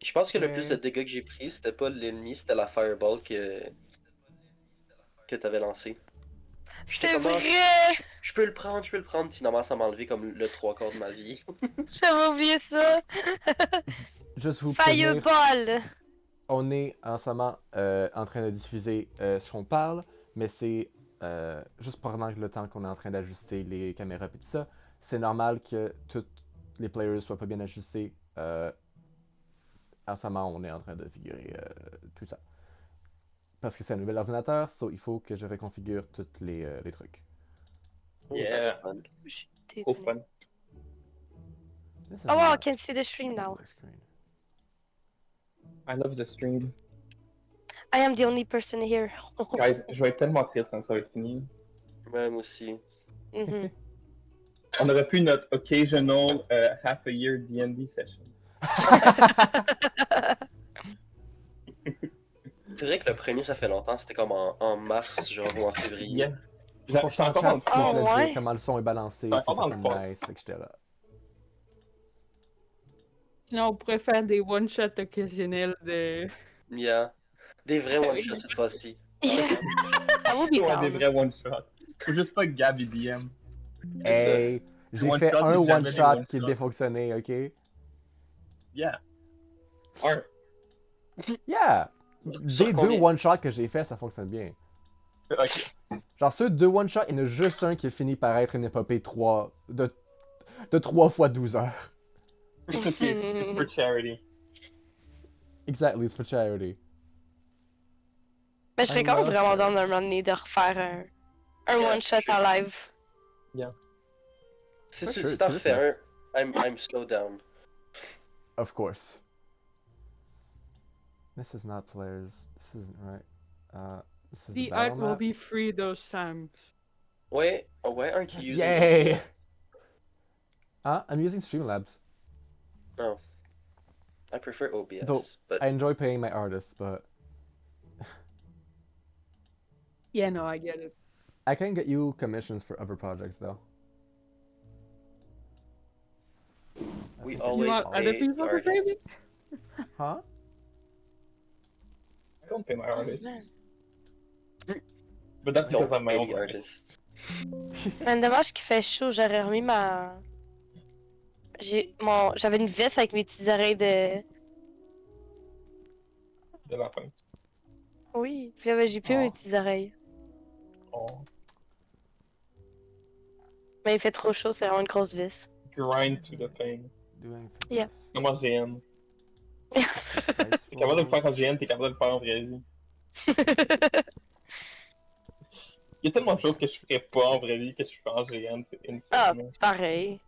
Je pense que le plus de Mais dégâts que j'ai pris, c'était pas l'ennemi, c'était la fireball que t'avais lancée. J'étais C'est comme, ah, vrai! je peux le prendre, je peux le prendre. Finalement, ça m'a enlevé comme le trois quarts de ma vie. J'avais oublié ça! juste vous prévenir, Fireball! on est en ce moment en train de diffuser ce qu'on parle, mais c'est juste pendant le temps qu'on est en train d'ajuster les caméras et tout ça. C'est normal que tous les players soient pas bien ajustés. En ce moment, on est en train de figurer tout ça. Parce que c'est un nouvel ordinateur, so il faut que je reconfigure tous les trucs. Oh, that's Yeah, fun. Je trop déconne. fun. This is Oh wow, I not can see the stream now. full screen. I love the stream. I am the only person here. Guys, je vais être tellement triste quand ça va être fini. Ouais, moi aussi. Mhm. On aurait pu notre occasional half a year D&D session. C'est vrai que le premier, ça fait longtemps, c'était comme en mars, genre, ou en février. Yeah. Pour J'étais ça, en encore chat, dans le s'il vous Oh, plaît, ouais? dire comment le son est balancé, Ouais, si ça on sonne va le nice, etc. Sinon, on pourrait faire des one-shots occasionnels de. Yeah. Des vrais Oui. one-shots cette fois-ci. Yeah, I will be Ouais, des down. vrais one-shot. Faut juste pas que Gab il DM. C'est ça. Hey, j'ai One fait shot, un mais jamais one des shot one qui a shot. bien fonctionné, ok? Yeah. Un. Yeah! Sur Des deux combien? one shots que j'ai fait, ça fonctionne bien. Ok. Genre, ceux deux one shots, il y en a juste un qui finit par être une épopée de 3 fois 12 heures. It's okay, it's for charity. Exactly, it's for charity. Mais je serais I quand même love vraiment her. dans un moment donné de refaire un Yeah, one-shot sure. en live. Si For tu sure, si t'en c'est refais juste un, I'm slow down. Of course. This is not players. This isn't right. This is the The battle art will map. be free those times. Ouais, ouais, un qui use Yay! OBS. I'm using Streamlabs. Oh. I prefer OBS, Though, but I enjoy paying my artists, but Yeah, no, I get it. I can get you commissions for other projects, though. I we think always want other pay people to pay me? artists. Huh? I don't pay my Oh, artists. man. But that's because Don't I'm my pay own the artist. artists. Man, dommage qu'il fait chaud, j'aurais remis ma. J'avais une veste avec mes petites oreilles de. De la fin. Oui, puis là, ben, j'ai plus mes Oh. petites oreilles. Oh. Mais il fait trop chaud, c'est vraiment une grosse vis. Grind to the pain. Doing Yeah. this. Comment GN? Dice T'es capable de le faire en rolls. GN, t'es capable de le faire en vraie vie. Il y a tellement de choses que je ferais pas en vraie vie que je fais en GN, c'est Ah, insane. pareil.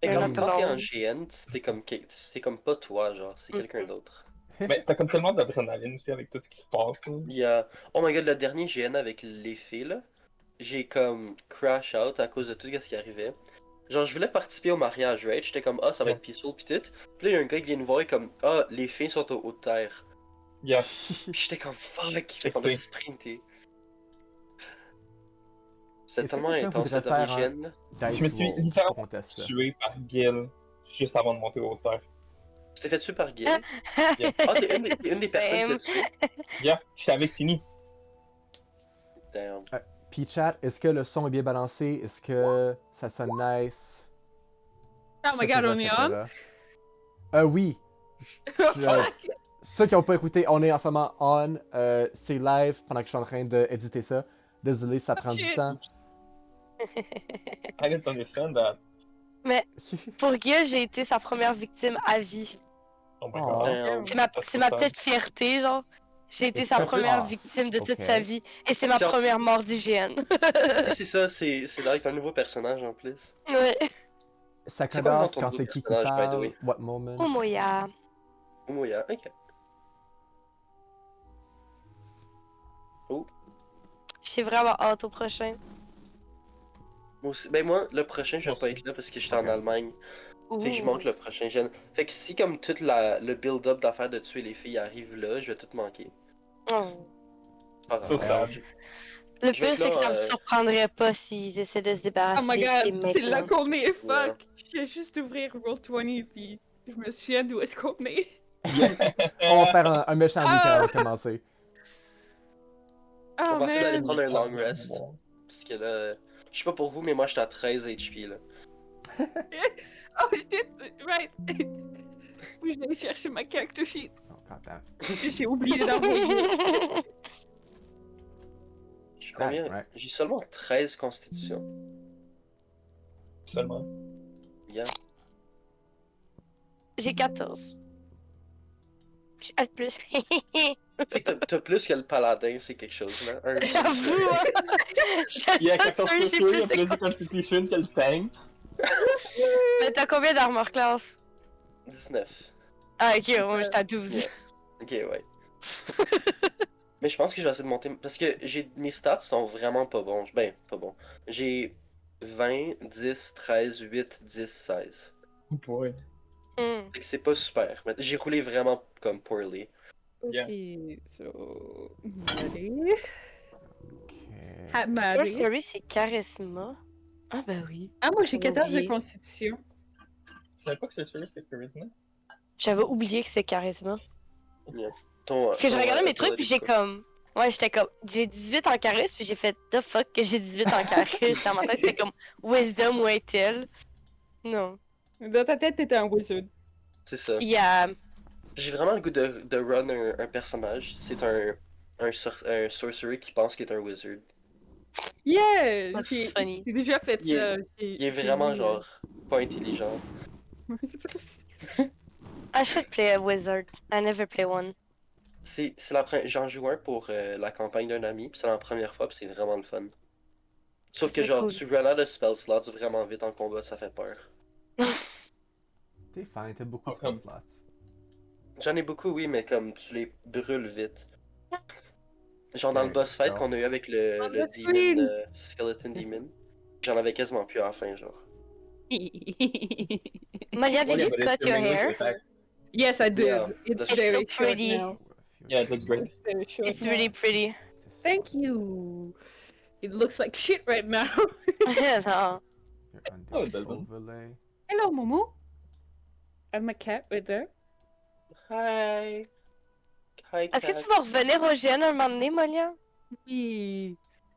Et Un comme quand t'es en autonome. GN, c'est comme pas toi, genre, c'est quelqu'un d'autre. Mais t'as comme tellement d'adrénaline aussi avec tout ce qui se passe. Là. Il y a... Oh my god, le dernier GN avec les filles, là, j'ai comme crash out à cause de tout ce qui arrivait. Genre, je voulais participer au mariage, right? J'étais comme, ah, ça va être peaceful, pis tout. Puis là, il y a un gars qui vient nous voir et comme, ah, les filles sont au haut de terre. Yeah. Puis j'étais comme, fuck, fait Je qu'on a sais. sprinté. C'était Est-ce que tellement quelqu'un intense, voudrait le dernier faire un GN. Je dice me suis roll pour littéralement qu'on teste ça? tué par Gil juste avant de monter au hauteur. Tu t'es fait tuer par Guy. Ah, Ah, t'es une des personnes qui a tué. Yeah, j'étais avec Fini. Damn. Puis chat, est-ce que le son est bien balancé? Est-ce que ça sonne nice? Oh my god, on est on? Oui. Fuck! Ceux qui n'ont pas écouté, on est en ce moment on. C'est live pendant que je suis en train d'éditer ça. Désolé, ça prend du shit. temps. I didn't understand that. Mais pour Guy, j'ai été sa première victime à vie. Oh my Oh. god. Damn. C'est ma petite fierté, genre. J'ai été sa En plus- première Ah, victime de toute ok. sa vie. Et c'est ma Genre- première mort du GN. C'est ça, c'est avec un nouveau personnage en plus. Ouais. Ça C'est cut quoi le nom de off ton quand nouveau c'est qui personnage, by the parle, way? what moment. Oh Moya. Oumoya, ok. J'ai vraiment hâte au prochain. Moi aussi. Ben moi, le prochain, je vais Moi pas aussi. être là parce que j'étais Ok. en Allemagne. Fait que je manque le prochain gen. Fait que si comme tout le build-up d'affaires de tuer les filles arrive là, je vais tout manquer. Oh. C'est pas So grave. sad. Le Je vais pire, être c'est que là, ça me surprendrait pas s'ils essaient de se débarrasser Oh my des filles god, c'est là maintenant. qu'on est, Yeah. fuck! Je viens juste d'ouvrir Roll20 puis je me souviens d'où est-ce qu'on est. On va faire un méchant week avant de commencer. On Oh va essayer d'aller man! prendre un long rest. Parce que là, je sais pas pour vous, mais moi j'étais à 13 HP là. Oh shit! Right! Faut que je vais aller chercher ma character sheet. Oh, content. J'ai oublié d'envoyer. J'ai combien? Ouais. J'ai seulement 13 constitutions. Seulement. Yeah. J'ai 14. J'ai le plus. Tu sais que t'as plus que le paladin, c'est quelque chose là. Un J'avoue, hein. Il y a J'assure 14 que j'ai chaussures, il y a plus plus de... de Constitution que le tank. Mais t'as combien d'armor class? 19. Ah, ok, moi j'étais à 12. Yeah. Ok, ouais. Mais je pense que je vais essayer de monter. Parce que mes stats sont vraiment pas bons. Ben, pas bons. J'ai 20, 10, 13, 8, 10, 16. Oh boy. Hmm. Fait que c'est pas super. Mais j'ai roulé vraiment comme poorly. Okay, so Maddie. Ok. Ah, Maddie. Sorcery, c'est charisme. Ah, bah oui. Ah, moi j'ai J'avais 14 de oublié. constitution. Je savais pas que c'est sûr, c'était charisma. J'avais oublié que c'est charisme. Yeah. Parce que je regardais mes trucs, puis j'ai comme. Ouais, j'étais comme. J'ai 18 en charisme, puis j'ai fait the fuck que j'ai 18 en charisme. Dans ma tête, c'était comme wisdom ou intel. Non. Dans ta tête, t'étais un wizard. C'est ça. Il y a. J'ai vraiment le goût de run un personnage. C'est un sorcerer qui pense qu'il est un wizard. Yeah! Oh, c'est funny. J'ai déjà fait Il est- ça. Il est vraiment genre pas intelligent. I should play a wizard. I never play one. J'en joue un pour la campagne d'un ami, puis c'est la première fois, puis c'est vraiment le fun. Sauf que C'est genre cool. tu run out of spell slots vraiment vite en combat, ça fait peur. T'es fine, t'as beaucoup de Comme- spell slots. J'en ai beaucoup, oui, mais comme tu les brûles vite. Genre dans le Ouais, boss fight genre. qu'on a eu avec le On demon, the screen! Skeleton Demon, j'en avais quasiment plus à la fin, genre. Malia, did Yeah, you but it's cut your your melee hair? attack. Yes, I did. Yeah, It's that's- very It's so short pretty. now. Yeah, it looks great. It's very short It's now. really pretty. Thank you. It looks like shit right now. Non. Your Oh, undead it doesn't. overlay. Hello, Momo. I'm a cat right there. Hi! Hi, Est-ce que cat. tu vas revenir au GN un moment donné, Malia? Oui.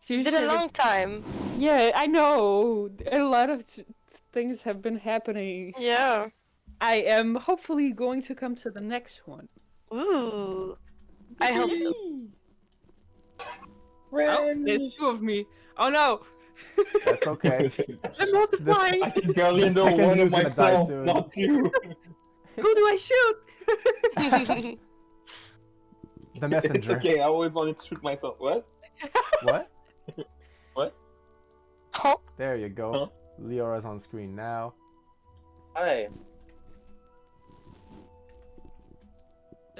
It's been a long time. Yeah, I know. A lot of things have been happening. Yeah. I am hopefully going to come to the next one. Ooh. I hope so. Oh, there's two of me. Oh no! That's okay. I'm multiplying! I can barely The know second one of who's gonna die myself, soon. not you. Who do I shoot? The messenger. It's okay, I always wanted to shoot myself. What? What? Oh, There you go. Huh? Leora's on screen now. Hi.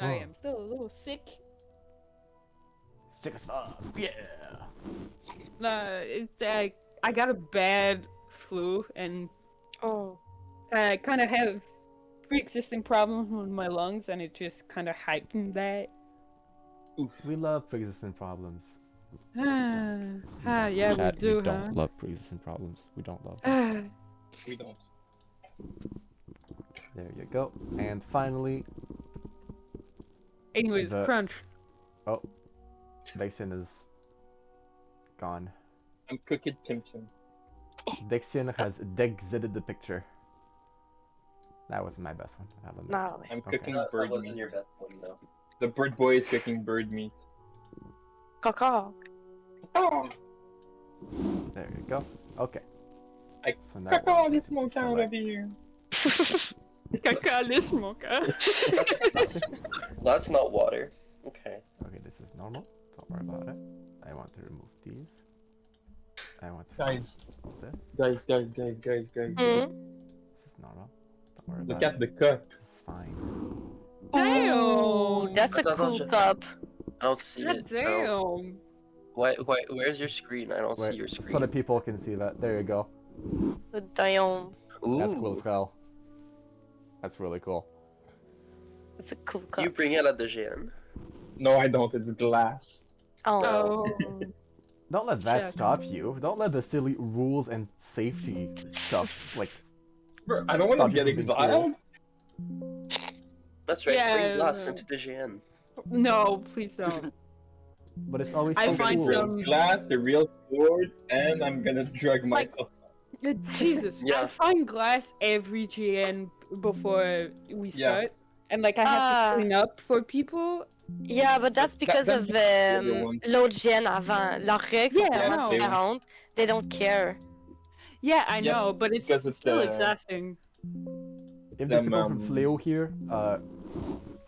I am still a little sick. Sick as fuck. Yeah. It's I got a bad flu and oh. I kind of have pre-existing problems with my lungs, and it just kind of heightened that. We love pre-existing problems. Yeah, Chat, we do, we don't love pre-existing problems. We don't love them. We don't. There you go. And finally, Anyways, The- crunch. Dexion is gone. I'm cooking kimchi. Dexion has exited the picture. That wasn't my best one. I'll admit. No. I'm Okay. cooking That bird wasn't meat. your best one, though. The bird boy is cooking bird meat. Coco. Oh, There you go. Okay. I- So now Caca, we'll this monk out of select- here. Caca, smoker. That's not water. Okay. Okay, this is normal. Don't worry about it. I want to remove these. I want to Guys, remove this. guys. Mm. This is normal. Don't worry Look about at the cut. This is fine. Ooh, that's a Attends, cool attends, cup. I don't see God it. I don't- damn. Where's your screen? I don't see Wait, your so screen. that people can see that. There you go. Damn. That's cool Ooh. as hell. That's really cool. That's a cool cup. You bring it at the GN. No, I don't. It's glass. Oh. Oh. Don't let that Shucks. stop you. Don't let the silly rules and safety stuff like. Bro, I don't want Stop to get you from being exiled. That's right, Yeah, bring glass no. into the GN. No, please don't. But it's always I so I'm gonna find cool. bring some- glass, a real sword, and I'm gonna drug Like- myself. Jesus, I Yeah. find glass every GN before we Yeah. start, and like I have Ah. to clean up for people. Yeah, but that's because that's of the other ones. l'autre gen avant. Leurs règles sont Yeah, tellement no. différentes. They don't care. Yeah, I Yeah, know, but it's because it's still the- exhausting. If there's Them, people from Fleo here,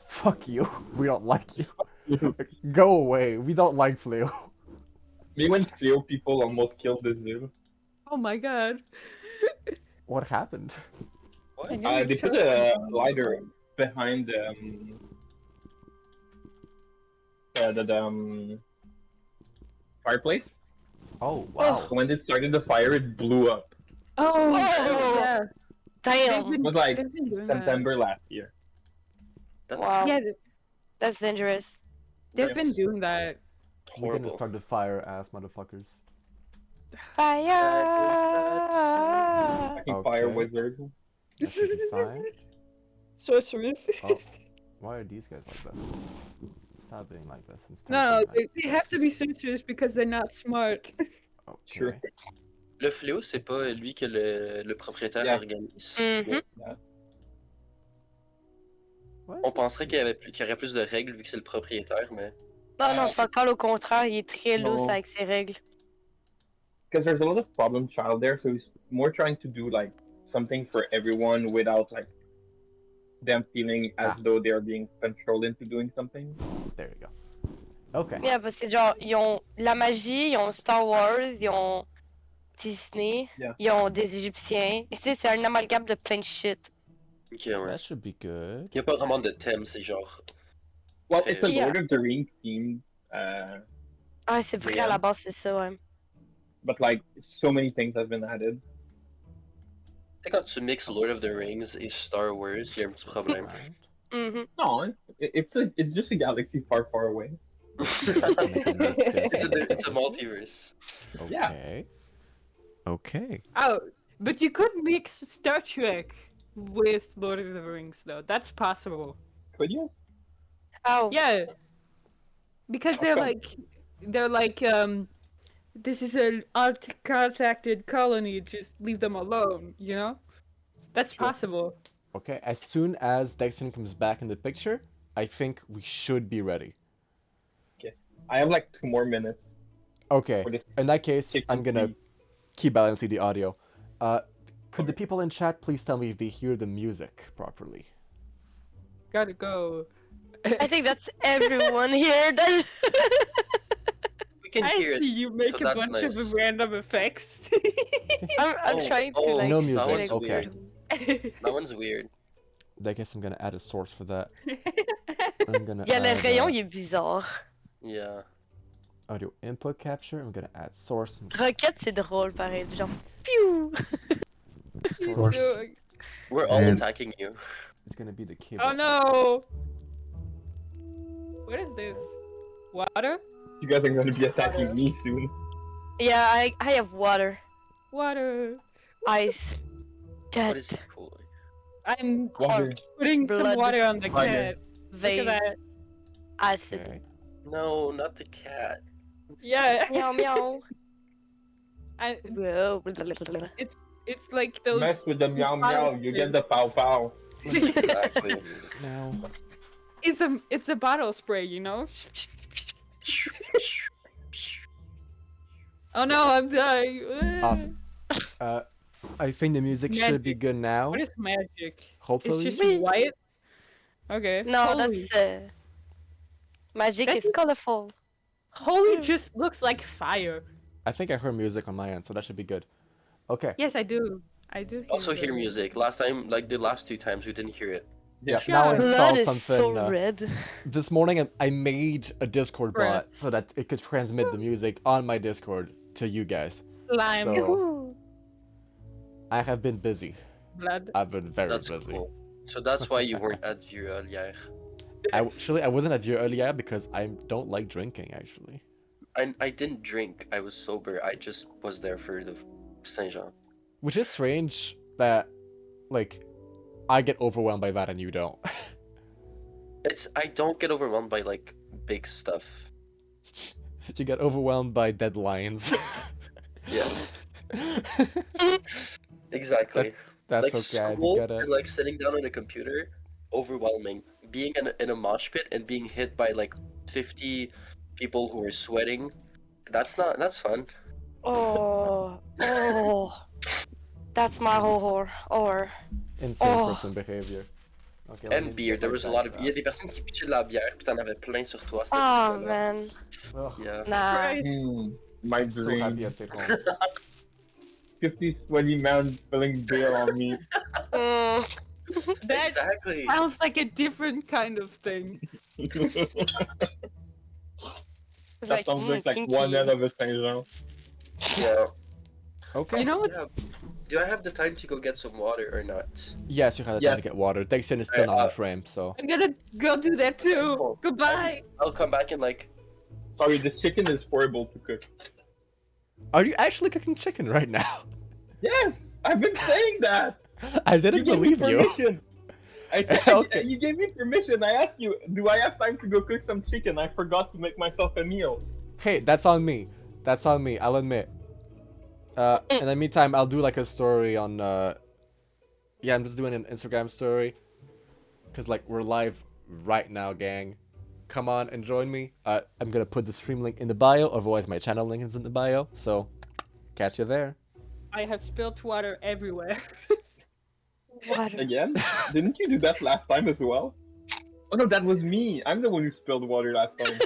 fuck you. We don't like you. Me Go away. We don't like Fleo. when Fleo people almost killed the zoo. Oh my god. What happened? What? They put a lighter behind the fireplace. Oh wow. When it started the fire, it blew up. Oh, Oh. yeah. Damn. It was like They've been doing September last year. That's Wow. Yeah, That's dangerous. they've been That's doing that. We're gonna horrible. start the fire, ass motherfuckers. Fire! Fucking fire Okay. wizard. That should be fine. Sorceress. Oh, why are these guys like this? Stop being like this. It's time No, to be they have to be sorcerers because they're not smart. like- Sure. Okay. Le fléau, c'est pas lui que le propriétaire Yeah. organise. Mhm. What? On penserait qu'il y aurait plus de règles vu que c'est le propriétaire, mais Non, non, fuck all, au contraire, il est très Non. loose avec ses règles. Because there's a lot of problem child there, so he's more trying to do like something for everyone without like them feeling as though they are being controlled into doing something. There you go. Okay. Yeah, parce que genre, ils ont la magie, ils ont Star Wars, ils ont Disney, Yeah. ils ont des Égyptiens. Et c'est un amalgame de plein de shit. ok, So ouais. that should be good. Il n'y a pas vraiment de thème, c'est genre. Well, Fair. it's a Yeah. Lord of the Rings theme, Ah, c'est vrai, Yeah. à la base, c'est ça, ouais. but like so many things have been added. Tu sais, quand tu mixes Lord of the Rings et Star Wars, il y a un petit problème. Alright. Mhm. No, it's just a galaxy far, far away. It's a multiverse. Yeah. Okay. Okay. Oh, but you could mix Star Trek with Lord of the Rings, though. That's possible. Could you? Oh, Yeah, because Okay. they're like, this is an uncontacted colony. Just leave them alone. You know, that's Sure. possible. Okay. As soon as Dexon comes back in the picture, I think we should be ready. I have like 2 more minutes. Okay. for this. In that case, It I'm could gonna be- keep balancing the audio. Could the people in chat please tell me if they hear the music properly? Gotta go. I think that's everyone here. That... We can I hear see it. you make so a that's bunch nice. of random effects. I'm Oh, trying to oh, like. No see, music, like, okay. That one's weird. I guess I'm gonna add a source for that. I'm gonna Yeah, le add rayon, il est bizarre. Yeah. audio input capture. I'm gonna add source. Roquette, c'est drôle, pareil. Genre, piou! Source. We're all And- attacking you. It's gonna be the cable. Oh no! What is this? Water? You guys are going to be attacking me soon. Yeah, I have water. Water. Ice. What Dead. is it cool? I'm Water. putting some Blood. water on the Fire. cat. Look Vase. at that. Acid. Okay. No, not the cat. Yeah. Meow meow. I, Whoa. it's like those. Mess with the meow meow, you get the pow pow. Exactly. Now. It's a bottle spray, you know. Oh no, I'm dying. Awesome. I think the music should be good now. What is magic? Hopefully. It's just white. Okay. No, Holy. that's magic That's- is colorful. Holy just looks like fire. I think I heard music on my end, so that should be good. Okay. Yes, I do. I do. Also the- hear music. Last time, like the last 2 times, we didn't hear it. Yeah. Yeah. Now I Blood installed is something. so red. This morning I made a Discord Bruh. bot so that it could transmit the music on my Discord to you guys. Slime. So- Yoo-hoo. I have been busy. Blood. I've been very That's busy. cool. So that's why you weren't at Vieux hier. I wasn't at you earlier because I don't like drinking actually. I didn't drink. I was sober. I just was there for the Saint Jean. Which is strange that like I get overwhelmed by that and you don't. I don't get overwhelmed by like big stuff. You get overwhelmed by deadlines. Yes, exactly. That's Like okay. I school get it. and like sitting down on a computer, overwhelming. Being in a mosh pit and being hit by like 50 people who are sweating, that's fun. Oh, that's my horror. Or, Insane oh, person behavior. Okay, let me And beer, get there my was a lot dice of. Il y a out. des personnes qui pitchaient de la bière, puis t'en avais plein sur toi. C'était oh vraiment- man, Ugh, Yeah. nah. Right. My I'm so happy dream. I stayed home. 50 sweaty men spilling beer on me. Mm, That Exactly. sounds like a different kind of thing. That it's like, sounds like kinky. one end of a Saint Jean. Yeah. Okay. You know what's Yeah. Do I have the time to go get some water or not? Yes, you had the time to Yes. get water. Dexon is still Alright, on the frame, so. I'm gonna go do that too. Cool. Goodbye. I'll come back in like. Sorry, this chicken is horrible to cook. Are you actually cooking chicken right now? Yes, I've been saying that. I didn't You gave me believe you. permission. I said Okay. you gave me permission. I asked you, do I have time to go cook some chicken? I forgot to make myself a meal. Hey, that's on me. That's on me, I'll admit. In the meantime, I'll do like a story on, yeah, I'm just doing an Instagram story. Cause like, we're live right now, gang. Come on and join me. I'm gonna put the stream link in the bio, otherwise my channel link is in the bio, so catch you there. I have spilled water everywhere. Water. Again? Didn't you do that last time as well? Oh no, that was me. I'm the one who spilled water last time.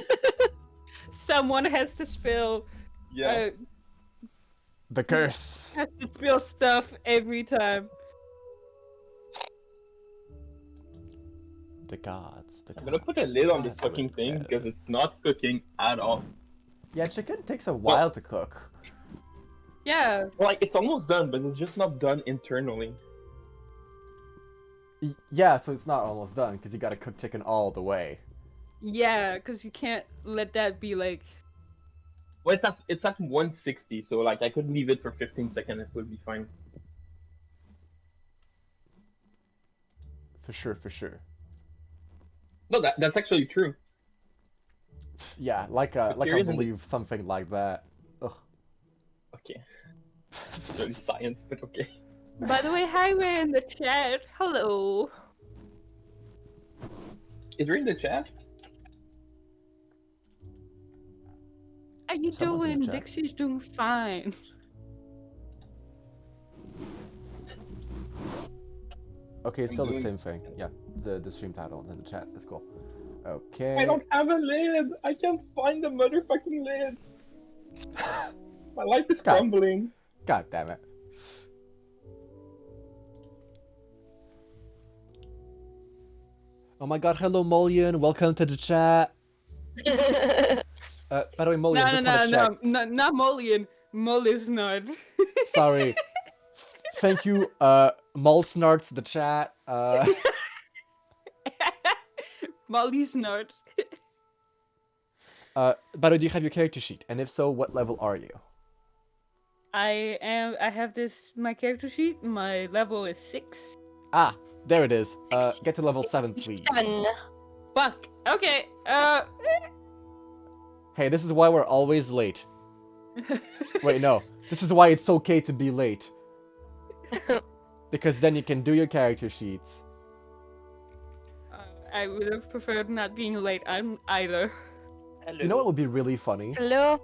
Someone has to spill. Yeah. The curse. Has to spill stuff every time. The gods. I'm gonna put a lid on this fucking thing because it's not cooking at all. Yeah, chicken takes a while to cook. Yeah. Like, it's almost done, but it's just not done internally. Yeah, so it's not almost done, because you gotta cook chicken all the way. Yeah, because you can't let that be like. Well, it's at 160, so like I could leave it for 15 seconds, it would be fine. For sure, for sure. No, that's actually true. Yeah, like I there isn't- believe something like that. Ugh. Okay. Dirty science, but okay. By the way, hi, we're in the chat. Hello. Is Ray in the chat? How you Someone's in the doing? chat. Dixie's doing fine. Okay, it's still the doing- same thing. Yeah, the stream title in the chat. That's cool. Okay. I don't have a lid! I can't find the motherfucking lid! My life is God. crumbling. God damn it. Oh my god, hello Molian, welcome to the chat. By the way, Molian, just wanna check. No, not Molian. Molisnard. Sorry. Thank you, Molsnarts the chat. Molisnard. By the way, do you have your character sheet? And if so, what level are you? I have my character sheet. My level is 6. Ah, there it is. Get to level 7, please. 7. Fuck. Okay. Hey, this is why we're always late. Wait, no. This is why it's okay to be late. Because then you can do your character sheets. I would have preferred not being late. I'm either. Hello. You know what would be really funny? Hello?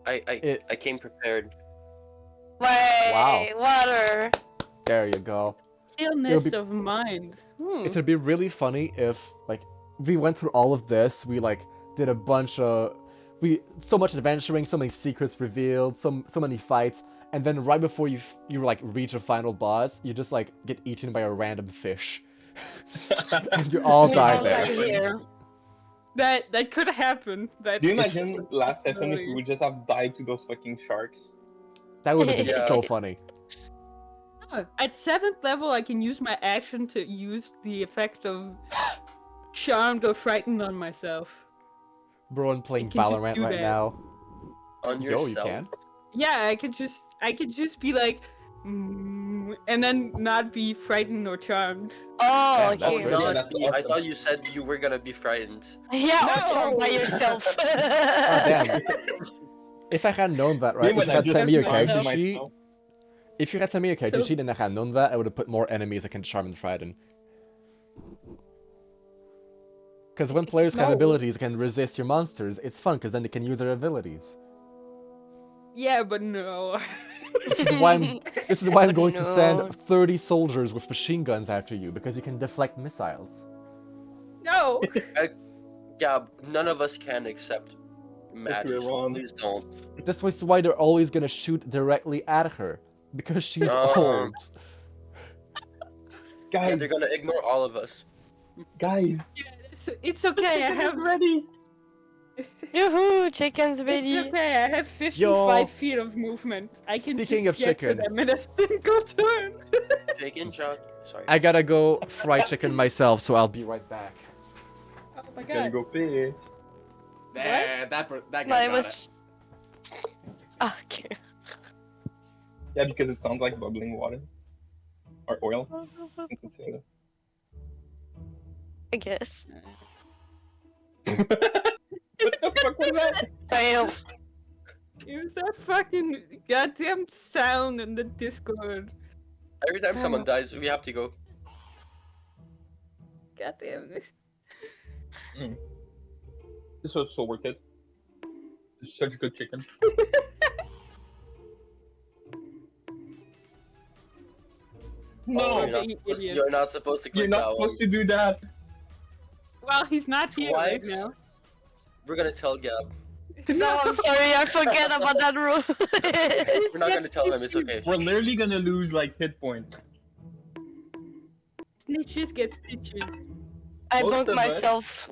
I came prepared. Wait, Wow. water. There you go. Stillness be- of mind. It would be really funny if, like, we went through all of this, we, like, did a bunch of... so much adventuring, so many secrets revealed, so many fights, and then right before you like, reach a final boss, you just, like, get eaten by a random fish. And you all We die all there. die here. That could happen. That Do you is- imagine last session if we would just have died to those fucking sharks? That would have been Yeah. so funny. At 7th level, I can use my action to use the effect of charmed or frightened on myself. Bro, I'm playing You can just Valorant do right that. now. On Yo, yourself. you can? Yeah, I could just be like, "Mm, room and then not be frightened or charmed. Oh, Damn, that's okay. great. Yeah, that's I awesome. thought you said you were gonna be frightened. Yeah, or No! charmed by yourself. Oh damn. If I had known that, right? Me, If when you I had just sent me your charmed character myself. sheet, if you had sent me your character So- sheet and I had known that, I would have put more enemies that can charm and frighten. Because when players have No. abilities that can resist your monsters, it's fun because then they can use their abilities. Yeah, but no. This is why I'm. This is why I'm going to No. send 30 soldiers with machine guns after you because you can deflect missiles. No! Gab, none of us can accept Maddie, we're so wrong. please don't. This is why they're always gonna shoot directly at her because she's Um, old. Yeah, Guys, they're gonna ignore all of us. guys, It's okay, I have ready. Yoo-hoo, chicken's ready. It's okay, I have 55 Yo. feet of movement. I can Speaking just of get chicken. to them in a single turn. Chicken Chuck. Sorry. I gotta go fry chicken myself, so I'll be right back. Oh my Gonna god. go piss. That No, guy it got it. was. Ah, okay. Yeah, because it sounds like bubbling water. Or oil. Since it's oil. I guess. What the fuck was that? Fail. Use that fucking goddamn sound in the Discord. Every time someone dies, we have to go. Goddamn it. This was so worth it. It's such good chicken. Oh, No, you're not supposed to click you're not that supposed one. to do that. Well, he's not here right Twice? now. We're gonna tell Gab. No, I'm sorry, I forget about that rule. We're not gonna tell him, it's okay. We're literally gonna lose like hit points. Snitches get stitches. I Most bunked of us- myself.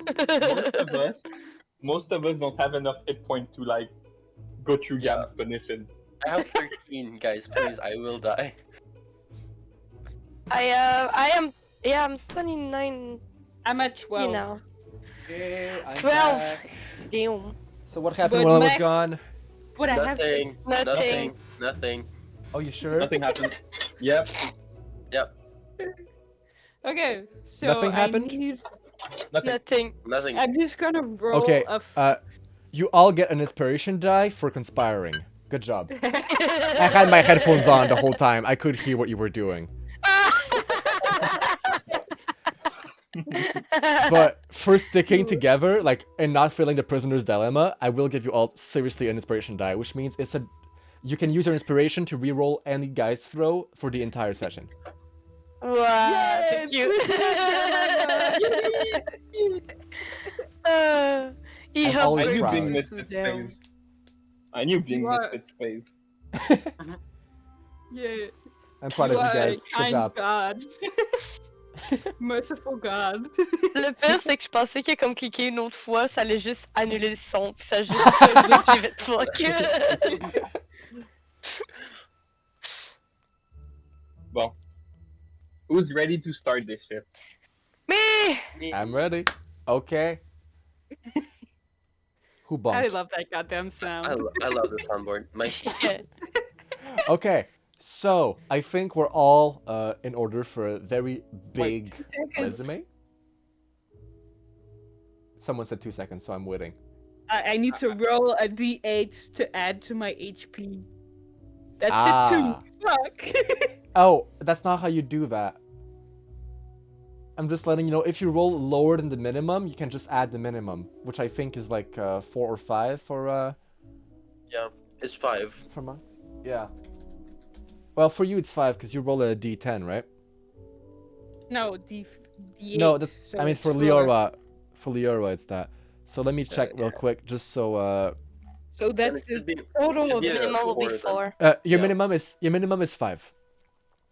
Most of us don't have enough hit point to like go through Yeah. Gab's punitions. I have 13, guys. Please, I will die. I'm 29 I'm at 12. now. Hey, I'm 12. back. Damn. So what happened But while I was Max- gone? But I have Nothing. six. Nothing. Nothing. Oh, you sure? Nothing happened. Yep. Okay, so Nothing happened? Nothing. Nothing. I'm just gonna roll Okay, a you all get an inspiration die for conspiring. Good job. I had my headphones on the whole time. I could hear what you were doing. But for sticking together, like, and not feeling the prisoner's dilemma, I will give you all seriously an inspiration die, which means you can use your inspiration to reroll any guy's throw for the entire session. Wow, thank you. He I'm helped always I knew proud. being Misfits Damn. plays. I knew being You are- Misfits plays. yeah. I'm proud of you are a guys. Good kind job. God. Merciful God. Le pire, c'est que je pensais que comme cliquer une autre fois, ça allait juste annuler le son, puis ça a juste fait un bruit qui fait fuck. Bon. Who's ready to start this shit? Me! I'm ready. Okay. Who I bumped? love that goddamn sound. I love the soundboard. My Okay, so I think we're all in order for a very big 2 seconds. resume. Someone said 2 seconds, so I'm waiting. I need to roll a d8 to add to my HP. That's Ah. it too. Fuck. Oh, that's not how you do that. I'm just letting you know, if you roll lower than the minimum, you can just add the minimum, which I think is like 4 or 5 for yeah, it's 5. monks. Yeah. Well, for you it's 5 because you roll a d10, right? No, d8. No, that's, so I mean it's for 4. Leora it's that. So let me check real quick, just so So that's It should the be- total should of be a the Minimum will be four 4. then. your Yeah. minimum is 5.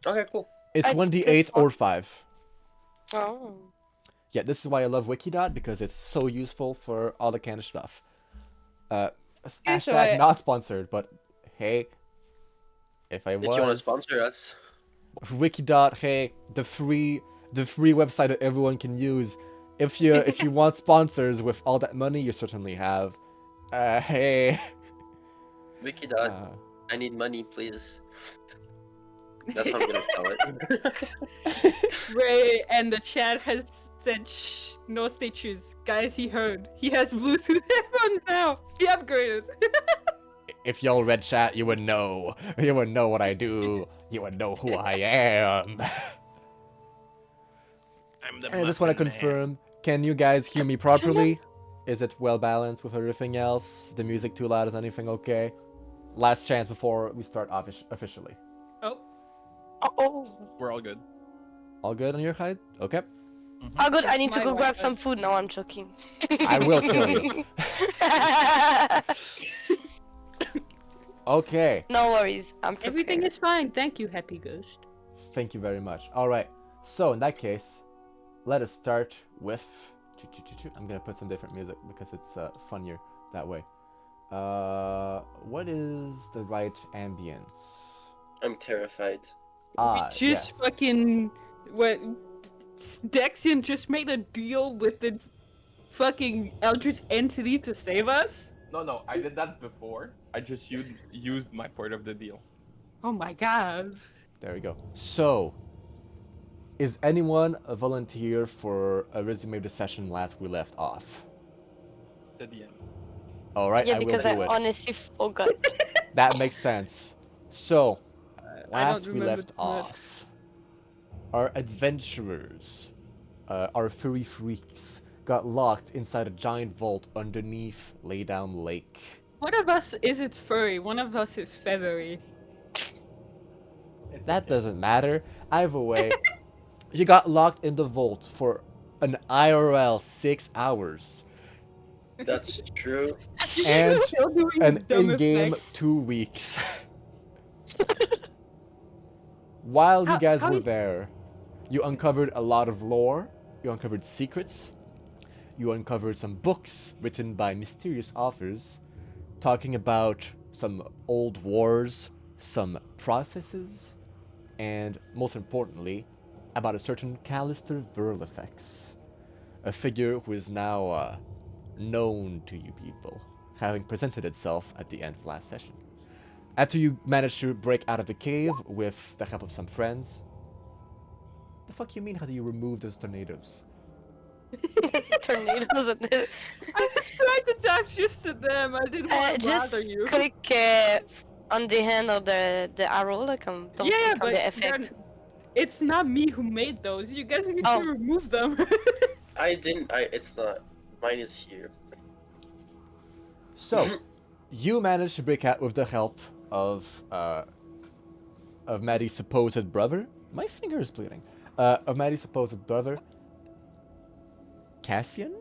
Okay, cool. It's I think 1d8 it's or 5. Oh. Yeah, this is why I love Wikidot, because it's so useful for all the kind of stuff. so Hashtag not sponsored, but hey, if I If you want to was, sponsor us, Wikidot, hey, the free website that everyone can use. If you want sponsors with all that money, you certainly have. Hey. Wikidot, Uh, I need money, please. That's how I'm gonna spell it. Ray and the chat has said, shh, no stitches. Guys, he heard. He has Bluetooth headphones now. He upgraded. If y'all read chat, you would know. You would know what I do. You would know who I am. I'm the I just want to confirm, can you guys hear me properly? Is it well balanced with everything else? Is the music too loud? Is anything okay? Last chance before we start officially. Oh, Oh, We're all good. All good on your side? Okay. oh, good. I need to My go grab Wi-Fi. some food. No, I'm joking. I will kill you. Okay. No worries. I'm prepared. everything is fine. Thank you, Happy Ghost. Thank you very much. Alright. So, in that case, let us start with... I'm gonna put some different music because it's funnier that way. What is the right ambience? I'm terrified. Ah, We just yes. fucking... What? Dexian just made a deal with the fucking Eldritch entity to save us? No, I did that before. I just used my part of the deal. Oh my god. There we go. So, is anyone a volunteer for a resume of the session last we left off? At the end. Alright, Yeah, I will because I do it. honestly forgot. That makes sense. So, I don't last we remember left too much. off, our adventurers, our furry freaks, got locked inside a giant vault underneath Laydown Lake. One of us isn't furry, one of us is feathery. That doesn't matter. Either way, you got locked in the vault for an IRL 6 hours That's true. and Still doing an dumb in-game effects. 2 weeks. While you How- guys how were you- there, you uncovered a lot of lore, you uncovered secrets, you uncovered some books written by mysterious authors talking about some old wars, some processes, and most importantly, about a certain Callister Verlifex, a figure who is now known to you people, having presented itself at the end of last session. After you managed to break out of the cave with the help of some friends, the fuck you mean? How do you remove those tornadoes? Tornadoes and this. I was trying to talk just to them, I didn't want to Just bother you. click on the hand or the arrow, like don't Yeah, click on but the effect. it's not me who made those. You guys need Oh. to remove them. I didn't. It's not. Mine is here. So, you managed to break out with the help of Maddie's supposed brother. My finger is bleeding. Of Maddie's supposed brother, Cassian.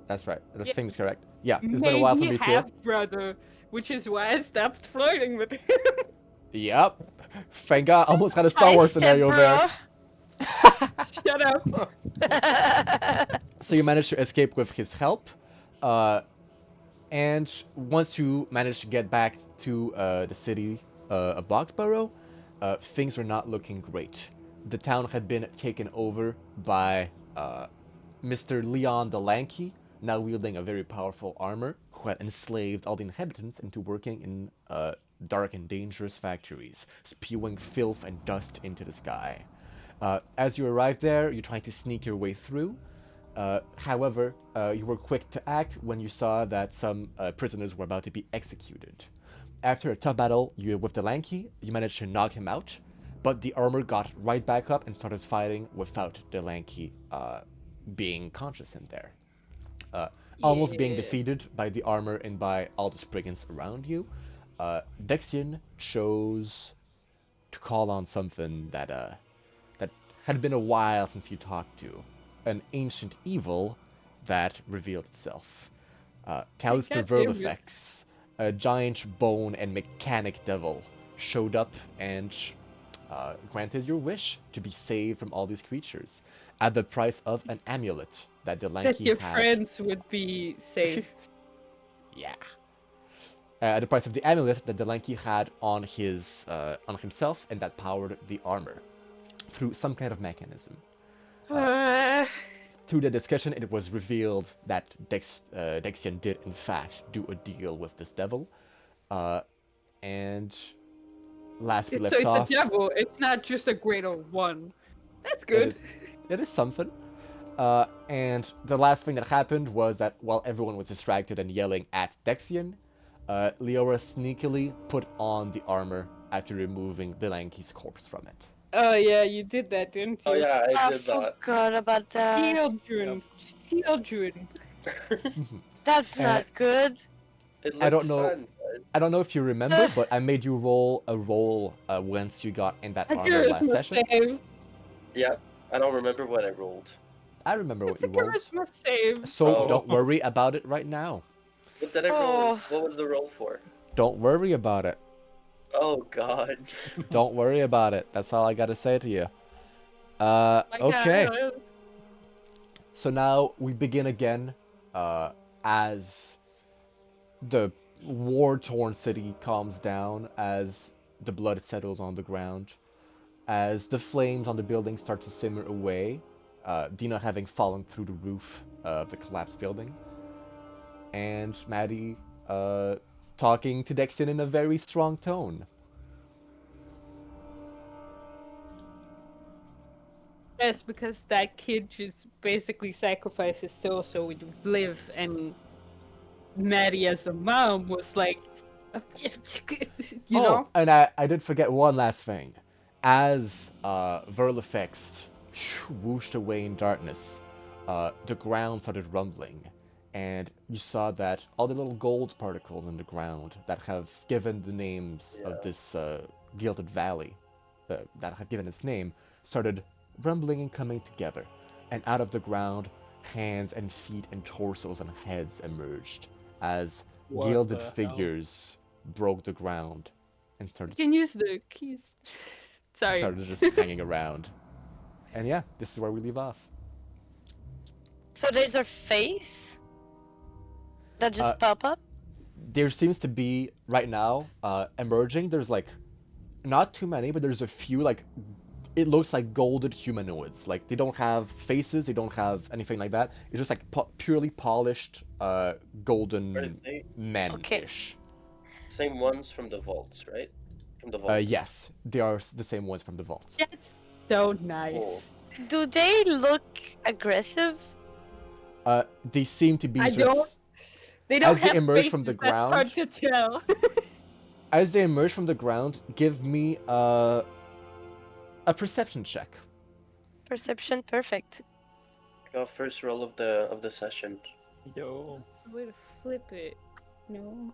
That's right. That Yeah. thing's correct. Yeah, it's been a while for me too. half brother, which is why I stopped flirting with him. Yep. Thank God, almost had a Star Wars scenario there. Shut up. So you managed to escape with his help, and once you managed to get back to the city of Boxborough, things were not looking great. The town had been taken over by Mr. Leon the Lanky, now wielding a very powerful armor, who had enslaved all the inhabitants into working in dark and dangerous factories, spewing filth and dust into the sky. As you arrived there, you tried to sneak your way through. However, you were quick to act when you saw that some prisoners were about to be executed. After a tough battle with the Lanky, you managed to knock him out, but the armor got right back up and started fighting without the Lanky being conscious in there. Almost being Yeah. defeated by the armor and by all the Spriggans around you, Dexian chose to call on something that that had been a while since you talked to, an ancient evil that revealed itself. Callister Goddamn you. Verlifex, a giant bone and mechanic devil, showed up and granted your wish to be saved from all these creatures at the price of an amulet that the That Lanky your had. friends would be safe. Yeah. At the price of the amulet that the Lanky had on himself, and that powered the armor through some kind of mechanism. Through the discussion, it was revealed that Dexian did, in fact, do a deal with this devil, and last we So left it's off. a devil. It's not just a grade of 1. That's It good. it is something. And the last thing that happened was that while everyone was distracted and yelling at Dexian, Leora sneakily put on the armor after removing the Lanky's corpse from it. Oh yeah, you did that, didn't you? Oh yeah, I I did that. forgot about that. Children. Children. That's not good. It I don't looked know. fun. I don't know if you remember, but I made you roll a roll once you got in that A armor last charisma session. save. Yeah, I don't remember what I rolled. I remember what It's a you rolled. charisma save. So Oh. don't worry about it right now. What did I roll? Oh. What was the roll for? Don't worry about it. Oh god. Don't worry about it. That's all I gotta say to you. Like, Okay. So now we begin again, as the war-torn city calms down, as the blood settles on the ground, as the flames on the building start to simmer away, Dina having fallen through the roof of the collapsed building, and Maddie talking to Dexton in a very strong tone. Yes, because that kid just basically sacrificed his soul so we would live, and Maddie as a mom was like, you know? And I did forget one last thing. As Verlifex whooshed away in darkness, the ground started rumbling, and you saw that all the little gold particles in the ground that have given the names of this Gilded Valley, that have given its name, started rumbling and coming together. And out of the ground, hands and feet and torsos and heads emerged as What gilded the hell? figures broke the ground and started You can use the keys. Sorry. started just hanging around. And yeah, this is where we leave off. So there's a face that just Uh, pop up. There seems to be right now emerging. There's like not too many, but there's a few like it looks like golden humanoids. Like they don't have faces, they don't have anything like that. It's just like purely polished golden Are they men-ish. same ones from the vaults, right? From the vaults. Yes, they are the same ones from the vaults. That's so nice. Do they look aggressive? They seem to be I just don't- They don't As they have emerge from the faces, that's hard to tell. as they emerge from the ground. Give me a perception check. Perception, perfect. Got first roll of the session. Yo. There's a way to flip it. No.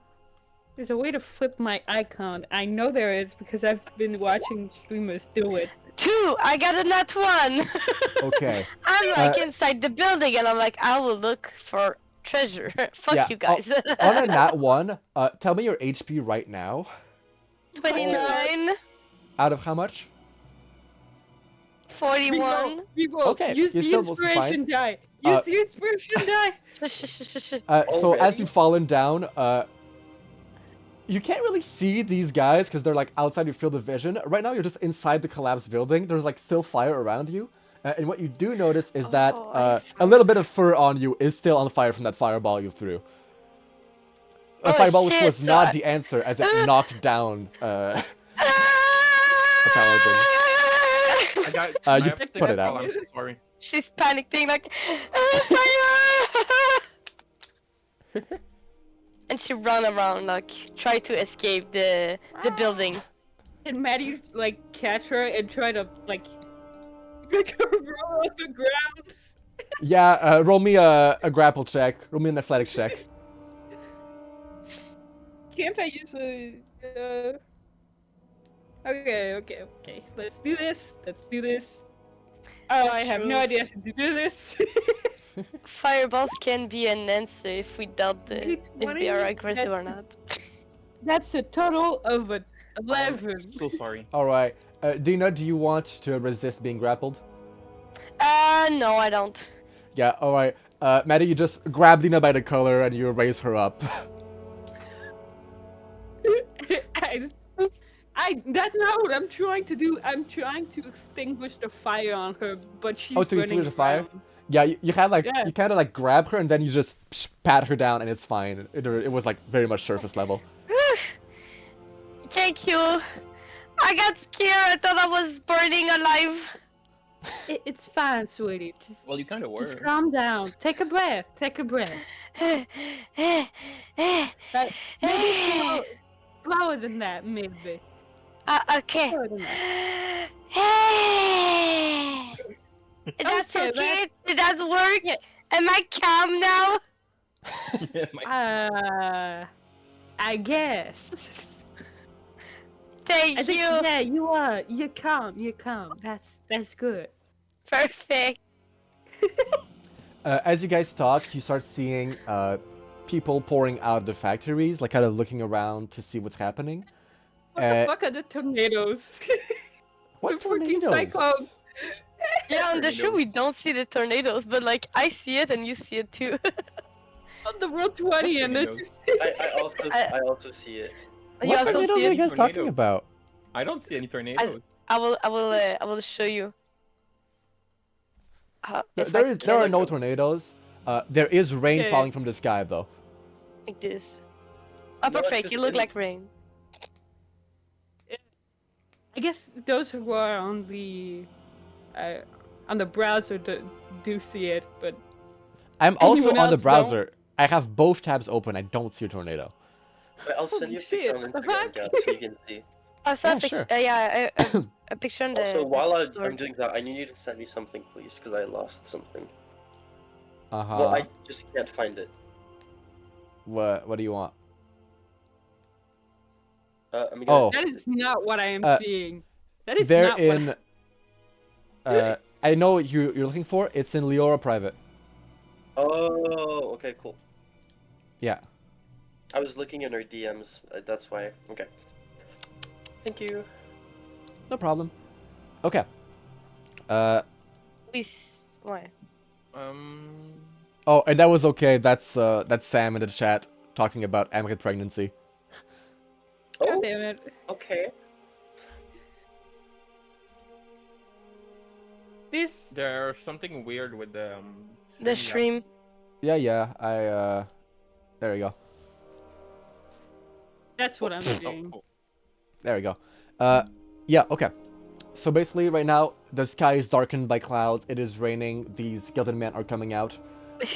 There's a way to flip my icon. I know there is because I've been watching streamers do it. 2! I got a nat 1! Okay. I'm like inside the building and I'm like, I will look for treasure. Fuck Yeah, you guys. On a nat 1, tell me your HP right now. 29, Out of how much? 41. People, Okay, use you're the still mostly inspiration fine. die. Uh, Use the inspiration die. So as Already? you've fallen down, you can't really see these guys because they're like outside your field of vision. Right now, you're just inside the collapsed building. There's like still fire around you. And what you do notice is that Oh, I a little bit of fur on you is still on fire from that fireball you threw. A Oh, fireball which shit, was not so- the answer as it knocked down a paladin. I got. You I have to put take it a out. call, I'm so sorry. She's panicking like, fire! And she run around like, try to escape the building. And Maddie like catch her and try to like roll on the ground. Yeah, roll me a grapple check. Roll me an athletics check. Can't I use a? Okay. Let's do this. Oh, I have no Sure. idea how to do this. Fireballs can be an answer if we doubt if they are aggressive or not. That's a total of 11. So sorry. All right, Dina, do you want to resist being grappled? No, I don't. Yeah. All right, Maddie, you just grab Dina by the collar and you raise her up. That's not what I'm trying to do. I'm trying to extinguish the fire on her, but she's Oh, to running extinguish the fire? around. Yeah, you kind of like Yeah. you kind of like grab her and then you just pat her down and it's fine. It was like very much surface level. Thank you. I got scared. I thought I was burning alive. It's fine, sweetie. Well, you kind of were. Just calm down. Take a breath. Take a breath. Maybe slower than that, maybe. Okay. Slower than that. That's Okay, okay? Did that work? Yeah. Am I calm now? Yeah, my- I guess. Thank I think you. yeah, you are. You're calm. You're calm. That's good. Perfect. As you guys talk, you start seeing people pouring out of the factories, like kind of looking around to see what's happening. What the fuck are the tornadoes? What The freaking tornadoes? cyclone. Yeah, on the show we don't see the tornadoes, but like I see it and you see it too. On the World 20 and tornadoes? I also see it. You What also tornadoes see are it? you guys talking Tornadoes. about? I don't see any tornadoes. I will show you. There are no tornadoes. There is rain Okay. falling from the sky, though. Like this. Oh, No, it's perfect. just You look any- like rain. I guess those who are on the browser do see it, but I'm also Anyone on the else browser. I have both tabs open. I don't see a tornado. Wait, I'll send Holy you a shit, picture on what the Instagram, fuck? Gab, so you can see. I saw Yeah, a picture. sure. A picture on the. Also, while I'm Discord. doing that, I need you to send me something, please, because I lost something. Uh-huh. Well, I just can't find it. What do you want? I'm gonna Oh. that is not what I am Uh, seeing. That is They're not in... what I know what you're looking for. It's in Leora Private. Oh, okay, cool. Yeah. I was looking in her DMs. That's why. Okay. Thank you. No problem. Okay. Why? Oh, and that was okay. That's Sam in the chat talking about Amrit pregnancy. God Oh, damn it. okay. This There's something weird with the The stream. stream. Yeah. There we go. that's what I'm Oh, seeing. cool. There we go. Yeah, okay. So basically, right now, the sky is darkened by clouds. It is raining. These gilded men are coming out,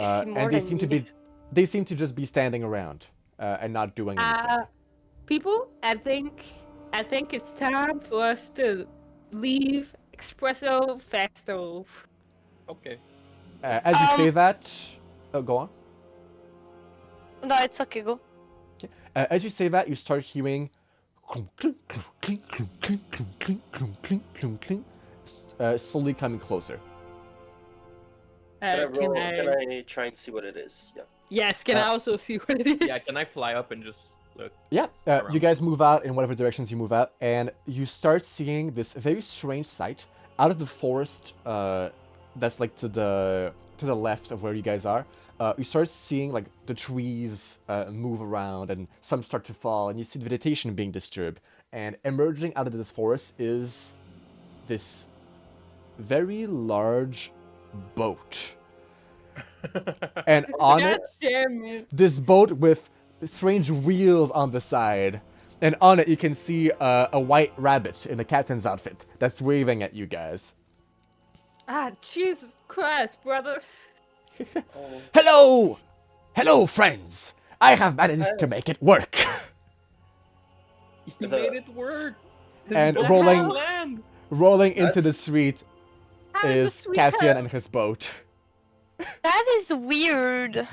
More and they than seem to me. be, they seem to just be standing around and not doing anything. People, I think it's time for us to leave Espresso Festo. Okay. As you say that, go on. No, it's okay. Go. As you say that, you start hearing slowly coming closer. Can I roll? Can Can I... I try and see what it is? Yeah. Yes, can I also see what it is? Yeah, can I fly up and just look? Yeah, you Around. guys move out in whatever directions you move out, and you start seeing this very strange sight out of the forest. That's like to the left of where you guys are. You start seeing like the trees move around, and some start to fall, and you see the vegetation being disturbed. And emerging out of this forest is this very large boat, and on God it, damn it. this boat with strange wheels on the side, and on it you can see a white rabbit in a captain's outfit that's waving at you guys. Ah, Jesus Christ, brother. Hello, friends. I have managed to make it work. You made it work. And What the rolling hell? Land. rolling into the That's- street Ah, the is sweet Cassian house. and his boat. That is weird.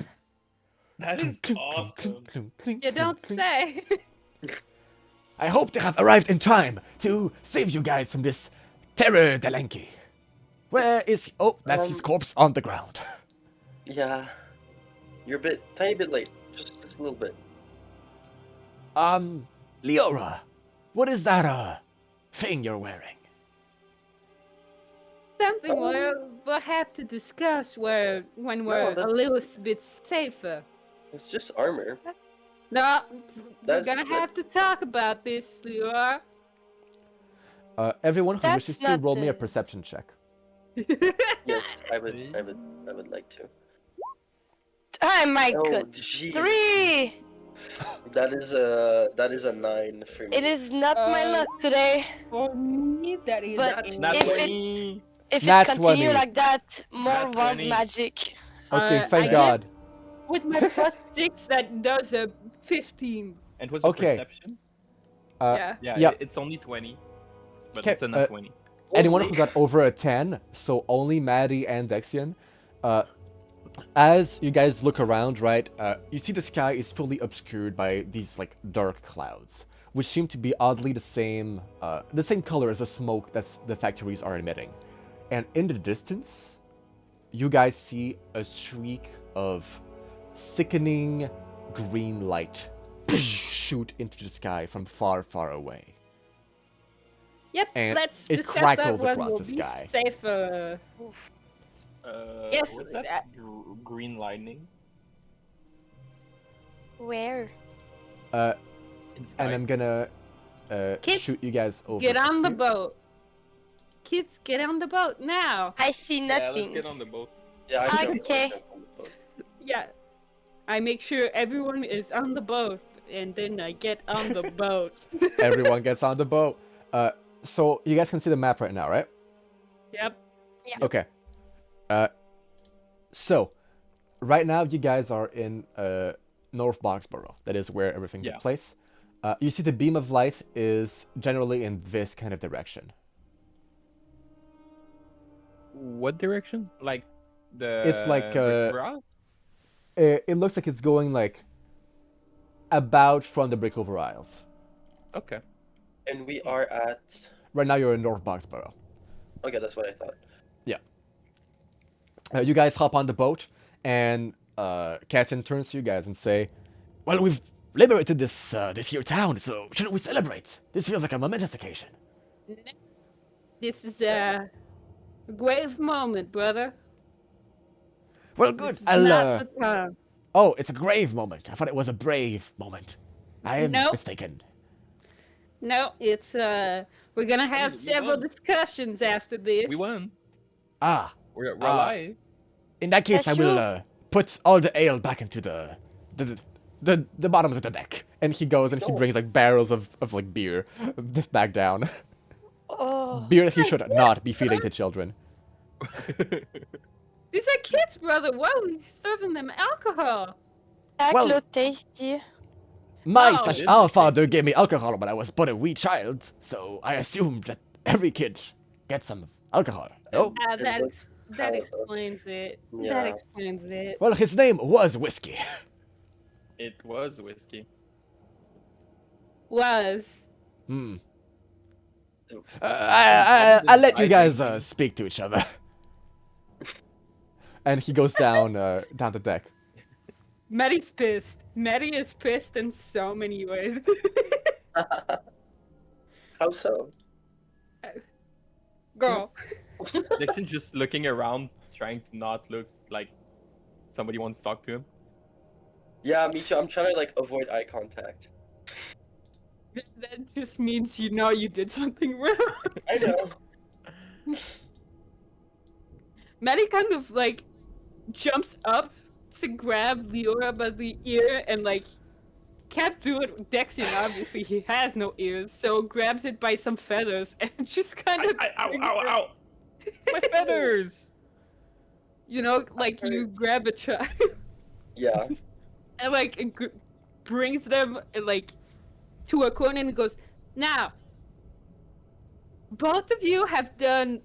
That is awesome. You don't say. I hope to have arrived in time to save you guys from this terror Delenki. Where is... Oh, that's his corpse on the ground. Yeah. You're a tiny bit late. Just a little bit. Leora, what is that, thing you're wearing? Something we'll have to discuss when we're a that's- little bit safer. It's just armor. No, we're That's- gonna have to talk about this, Leora. Everyone who That's wishes to not roll me a the- perception check. Yes, I would like to. Oh my Oh, god. jeez. 3! That is a 9 for me. It is not my luck today. For me, that is But a Not if it- 20. If Nat it continue 20. like that, more Nat wild 20. magic. Okay, I thank guess God. with my +6, that does a 15. And what's the Okay. perception? Yeah. Yeah, Yep. it's only 20. But Okay, it's a nat 20. Anyone Only. who got over a 10, so only Maddie and Dexian. As you guys look around, right, you see the sky is fully obscured by these like dark clouds, which seem to be oddly the same color as the smoke that the factories are emitting. And in the distance, you guys see a streak of sickening green light shoot into the sky from far, far away. Yep, And let's it discuss crackles that one. across We'll the be sky. safer. Yes, What's that? Green lightning? Where? In sky. And I'm gonna Kids, shoot you guys over. Get on the here. boat. Kids, get on the boat now. I see Yeah, let's nothing. get on the boat. Yeah, I jump Okay. on the boat. Yeah. I make sure everyone is on the boat, and then I get on the boat. Everyone gets on the boat. So you guys can see the map right now, right? Yep. Okay. So right now you guys are in North Boxborough. That is where everything Yeah. took place. You see the beam of light is generally in this kind of direction. What direction? Like the. It's like, Burrows? It looks like it's going like about from the Brickover Isles. Okay. And we are at. Right now you're in North Boxborough. Okay, that's what I thought. You guys hop on the boat, and Cassian turns to you guys and say, "Well, we've liberated this here town, so shouldn't we celebrate? This feels like a momentous occasion." This is a grave moment, brother. Well, good. This is I'll. not the time. Oh, it's a grave moment. I thought it was a brave moment. I am Nope. mistaken. No, it's we're gonna have We several won. discussions after this. We won. Ah, We're Ah. alive. in that case, That's I will true. put all the ale back into the bottom of the deck. And he goes and he No. brings like barrels of like beer back down. Oh, Beer that he should not be feeding to children. These are kids, brother. Why are we serving them alcohol? that Well- look tasty. My Oh, slash it is our tasty. father gave me alcohol when I was but a wee child, so I assumed that every kid gets some alcohol. Oh, Ah, It that looks that hella explains it. Yeah. That explains it. well, his name was Whiskey. It was whiskey. Was. Hmm. Ooh. I'll let you I guys think- speak to each other. And he goes down down the deck. Maddie's pissed. Maddie is pissed in so many ways. How so? Girl. Dixon just looking around, trying to not look like somebody wants to talk to him. Yeah, me too. I'm trying to like avoid eye contact. That just means you know you did something wrong. I know. Maddie kind of like jumps up to grab Leora by the ear and like can't do it with Dexian, obviously he has no ears, so grabs it by some feathers and just kind of Ow! My feathers! you know, like you hurts. grab a child Yeah. and like brings them like to a corner and goes, now both of you have done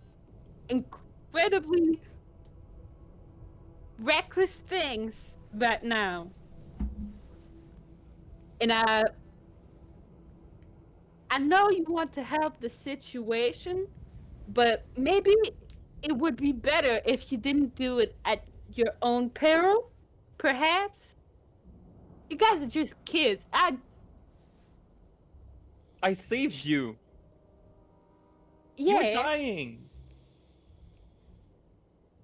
incredibly reckless things right now. And I know you want to help the situation, but maybe it would be better if you didn't do it at your own peril, perhaps? You guys are just kids. I saved you. You were Yeah. dying.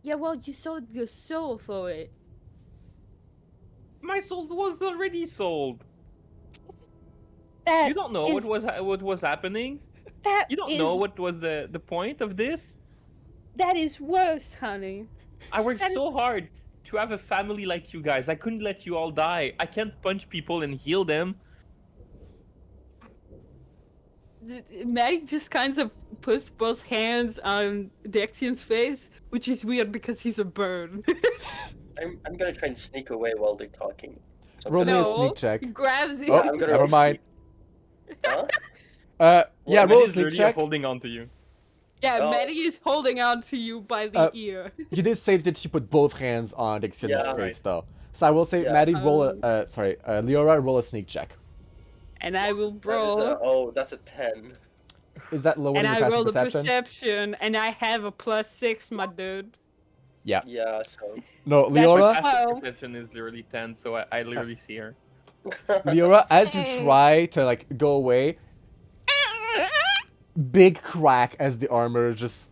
Yeah, well, you sold your soul for it. My soul was already sold. That You don't know is- what was happening. that You don't is- know what was the point of this. That is worse, honey. I worked That- so hard to have a family like you guys. I couldn't let you all die. I can't punch people and heal them. Maddie just kind of puts both hands on Dexian's face, which is weird because he's a bird. I'm gonna try and sneak away while they're talking. So I'm Roll me gonna- a sneak check. He grabs you. Oh, Yeah, I'm gonna never mind. sneak. Huh? Yeah, Well, roll a Maddie's sneak literally check. holding on to you. Yeah, Oh. Maddie is holding on to you by the ear. You did say that you put both hands on Dixian's Yeah. face, though. So I will say, Yeah. Maddie, roll a. Leora, roll a sneak check. And I will That is roll. that's a 10. Is that lower And than I your passive roll a perception? perception, and I have a +6, my dude. Yeah. Yeah, so. No, That's Leora, a- Passive Wow. perception is literally 10, so I literally see her. Leora, as you try to like go away, big crack as the armor just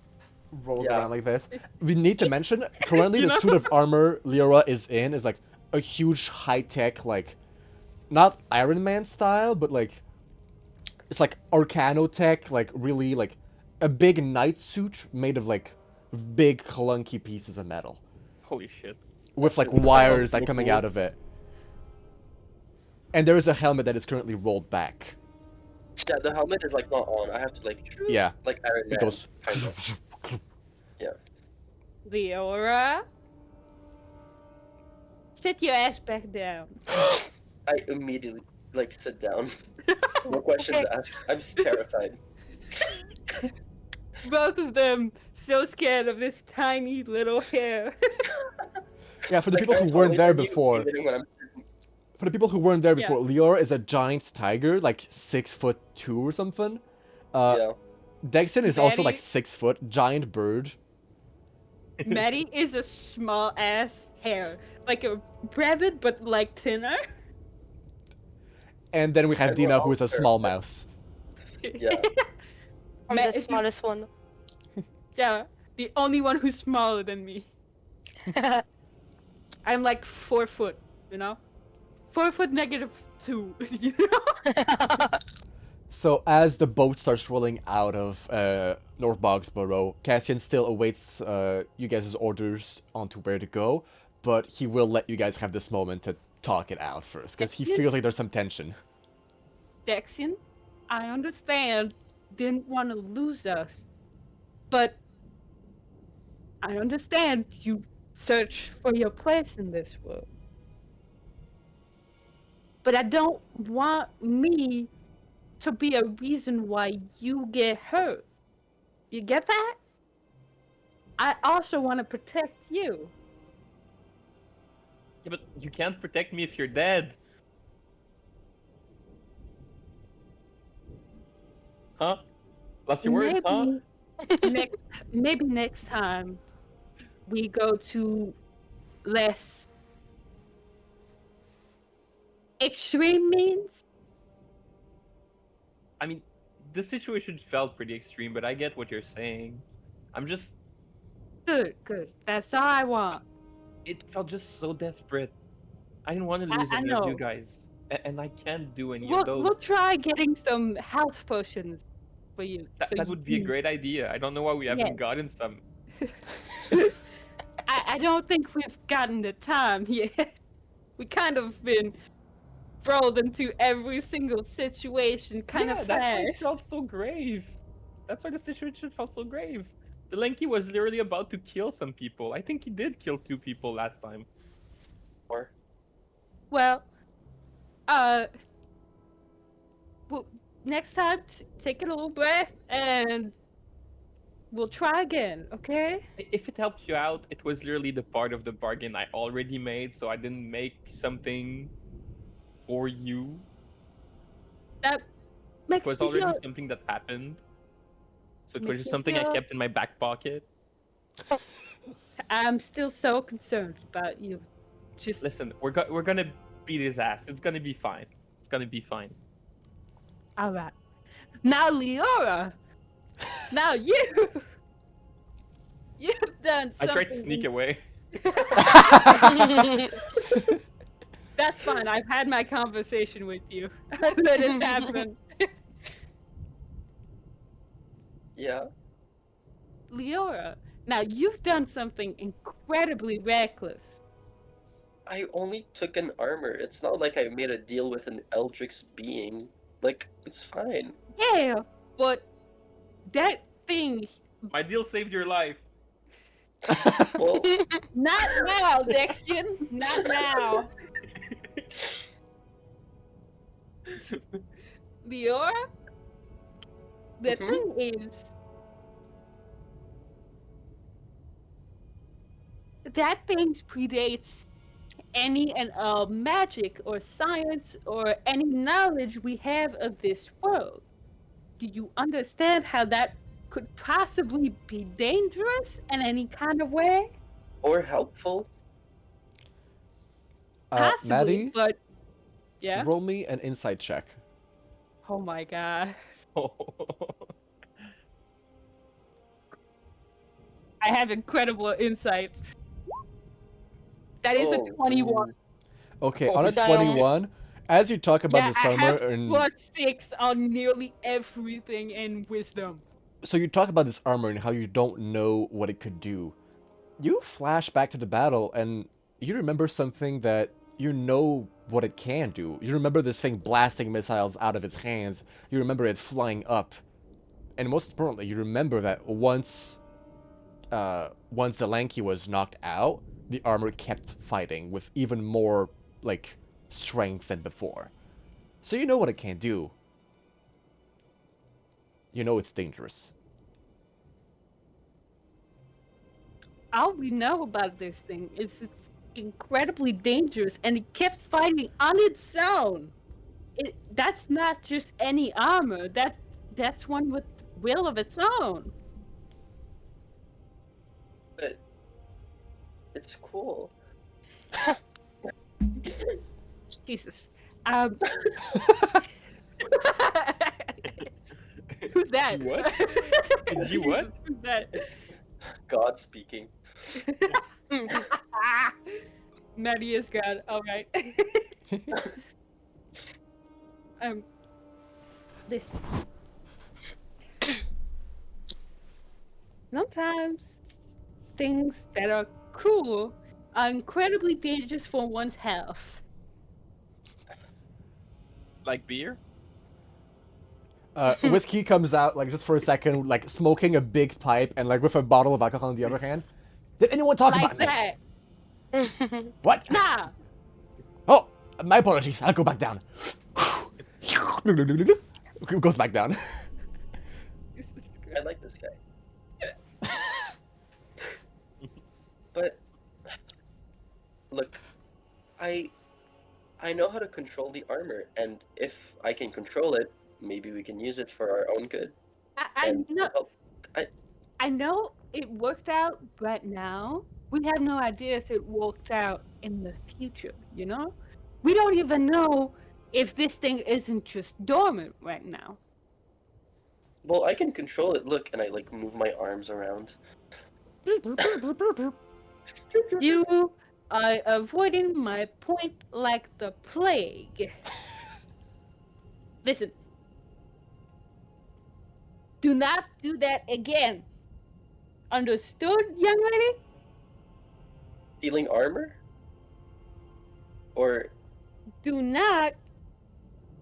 rolls Yeah. around like this. We need to mention currently You the know? suit of armor Leora is in is like a huge high tech like, not Iron Man style, but like it's like Arcano tech, like really like a big knight suit made of like big clunky pieces of metal Holy shit. with like really wires so that coming cool. out of it. And there is a helmet that is currently rolled back. Yeah, the helmet is like not on. I have to like. Yeah, Like Iron Man. it goes. kind of. Leora? Sit your ass back down. I immediately like sit down. No questions asked. I'm just terrified. Both of them so scared of this tiny little hair. Yeah, for the Like, people I'm who weren't taller there than you, before, even when I'm- for the people who weren't there Yeah. before, Leora is a giant tiger, like 6'2" or something. Yeah. Dexon is also like Maddie- 6 foot, giant bird. Maddie is a small ass hair. Like a rabbit, but like thinner. And then we have And we're Dina, who all is a fair. small mouse. Yeah. I'm Ma- the smallest one. Yeah, the only one who's smaller than me. I'm like 4 foot, you know? 4 foot -2, you know? So as the boat starts rolling out of North Bogsborough, Cassian still awaits you guys' orders onto where to go, but he will let you guys have this moment to talk it out first, because he Cassian? feels like there's some tension. Dexian, I understand, didn't want to lose us. But I understand you search for your place in this world. But I don't want me to be a reason why you get hurt. You get that? I also want to protect you. Yeah, but you can't protect me if you're dead. Huh? Lost your words, huh? Maybe next time we go to less extreme means. I mean, the situation felt pretty extreme, but I get what you're saying. I'm just... Good. That's all I want. It felt just so desperate. I didn't want to I- lose I any of you know. guys. And I can't do any We'll, of those. we'll try getting some health potions for you. That, so that you would be a can- great idea. I don't know why we haven't Yeah. gotten some. I don't think we've gotten the time yet. We kind of been thrown into every single situation kind Yeah, of that's why it fast. felt so grave. That's why the situation felt so grave. The Lenky was literally about to kill some people. I think he did kill 2 people last time. Or Well, well, next time, take a little breath and we'll try again, okay? If it helps you out, it was literally the part of the bargain I already made, so I didn't make something for you. That It makes was me already feel... something that happened. So it was Makes just me something I feel- kept in my back pocket. I'm still so concerned about you. Just Listen, we're gonna beat his ass. It's gonna be fine. It's gonna be fine. all right. Now, Leora. Now you've done I something. tried to sneak away. That's fine. I've had my conversation with you. I let it happen. yeah. Leora, now you've done something incredibly reckless. I only took an armor. It's not like I made a deal with an Eldritch being. Like, it's fine. Yeah, but that thing. My deal saved your life. Well, Not now, Dexian. Not now. Lior, the Mhm. thing is, that thing predates any and all magic or science or any knowledge we have of this world. Do you understand how that could possibly be dangerous in any kind of way? or helpful. Possibly, Maddie, but yeah. roll me an insight check. Oh my god. I have incredible insight. That is a Oh, 21. Okay, Oh, on a damn. 21, as you talk about Yeah, this I armor, have and +6 on nearly everything in wisdom. so you talk about this armor and how you don't know what it could do. You flash back to the battle, and you remember something that you know what it can do. You remember this thing blasting missiles out of its hands. You remember it flying up, and most importantly, you remember that once the Lanky was knocked out, the armor kept fighting with even more like strength than before. So you know what it can do. You know it's dangerous. All we know about this thing is it's incredibly dangerous and it kept fighting on its own. That's not just any armor. That's one with will of its own. but it's cool. Jesus. Who's that? What? You what? Who's that? It's God speaking. Maddie is God. All right. This. Sometimes things that are cool are incredibly dangerous for one's health. Like beer? Whiskey comes out like just for a second, like smoking a big pipe and like with a bottle of alcohol in the other hand. Did anyone talk Like about that. me? What? Nah. Oh, my apologies. I'll go back down. Goes back down. I like this guy. But look, I know how to control the armor, and if I can control it, maybe we can use it for our own good. I And know. help. I know it worked out right now. We have no idea if it worked out in the future, you know? We don't even know if this thing isn't just dormant right now. Well, I can control it. Look, and I like move my arms around. You are avoiding my point like the plague. Listen. Do not do that again. Understood, young lady? Stealing armor? Or Do not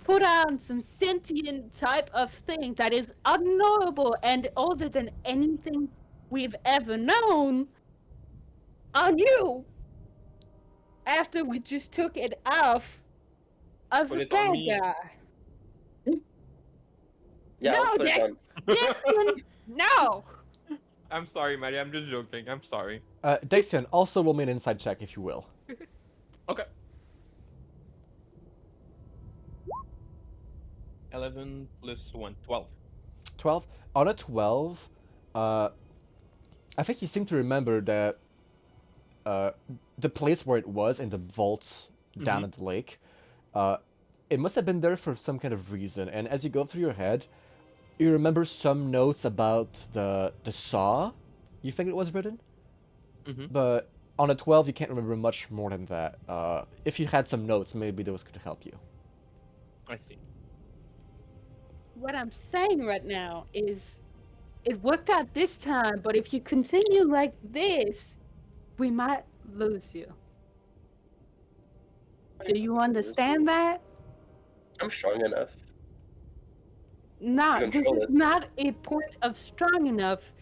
put on some sentient type of thing that is unknowable and older than anything we've ever known on you after we just took it off of Put the it on bad me. guy. yeah, No, I'll put it Jack- on. Dixon, no! I'm sorry, Maddie. I'm just joking. I'm sorry. Dacian, also roll me an inside check if you will. Okay. 11 plus 1, 12. 12. On a 12, I think you seem to remember that the place where it was in the vault down at the lake, it must have been there for some kind of reason. And as you go through your head, you remember some notes about the saw. You think it was written, but on a 12, you can't remember much more than that. If you had some notes, maybe those could help you. I see. What I'm saying right now is it worked out this time, but if you continue like this, we might lose you. Do you understand that? I'm strong enough. Nah, To this control is it. not a point of strong enough.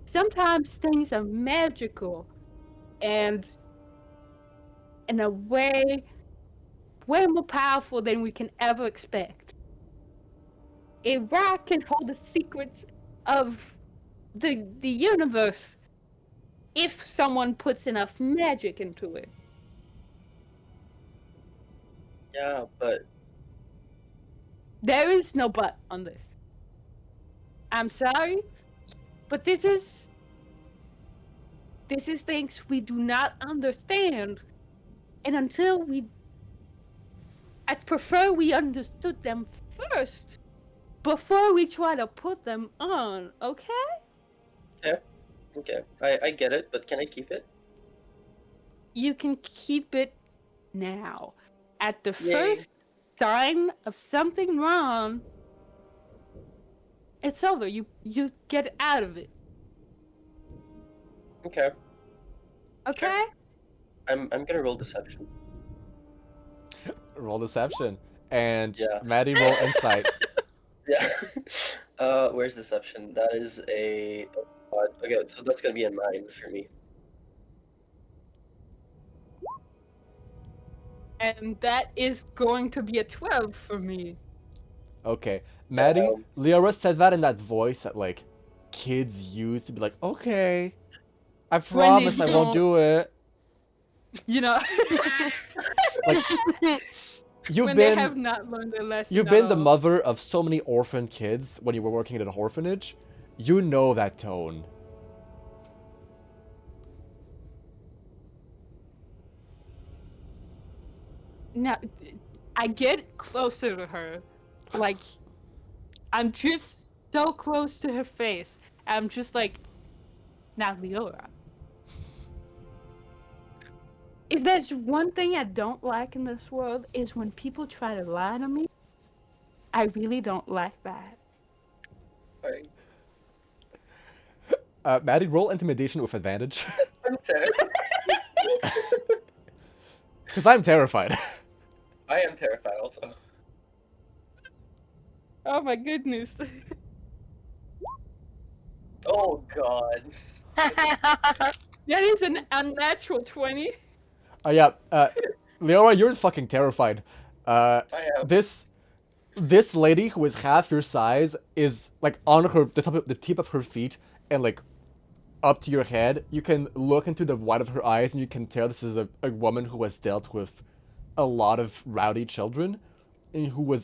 Sometimes things are magical and in a way more powerful than we can ever expect. A rock can hold the secrets of the universe if someone puts enough magic into it. Yeah, but There is no but on this. I'm sorry, but this is things we do not understand. And until I'd prefer we understood them first before we try to put them on, okay? okay. I get it, but can I keep it? You can keep it now. At the Yay. first sign of something wrong, it's over. You get out of it. Okay. Okay? I'm gonna roll deception. Roll deception. And Yeah. Maddie, roll insight. Yeah. Where's deception? That is a. Okay, so that's gonna be a 9 for me. And that is going to be a 12 for me. Okay. Maddie, Um, Leora said that in that voice that, like, kids use to be like, okay, I When they promise I won't don't- do it. You know, Like, you've when they been have not learned their lesson. you've at been the all. mother of so many orphan kids when you were working at an orphanage. You know that tone. Now, I get closer to her. Like, I'm just so close to her face. I'm just like, now, Leora. If there's one thing I don't like in this world is when people try to lie to me. I really don't like that. Sorry. Maddie, roll intimidation with advantage. I'm terrified. Because I'm terrified. I am terrified also. Oh my goodness. Oh god. That is an unnatural 20. Oh yeah, Leora, you're fucking terrified. I am. This lady who is half your size is like on the tip of her feet and like up to your head. You can look into the white of her eyes and you can tell this is a woman who has dealt with a lot of rowdy children and who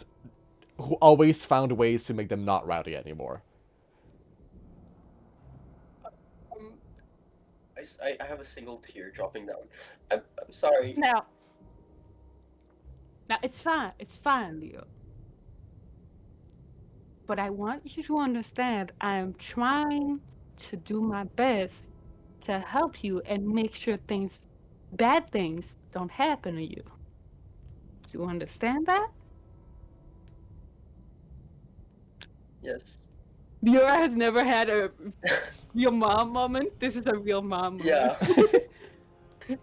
always found ways to make them not rowdy anymore. I have a single tear dropping down. I'm sorry. Now, it's fine. It's fine, Leo. But I want you to understand I am trying to do my best to help you and make sure bad things don't happen to you. Do you understand that? Yes. Leora has never had a real mom moment. This is a real mom moment. Yeah.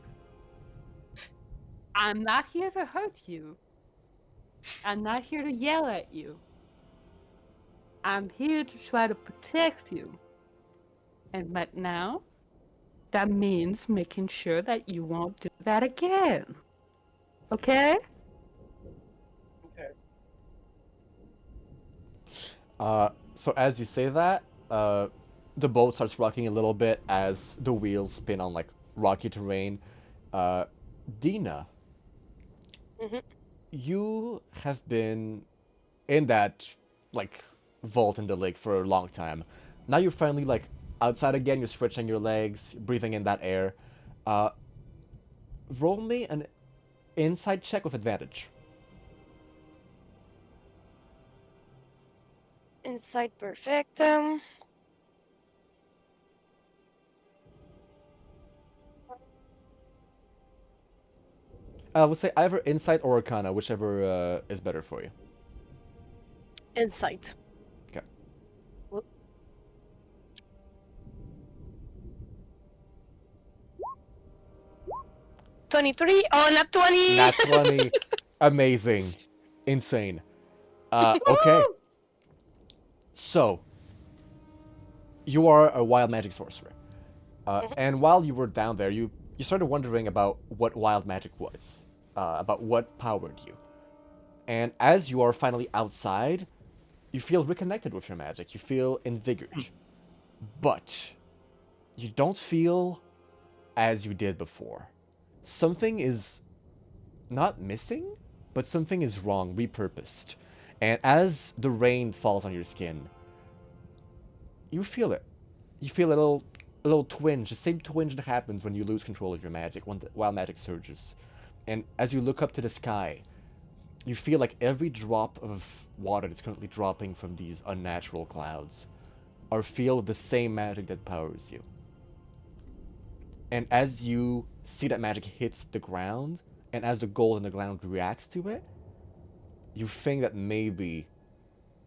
I'm not here to hurt you. I'm not here to yell at you. I'm here to try to protect you. And right now, that means making sure that you won't do that again. Okay? Okay. So as you say that, the boat starts rocking a little bit as the wheels spin on like rocky terrain. Dina, Mhm. you have been in that like vault in the lake for a long time. Now you're finally like outside again. You're stretching your legs, breathing in that air. Roll me an insight check with advantage. Insight perfect. I would say either insight or arcana, whichever is better for you. Insight. Okay. Whoop. $23. Oh, not 20. Nat 20. Amazing. Insane. Okay. So, you are a wild magic sorcerer. And while you were down there, you started wondering about what wild magic was, about what powered you. And as you are finally outside, you feel reconnected with your magic. You feel invigorated. But you don't feel as you did before. Something is not missing, but something is wrong, repurposed. And as the rain falls on your skin, you feel it. You feel a little twinge, the same twinge that happens when you lose control of your magic, when the wild magic surges. And as you look up to the sky, you feel like every drop of water that's currently dropping from these unnatural clouds are feel the same magic that powers you. And as you see that magic hits the ground, and as the gold in the ground reacts to it, you think that maybe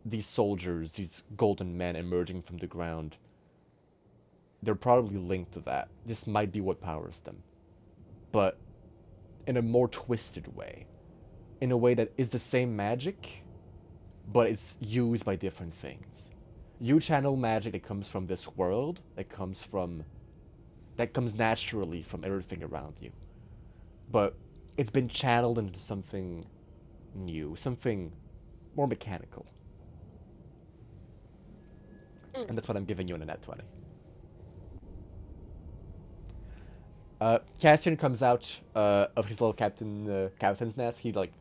these soldiers, these golden men emerging from the ground, they're probably linked to that. This might be what powers them. But in a more twisted way. In a way that is the same magic, but it's used by different things. You channel magic that comes from this world, that comes naturally from everything around you. But it's been channeled into something new, something more mechanical. And that's what I'm giving you in a net 20. Cassian comes out of his little captain's nest. He like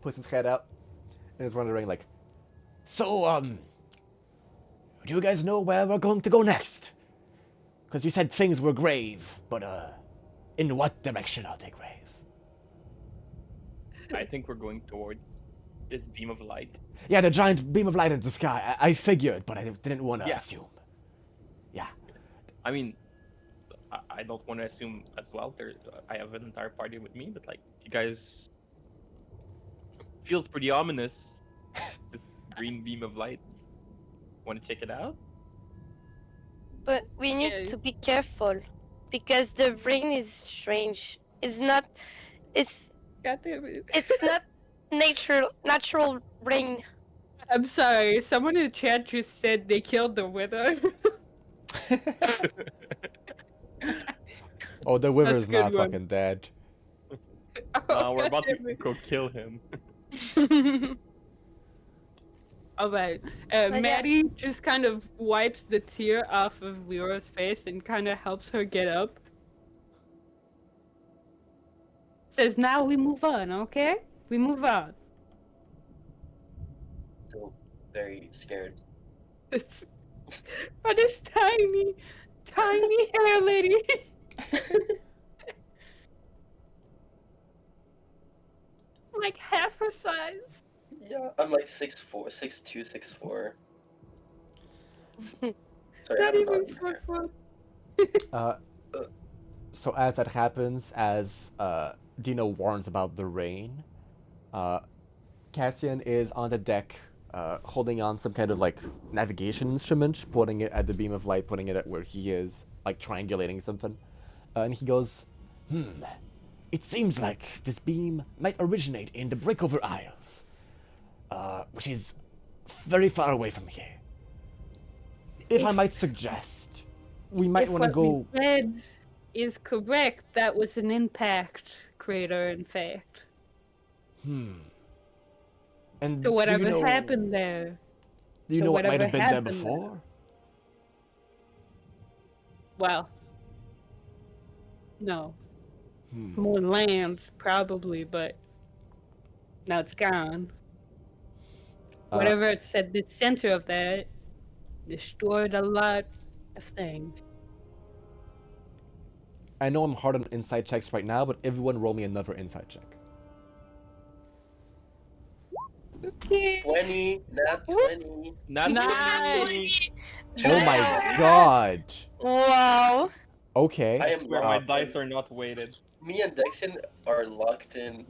puts his head out and is wondering like, so do you guys know where we're going to go next? Because you said things were grave, but in what direction are they grave? I think we're going towards this beam of light. Yeah, the giant beam of light in the sky. I figured, but I didn't want to assume. Yeah. I mean, I don't want to assume as well. I have an entire party with me, but like, you guys feels pretty ominous. This green beam of light. Want to check it out? But we need to be careful because the rain is strange. It's not natural rain. I'm sorry, someone in the chat just said they killed the wither. Oh, the wither's That's a not good one. fucking dead. We're about to go kill him. Alright, yeah. Maddie just kind of wipes the tear off of Lyra's face and kind of helps her get up. Says, now we move on, okay? We move on. Still very scared. But this tiny hair lady. Like half her size. Yeah, I'm like 6'4", 6'2", 6'4". Sorry, Not I'm even not 4 foot. So as that happens, as Dino warns about the rain, Cassian is on the deck, holding on some kind of like navigation instrument, putting it at the beam of light, putting it at where he is, like triangulating something. And he goes, it seems like this beam might originate in the Breakover Isles, which is very far away from here. If I might suggest, we might want to go... If what we read is correct, that was an impact crater, in fact. And So whatever do you know, happened there. Do you so know what might whatever have been there happened before? Well, no. More land, probably, but now it's gone. Whatever it's at the center of that destroyed a lot of things. I know I'm hard on insight checks right now, but everyone roll me another insight check. Okay. 20, not 20. Not Nice. Oh my god! Wow. Okay. I am where my locked dice in. are not weighted. Me and Dexon are locked in,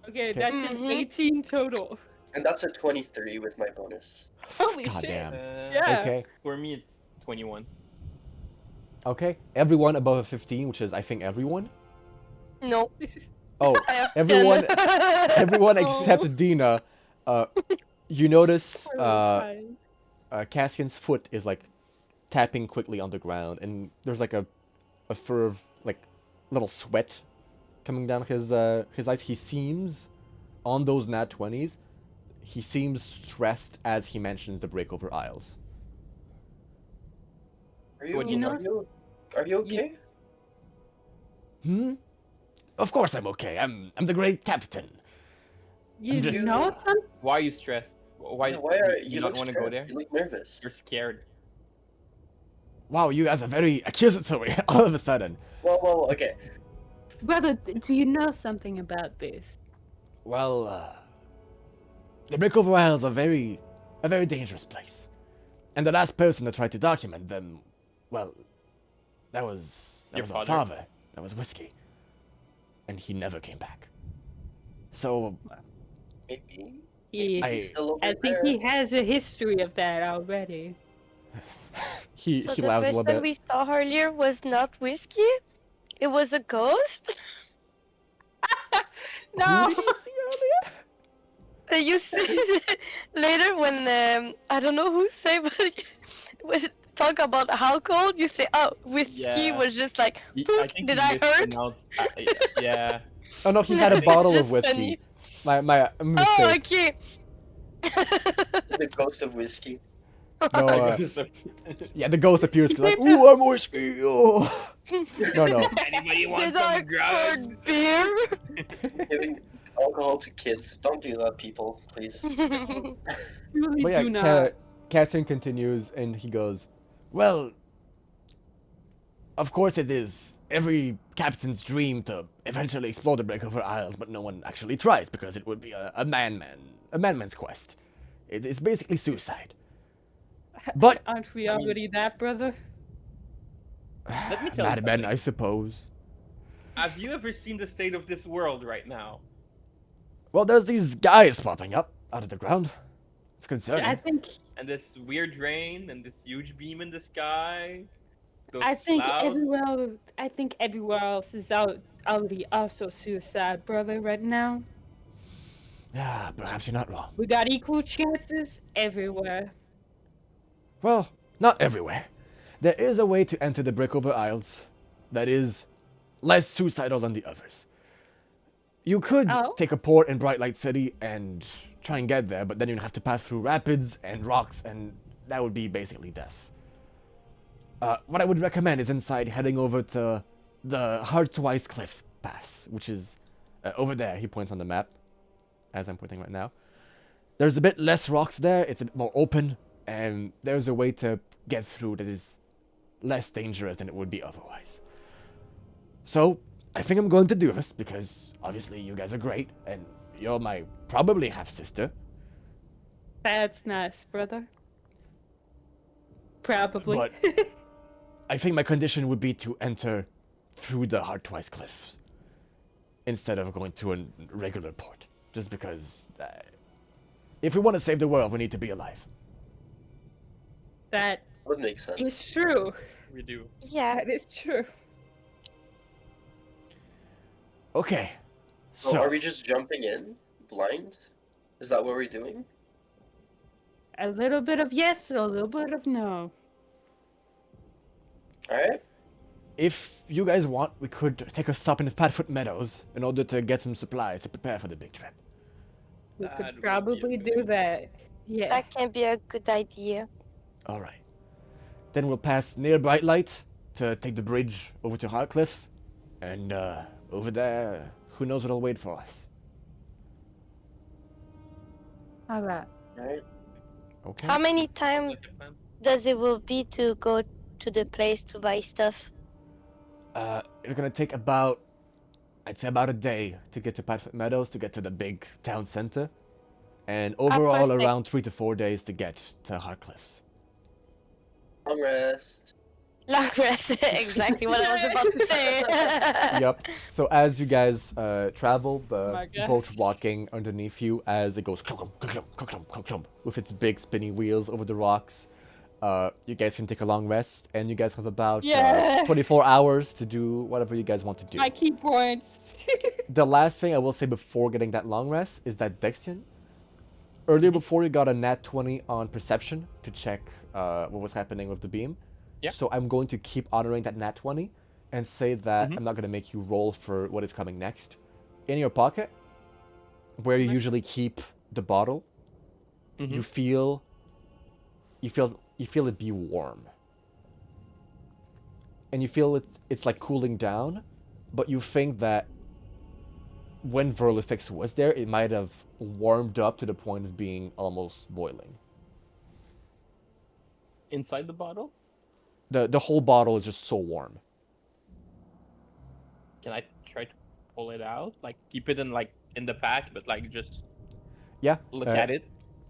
Okay, that's an Mhm. 18 total. and that's a 23 with my bonus. Holy God shit. damn. Yeah. Okay. For me, it's 21. Okay. Everyone above a 15, which is I think everyone. No. Oh, I have everyone 10. everyone Oh. except Dina. You notice Poor little child. Cassian's foot is like tapping quickly on the ground, and there's like a fur of like little sweat coming down his eyes. He seems on those nat 20s. He seems stressed as he mentions the Breakover Isles. Are you, What, you know- are you okay? Of course I'm okay. I'm the great captain. You just- know something? Why are you stressed? Why Are you not look want to go stressed. there? You look nervous. You're scared. Wow, you guys are very accusatory all of a sudden. Well, okay. Brother, do you know something about this? Well, the Breakover Isles are a very dangerous place. And the last person that tried to document them, well, that was Your our father? father. That was Whiskey. And he never came back. So, Maybe He, he's still over I think there. he has a history of that already. he So the laughs a little person bit. we saw earlier was not Whiskey? It was a ghost? No! Who did you see earlier? You see later when I don't know who say, but when talk about alcohol, you say, "Oh, whiskey Yeah. was just like." I Poop, think did you I hurt? mispronounced- yeah. Oh no, he had a bottle of Just whiskey. funny. My Oh, mistake. okay. The ghost of whiskey. No, yeah, the ghost appears like, ooh, I'm whiskey. Oh. No. Anybody want Did I some drugs? hurt beer? Giving alcohol to kids. Don't do that, people, please. Really But yeah, do not. Cassian continues and he goes, well, of course it is every captain's dream to eventually explore the Breakover Isles, but no one actually tries because it would be a man's quest. It's basically suicide. But Aren't we already that, brother? Let me tell you madmen, something. I suppose. Have you ever seen the state of this world right now? Well, there's these guys popping up out of the ground. It's concerning. I think And this weird rain and this huge beam in the sky. Those I think clouds. everywhere else is already also suicide, brother, right now. Yeah, perhaps you're not wrong. We got equal chances everywhere. Well, not everywhere. There is a way to enter the Breakover Isles that is less suicidal than the others. You could Oh. take a port in Bright Light City and try and get there, but then you'd have to pass through rapids and rocks, and that would be basically death. What I would recommend is inside heading over to the Hard Twice Cliff Pass, which is over there. He points on the map, as I'm pointing right now. There's a bit less rocks there, it's a bit more open, and there's a way to get through that is less dangerous than it would be otherwise. So, I think I'm going to do this, because obviously you guys are great, and you're my probably half-sister. That's nice, brother. Probably. But I think my condition would be to enter through the Hard Twice Cliffs instead of going to a regular port. Just because if we want to save the world, we need to be alive. That Would make sense. is true. We do. Yeah. That is true. Okay. So, So, are we just jumping in blind? Is that what we're doing? A little bit of yes, a little bit of no. Alright. if you guys want, we could take a stop in the Padfoot Meadows in order to get some supplies to prepare for the big trip. We That would could be probably a do good- that. Yeah. That can be a good idea. All right. Then we'll pass near Bright Light to take the bridge over to Heartcliff, and over there, who knows what'll wait for us. All right. Alright. Okay. How many time Like a plan. does it will be to go to the place to buy stuff? It's gonna take about, I'd say about a day to get to Padfoot Meadows to get to the big town center, and overall perfect. around 3 to 4 days to get to Heartcliffs. Long rest. Long rest. Exactly what I was about to say. Yep. So as you guys travel, the my gosh. boat rocking underneath you as it goes clunk, clunk, clunk, clunk, clunk, clunk, with its big spinny wheels over the rocks. You guys can take a long rest, and you guys have about Yeah. 24 hours to do whatever you guys want to do. My key points. The last thing I will say before getting that long rest is that Dexian, Earlier, before you got a nat 20 on perception to check what was happening with the beam. Yeah. So I'm going to keep honoring that nat 20 and say that Mhm. I'm not going to make you roll for what is coming next. In your pocket, where you usually keep the bottle, you Mhm. feel it be warm. And you feel it's like cooling down, but you think that when Verlifix was there, it might have warmed up to the point of being almost boiling. Inside the bottle? The whole bottle is just so warm. Can I try to pull it out? Like keep it in the pack, but like just Yeah. look at it.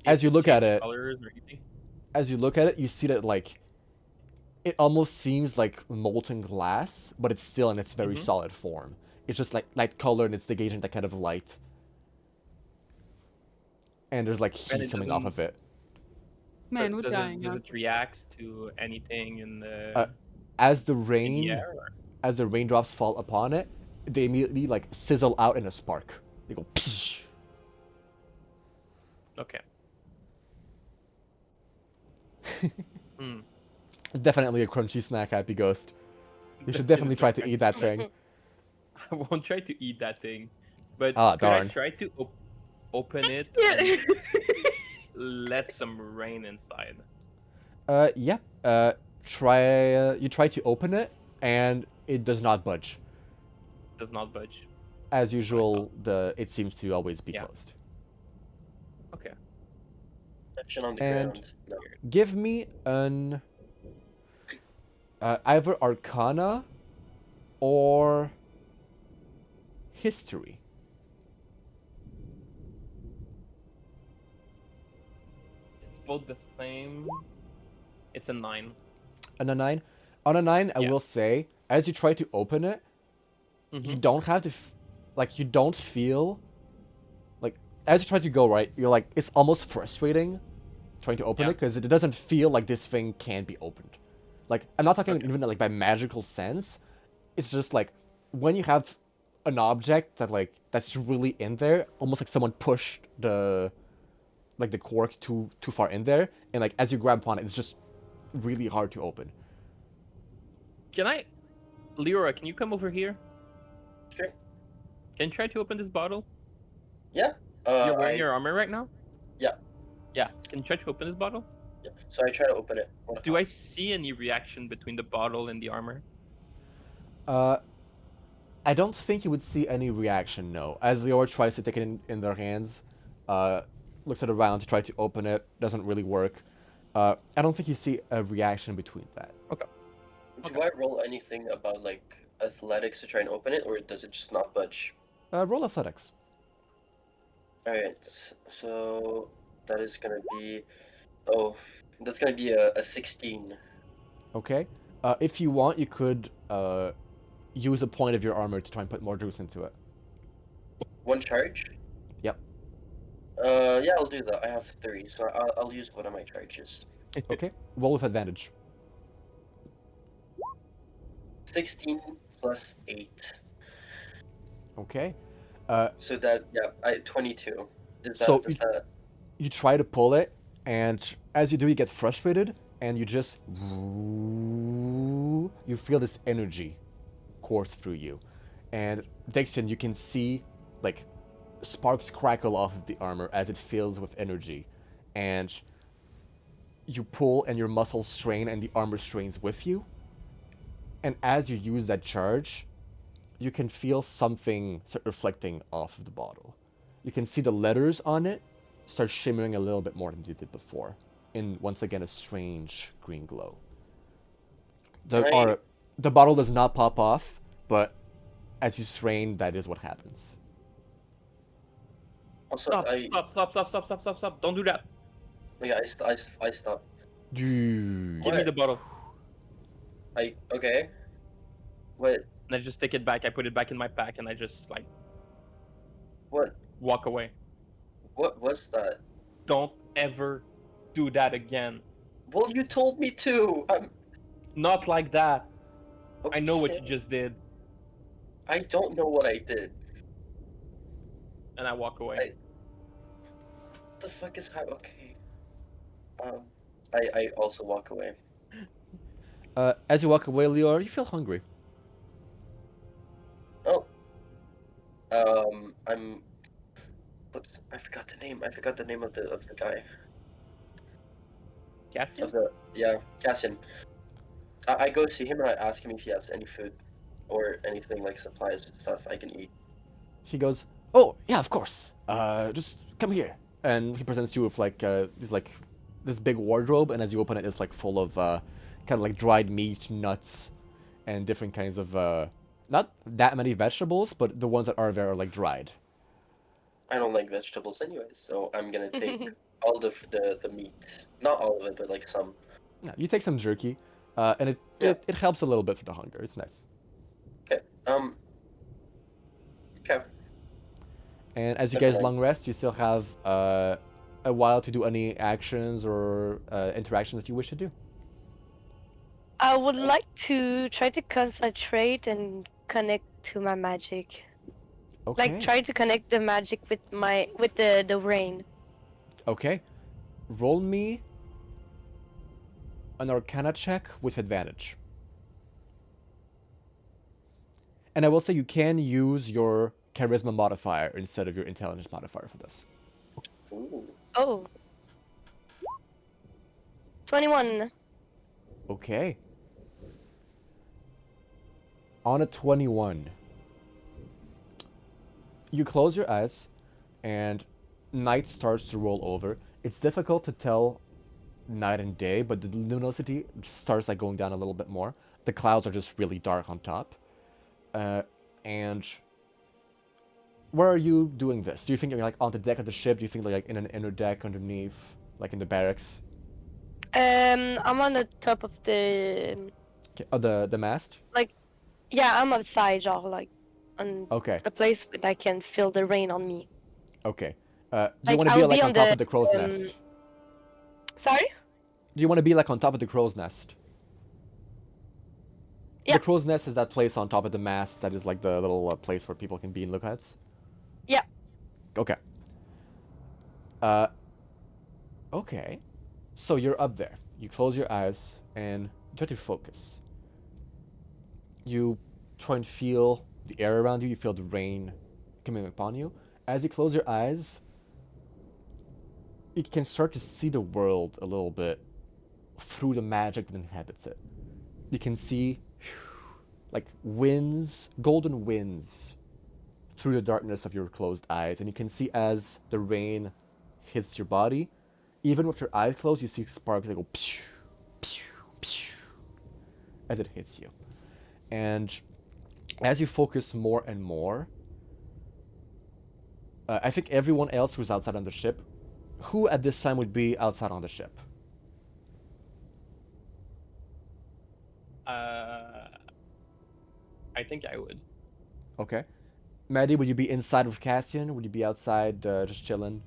As you look at Change it, colors or anything. you see that like it almost seems like molten glass, but it's still in its very Mhm. solid form. It's just like light color and it's degaging that kind of light. And there's like And heat it coming off doesn't- of it. Man, But we're does dying. it react to anything in the As the in the rain air? Or? as the raindrops fall upon it, they immediately like sizzle out in a spark. They go psh. Okay. Hmm. Definitely a crunchy snack, Happy Ghost. You should definitely try to eat that thing. I won't try to eat that thing, but Ah, could I darn. try to open it Yeah. and let some rain inside? Yeah. You try to open it, and it does not budge. Does not budge. As usual, it seems to always be Yeah. closed. Okay. Action on the And- ground. No. Give me an either Arcana or History. It's both the same. It's a 9. On a 9? On a 9, I Yeah. will say, as you try to open it, you Mhm. don't have to, you don't feel, like, as you try to go, right, you're like, it's almost frustrating trying to open it, Yeah. because it doesn't feel like this thing can be opened. Like, I'm not talking Okay. even, like, by magical sense, it's just, like, when you have an object that, like, that's really in there, almost like someone pushed the cork too far in there, and, like, as you grab upon it, it's just really hard to open. Can I, Leora? Can you come over here? Sure. Can you try to open this bottle? Yeah. You're wearing I- your armor right now. Yeah. Yeah. Can you try to open this bottle? yeah. So I try to open it. Do I see any reaction between the bottle and the armor? I don't think you would see any reaction, no. As Leora tries to take it in their hands, looks at it around to try to open it, doesn't really work. I don't think you see a reaction between that. Do I roll anything about like athletics to try and open it, or does it just not budge? Roll athletics. Alright, so that is gonna be. Oh, that's gonna be a 16. Okay. If you want, you could use a point of your armor to try and put more juice into it. One charge? Yep. Yeah, I'll do that. I have 3, so I'll use one of my charges. Okay. Roll with advantage. 16 plus 8. Okay. So that, yeah, 22. Does So does that... You try to pull it, and as you do, you get frustrated, and you just you feel this energy course through you, and Dixon, you can see like sparks crackle off of the armor as it fills with energy, and you pull, and your muscles strain, and the armor strains with you, and as you use that charge, you can feel something start reflecting off of the bottle. You can see the letters on it start shimmering a little bit more than they did before, in once again a strange green glow. The bottle does not pop off, but as you strain, that is what happens. Also, Stop. Don't do that. Yeah, I stop. Give me What? the bottle. Okay. What? And I just take it back. I put it back in my pack, and I just like What? walk away. What was that? Don't ever do that again. Well, you told me to. Not like that. I know what you Okay. just did. I don't know what I did. And I walk away. the fuck is happening? Okay. I also walk away. As you walk away, Lior, you feel hungry. Oh. I'm. What's? I forgot the name. I forgot the name of the guy. Cassian? Cassian. I go see him and I ask him if he has any food or anything like supplies and stuff I can eat. He goes, "Oh yeah, of course. Just come here." And he presents you with this big wardrobe, and as you open it, it's like full of kind of like dried meat, nuts, and different kinds of not that many vegetables, but the ones that are there are like dried. I don't like vegetables anyways, so I'm gonna take all the meat. Not all of it, but like some. Yeah, you take some jerky, and Yeah. it helps a little bit for the hunger. It's nice. Okay. Okay. And as you Never guys mind. long rest, you still have a while to do any actions or interactions that you wish to do. I would like to try to concentrate and connect to my magic. Okay. Like try to connect the magic with the rain. Okay. Roll me an Arcana check with advantage. And I will say you can use your Charisma modifier instead of your Intelligence modifier for this. Ooh. Oh. 21. Okay. On a 21, you close your eyes and night starts to roll over. It's difficult to tell night and day, but the luminosity starts like going down a little bit more. The clouds are just really dark on top. And where are you doing this? Do you think you're like on the deck of the ship? Do you think like in an inner deck underneath, like in the barracks? I'm on the top of the Oh, the mast? yeah, I'm outside, genre like on Okay, a place where I can feel the rain on me. okay. Do you Like, want to I be would like be on on top the, of the crow's um, nest? Sorry? Do you want to be like on top of the crow's nest? Yeah. The crow's nest is that place on top of the mast that is like the little place where people can be in lookouts? Yeah. Okay. Okay. So you're up there. You close your eyes and try to focus. You try and feel the air around you. You feel the rain coming upon you. As you close your eyes, you can start to see the world a little bit through the magic that inhabits it. You can see like winds, golden winds through the darkness of your closed eyes, and you can see as the rain hits your body, even with your eyes closed, you see sparks that go pew, pew, pew, as it hits you. And as you focus more and more, I think everyone else who's outside on the ship, who at this time would be outside on the ship? I think I would. Okay. Maddie, would you be inside with Castian? Would you be outside just chilling?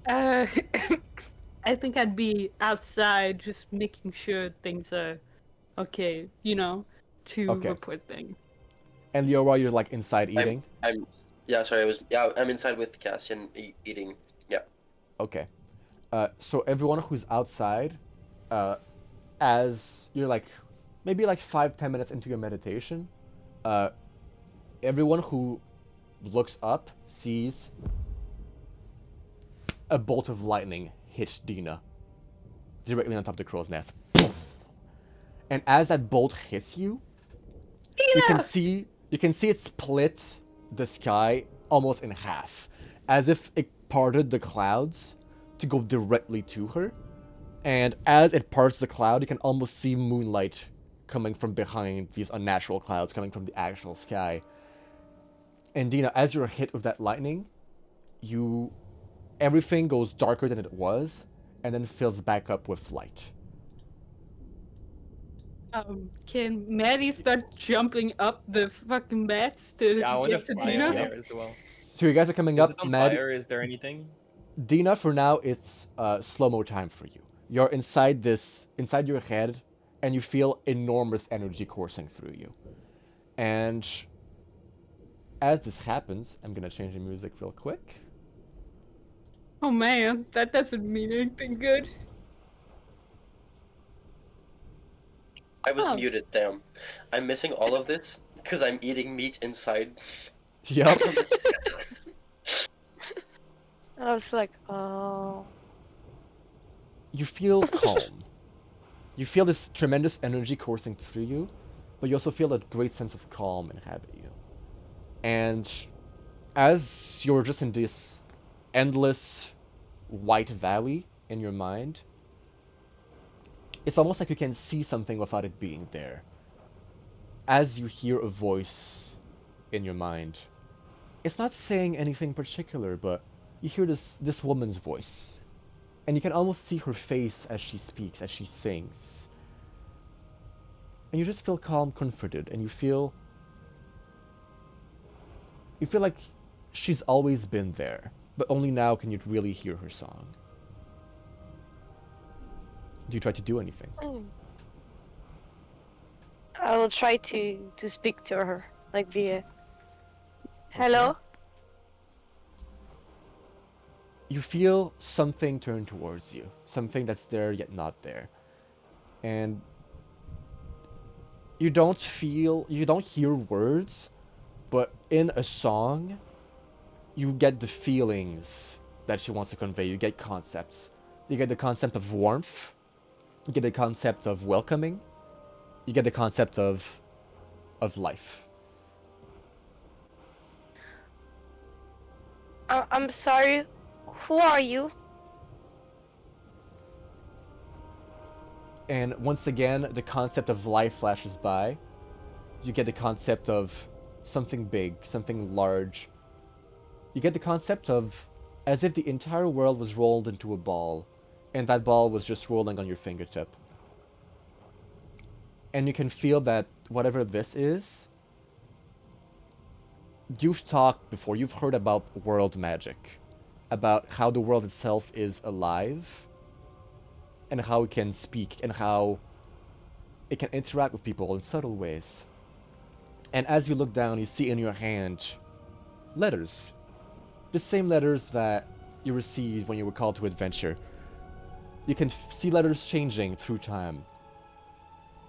I think I'd be outside just making sure things are okay, to Okay. report things. And Leora, you're like inside eating? I'm I'm inside with Cassian eating. Yeah. Okay. So everyone who's outside, as you're like maybe like 5-10 minutes into your meditation, everyone who looks up sees a bolt of lightning hit Dina directly on top of the crow's nest. And as that bolt hits you, you can see it split the sky almost in half, as if it parted the clouds to go directly to her. And as it parts the cloud, you can almost see moonlight coming from behind these unnatural clouds coming from the actual sky. And Dina, as you're hit with that lightning, everything goes darker than it was, and then fills back up with light. Can Maddie start jumping up the fucking mats to Yeah, I want to get to fly Dina? up there as well. So you guys are coming Is up. it on Maddie, fire? Is there anything? Dina, for now, it's slow-mo time for you. You're inside your head, and you feel enormous energy coursing through you. And as this happens, I'm gonna change the music real quick. Oh man, that doesn't mean anything good. I was Oh. muted, damn. I'm missing all of this because I'm eating meat inside. Yup. I was like, oh. You feel calm. You feel this tremendous energy coursing through you, but you also feel a great sense of calm inhabit you. And as you're just in this endless white valley in your mind, it's almost like you can see something without it being there. As you hear a voice in your mind, it's not saying anything particular, but you hear this woman's voice. And you can almost see her face as she speaks, as she sings. And you just feel calm, comforted, and you feel like she's always been there, but only now can you really hear her song. Do you try to do anything? I will try to speak to her, like via. Hello? You feel something turn towards you, something that's there yet not there. And you don't hear words, but in a song, you get the feelings that she wants to convey. You get concepts. You get the concept of warmth. You get the concept of welcoming. You get the concept of life. I'm sorry. Who are you? And once again, the concept of life flashes by. You get the concept of something big, something large. You get the concept of as if the entire world was rolled into a ball, and that ball was just rolling on your fingertip. And you can feel that whatever this is, you've talked before, you've heard about world magic, about how the world itself is alive, and how it can speak, and how it can interact with people in subtle ways. And as you look down, you see in your hand letters. The same letters that you received when you were called to adventure. You can see letters changing through time,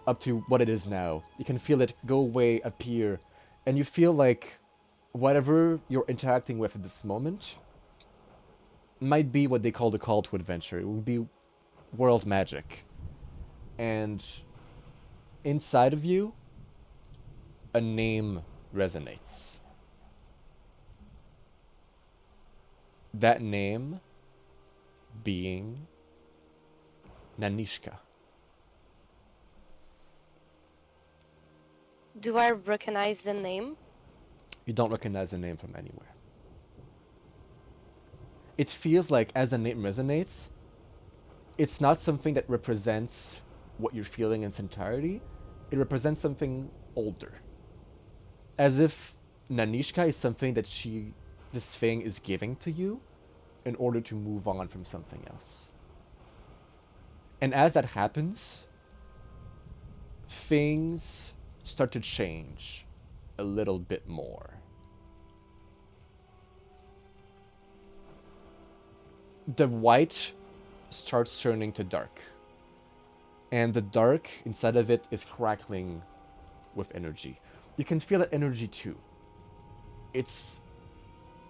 up to what it is now. You can feel it go away, appear, and you feel like whatever you're interacting with at this moment might be what they call the call to adventure. It would be world magic. And inside of you, a name resonates. That name being Nanishka. Do I recognize the name? You don't recognize the name from anywhere. It feels like as the name resonates, it's not something that represents what you're feeling in its entirety. It represents something older. As if Nanishka is something that this thing is giving to you in order to move on from something else. And as that happens, things start to change a little bit more. The white starts turning to dark. And the dark inside of it is crackling with energy. You can feel that energy too. It's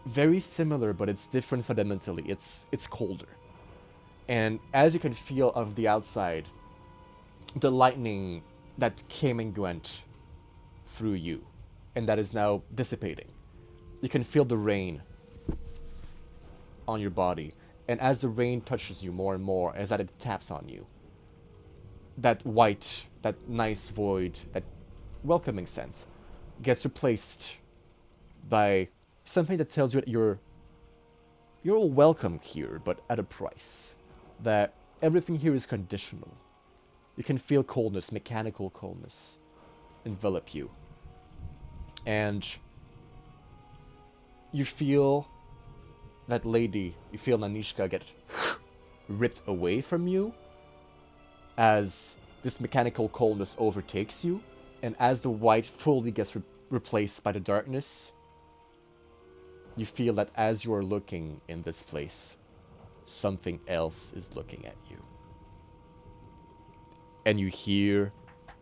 very similar, but it's different fundamentally. It's colder. And as you can feel of the outside, the lightning that came and went through you, and that is now dissipating. You can feel the rain on your body, and as the rain touches you more and more, as that it taps on you, that white, that nice void, that welcoming sense gets replaced by something that tells you that you're welcome here, but at a price. That everything here is conditional. You can feel coldness, mechanical coldness, envelop you. And you feel that lady, you feel Nanishka get ripped away from you as this mechanical coldness overtakes you, and as the white fully gets replaced by the darkness, you feel that as you are looking in this place, something else is looking at you. And you hear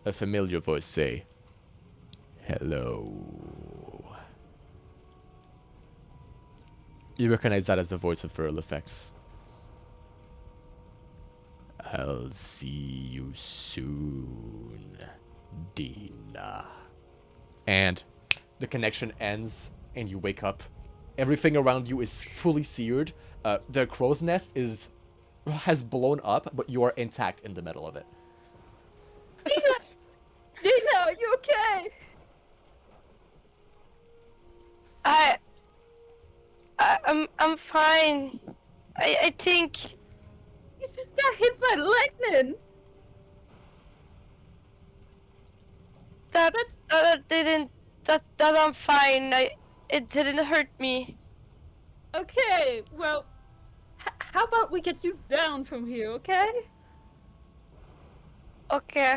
a familiar voice say, "Hello." You recognize that as the voice of Viral Effects. "I'll see you soon, Dina." And the connection ends, and you wake up. Everything around you is fully seared. The crow's nest has blown up, but you are intact in the middle of it. Dina, are you okay? I'm fine. I think You just got hit by lightning. that didn't that I'm fine. It didn't hurt me. Okay, well, how about we get you down from here, okay? Okay.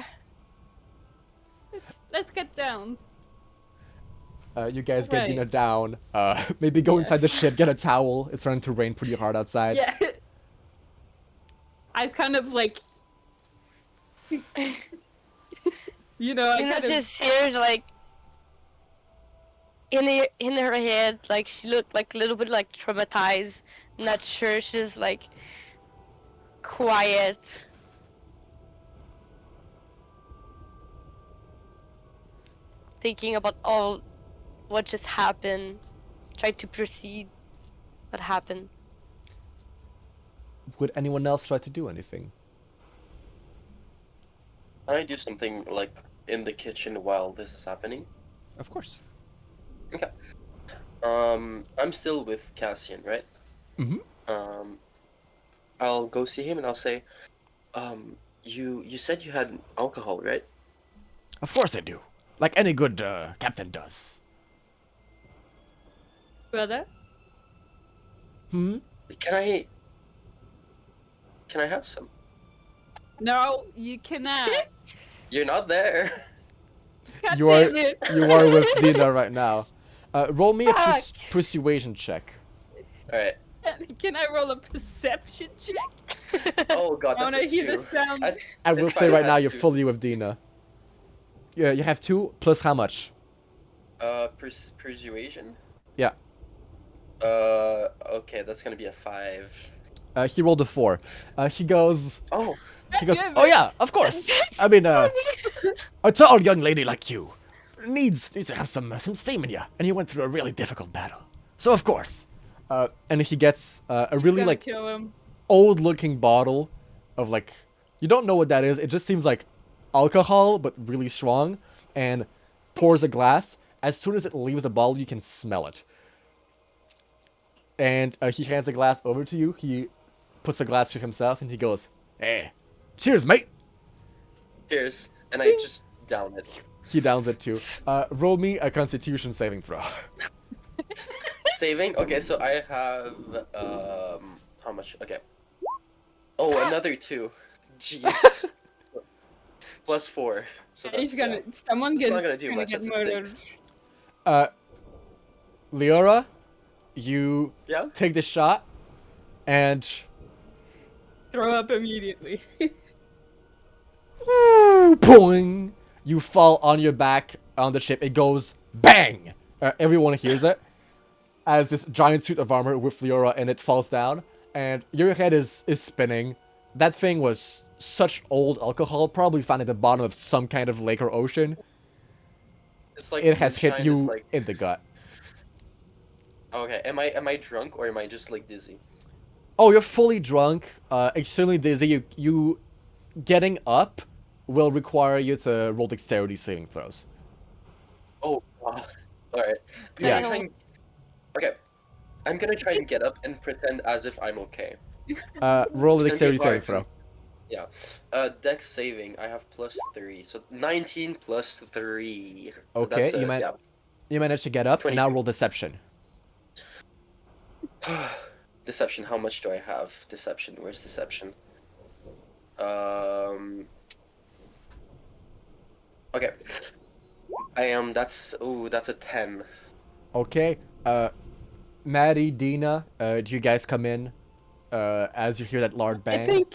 Let's get down. You guys get Right. Dina down. Maybe go inside the ship, get a towel. It's starting to rain pretty hard outside. Yeah. I kind of like, you know, I Dina kind of. just hears like in her head, like she looked like a little bit like traumatized. Not sure. She's like quiet. Thinking about all what just happened. Try to proceed what happened. Would anyone else try to do anything? Can I do something like in the kitchen while this is happening? Of course. Okay. I'm still with Cassian, right? Mm-hmm. I'll go see him and I'll say, you said you had alcohol, right? Of course I do. Like any good captain does. Brother? Hmm? Can I have some? No, you cannot. You're not there. God You are damn it. you are with Dina right now. Roll me a Fuck. persuasion check. Alright. Can I roll a perception check? Oh god, I that's wanna a hear the two. sound. I will It's say fine, right I now have you're two. fully with Dina. Yeah, you have 2 plus how much? Persuasion? Yeah. Okay, that's gonna be a 5. He rolled a 4. He goes. Oh, He goes. Damn Oh it. yeah, of course. I mean, a tall young lady like you needs to have some steam in you, and you went through a really difficult battle. So of course. And he gets a really Gonna like kill him. old-looking bottle of like, you don't know what that is. It just seems like alcohol, but really strong, and pours a glass. As soon as it leaves the bottle, you can smell it. And he hands the glass over to you. He puts the glass to himself, and he goes, "Hey, cheers, mate." cheers. And I just down it. He downs it too. Roll me a Constitution saving throw. Saving? Okay, so I have, how much? Okay. Oh, another 2. Jeez. Plus 4. So that's, He's gonna. yeah. Someone It's gets. not gonna do much get as it murdered. stinks. Leora, you Yeah? take the shot, and Throw up immediately. boing, you fall on your back on the ship. It goes bang. Everyone hears it as this giant suit of armor with Leora in it falls down, and your head is spinning. That thing was such old alcohol, probably found at the bottom of some kind of lake or ocean. It's like It has hit moonshine you is like... in the gut. Okay, am I drunk or am I just like dizzy? Oh, you're fully drunk, extremely dizzy. You getting up will require you to roll dexterity saving throws. Oh, alright. I'm Yeah. gonna try and... Okay. I'm gonna try and get up and pretend as if I'm okay. Roll a It's gonna be dexterity saving hard. throw. Yeah. Dex saving, I have plus 3. So 19 plus 3. So Okay, that's, yeah. you managed to get up, and now 22. roll deception. Deception, how much do I have? Deception, where's deception? Okay. That's a 10. Okay, Maddie, Dina, do you guys come in as you hear that loud I bang. think.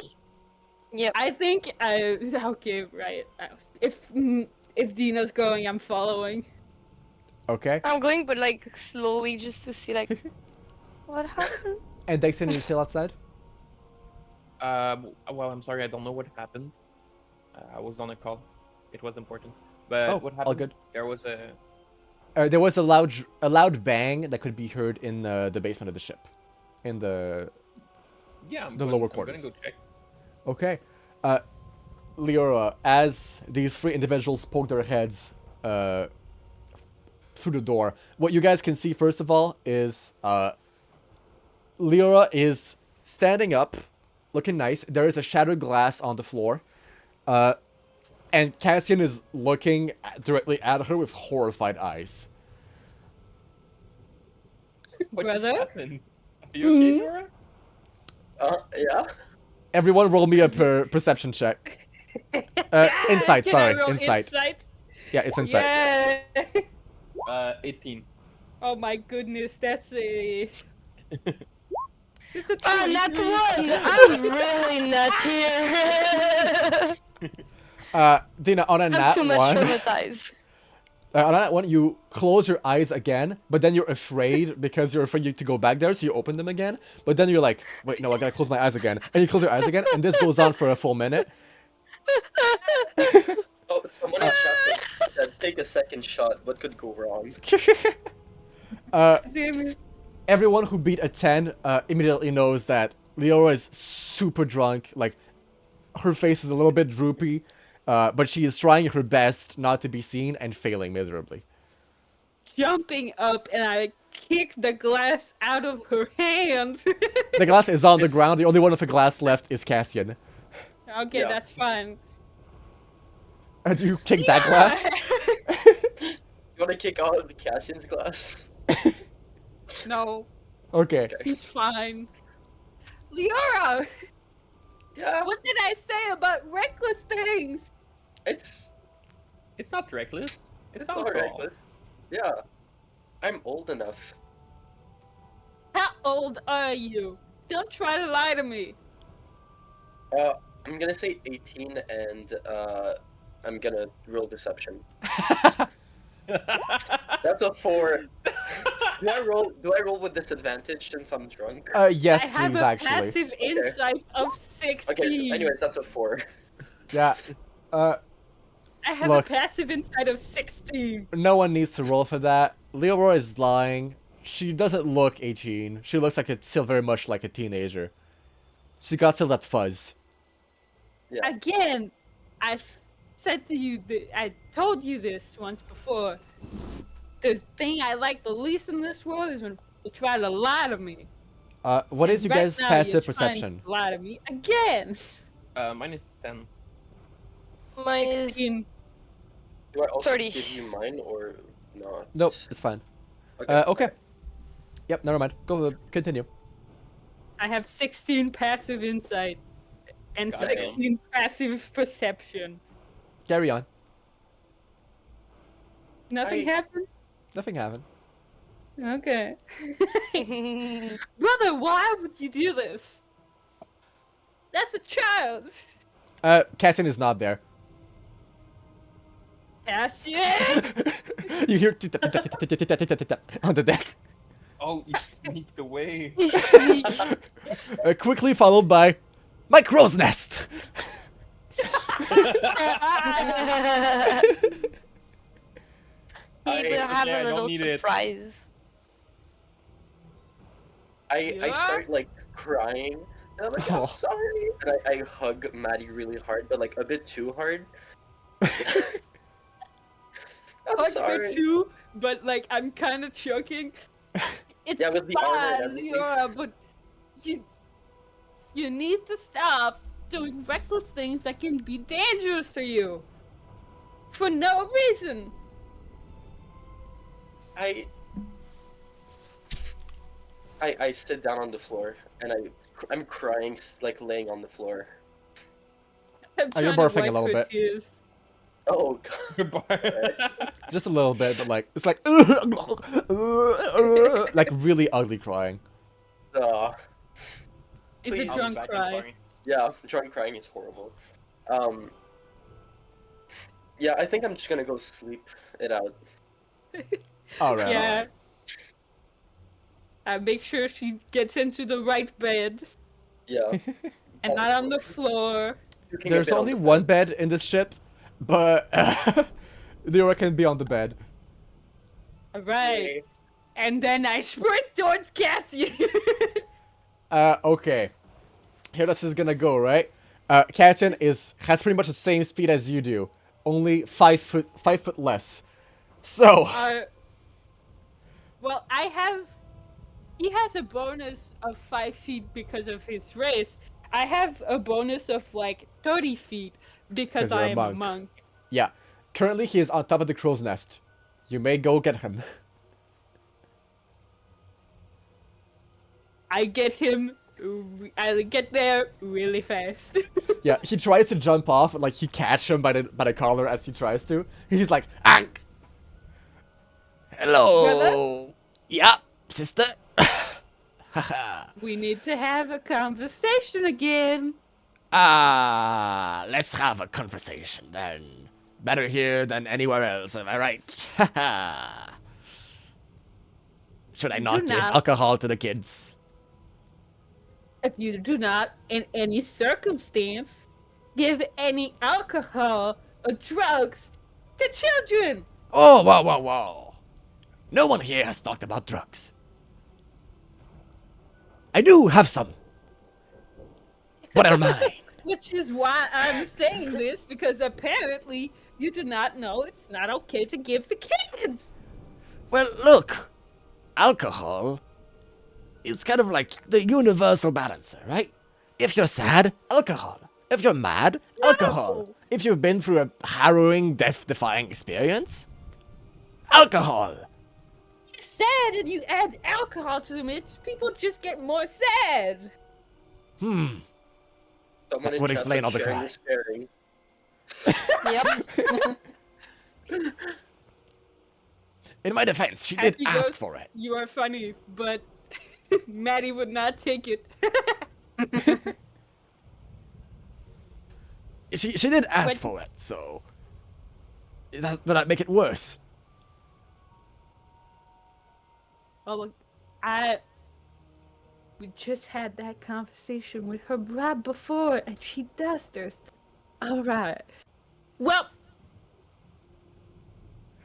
Yep. I think. Okay, right. If Dina's going, I'm following. Okay. I'm going, but like slowly, just to see like what happened. And Dexter, you still outside? Well, I'm sorry, I don't know what happened. I was on a call. It was important. But Oh, what all happened? good. There was a. There was a loud bang that could be heard in the basement of the ship, in the Yeah, The lower I'm quarters. gonna go check. Okay. Leora, as these three individuals poke their heads through the door, what you guys can see first of all is Leora is standing up, looking nice. There is a shattered glass on the floor. And Cassian is looking directly at her with horrified eyes. What Brother? just happened? Are you okay, Nora? Yeah. Everyone roll me a perception check. Insight, Can sorry. I roll Insight. insight? Yeah, it's insight. Yeah. 18. Oh my goodness, that's a. It's a Oh, not 23. one! I'm really not here. Dina, on a I'm nat too much one, traumatized. on that one, you close your eyes again, but then you're afraid because you're afraid to go back there, so you open them again. But then you're like, wait, no, I gotta close my eyes again. And you close your eyes again, and this goes on for a full minute. Oh, someone in chat said, take a second shot. What could go wrong? Damn it. Everyone who beat a 10 immediately knows that Leora is super drunk. Like, her face is a little bit droopy, but she is trying her best not to be seen and failing miserably. Jumping up and I kicked the glass out of her hand. The glass is on the It's- ground. The only one with a glass left is Cassian. Okay, Yeah. that's fine. Do you kick that glass? You wanna kick out of the Cassian's glass? No, Okay. he's fine. Leora, Yeah. what did I say about reckless things? It's It's not reckless. It's not alcohol. reckless. Yeah. I'm old enough. How old are you? Don't try to lie to me. I'm gonna say 18 and I'm gonna roll deception. That's a 4. Do I roll with disadvantage since I'm drunk? Yes, I have please, a actually. passive insight of 16. Okay, anyways, that's a 4. Yeah. I have Look. a passive insight of 16. No one needs to roll for that. Leora is lying. She doesn't look 18. She looks like still very much like a teenager. She got still that fuzz. Yeah. Again, said to you, I told you this once before. The thing I like the least in this world is when people try to lie to me. What is And you right guys' now passive you're trying perception? to lie to me again. Mine is 10. Mine is 16. Do I also 30. give you mine or not? Nope, it's fine. Okay. Okay. Yep, never mind. Go continue. I have 16 passive insight and Goddamn. 16 passive perception. Carry on. Nothing happened? Nothing happened. Okay. Brother, why would you do this? That's a child. Cassian is not there. Cassian! You hear on the deck. Oh, you sneaked away. Quickly followed by Mike Rose Nest. He will have yeah, I a don't little need it. surprise. I Yeah? start like crying. And I'm like, Oh. I'm sorry. And I hug Maddie really hard, but like a bit too hard. I'm Hug sorry. me too, but like I'm kind of choking. It's Yeah, with the armor and fine, everything. Leora, but you need to stop doing reckless things that can be dangerous to you for no reason. I sit down on the floor and I'm crying, like laying on the floor. I'm Oh, you're trying to barfing a wipe little her bit. tears. Oh god. Just a little bit, but like it's like like really ugly crying. Uh, Is Please. it I'll be drunk back, I'm cry? sorry. Yeah, drunk crying is horrible. Yeah, I think I'm just gonna go sleep it out. Alright. Yeah. Make sure she gets into the right bed Yeah. and not on the floor. Puking a There's bit on only the one bed. bed in this ship, but Leora can be on the bed. Alright. Yay. And then I sprint towards Cassian. Okay. Here this is gonna go, right? Cassian has pretty much the same speed as you do, only 5 foot less. So Well, he has a bonus of 5 feet because of his race. I have a bonus of like 30 feet because 'Cause you're I a am a monk. monk. yeah, currently he is on top of the crow's nest. You may go get him. I get him. I get there really fast. Yeah, he tries to jump off, and like he catch him by the collar as he tries to. He's like, "Ank, hello, Brother? yeah, sister." Haha. We need to have a conversation again. Let's have a conversation then. Better here than anywhere else, am I right? Haha. Should I not Do give not. alcohol to the kids? If you do not, in any circumstance, give any alcohol or drugs to children. Oh, whoa, whoa, whoa. No one here has talked about drugs. I do have some. But are mine. Which is why I'm saying this, because apparently you do not know it's not okay to give the kids. Well, look. Alcohol is kind of like the universal balancer, right? If you're sad, alcohol. If you're mad, alcohol. If you've been through a harrowing, death-defying experience, alcohol. You're sad and you add alcohol to them, people just get more sad. Someone That in would chat's explain like, all the sharing crime. is caring. Yep. In my defense, she did Happy ask Ghost, for it. You are funny, but Maddie would not take it. She did ask When- for it, so does that make it worse? Oh, look, we just had that conversation with her right before, and she does this. All right. Well,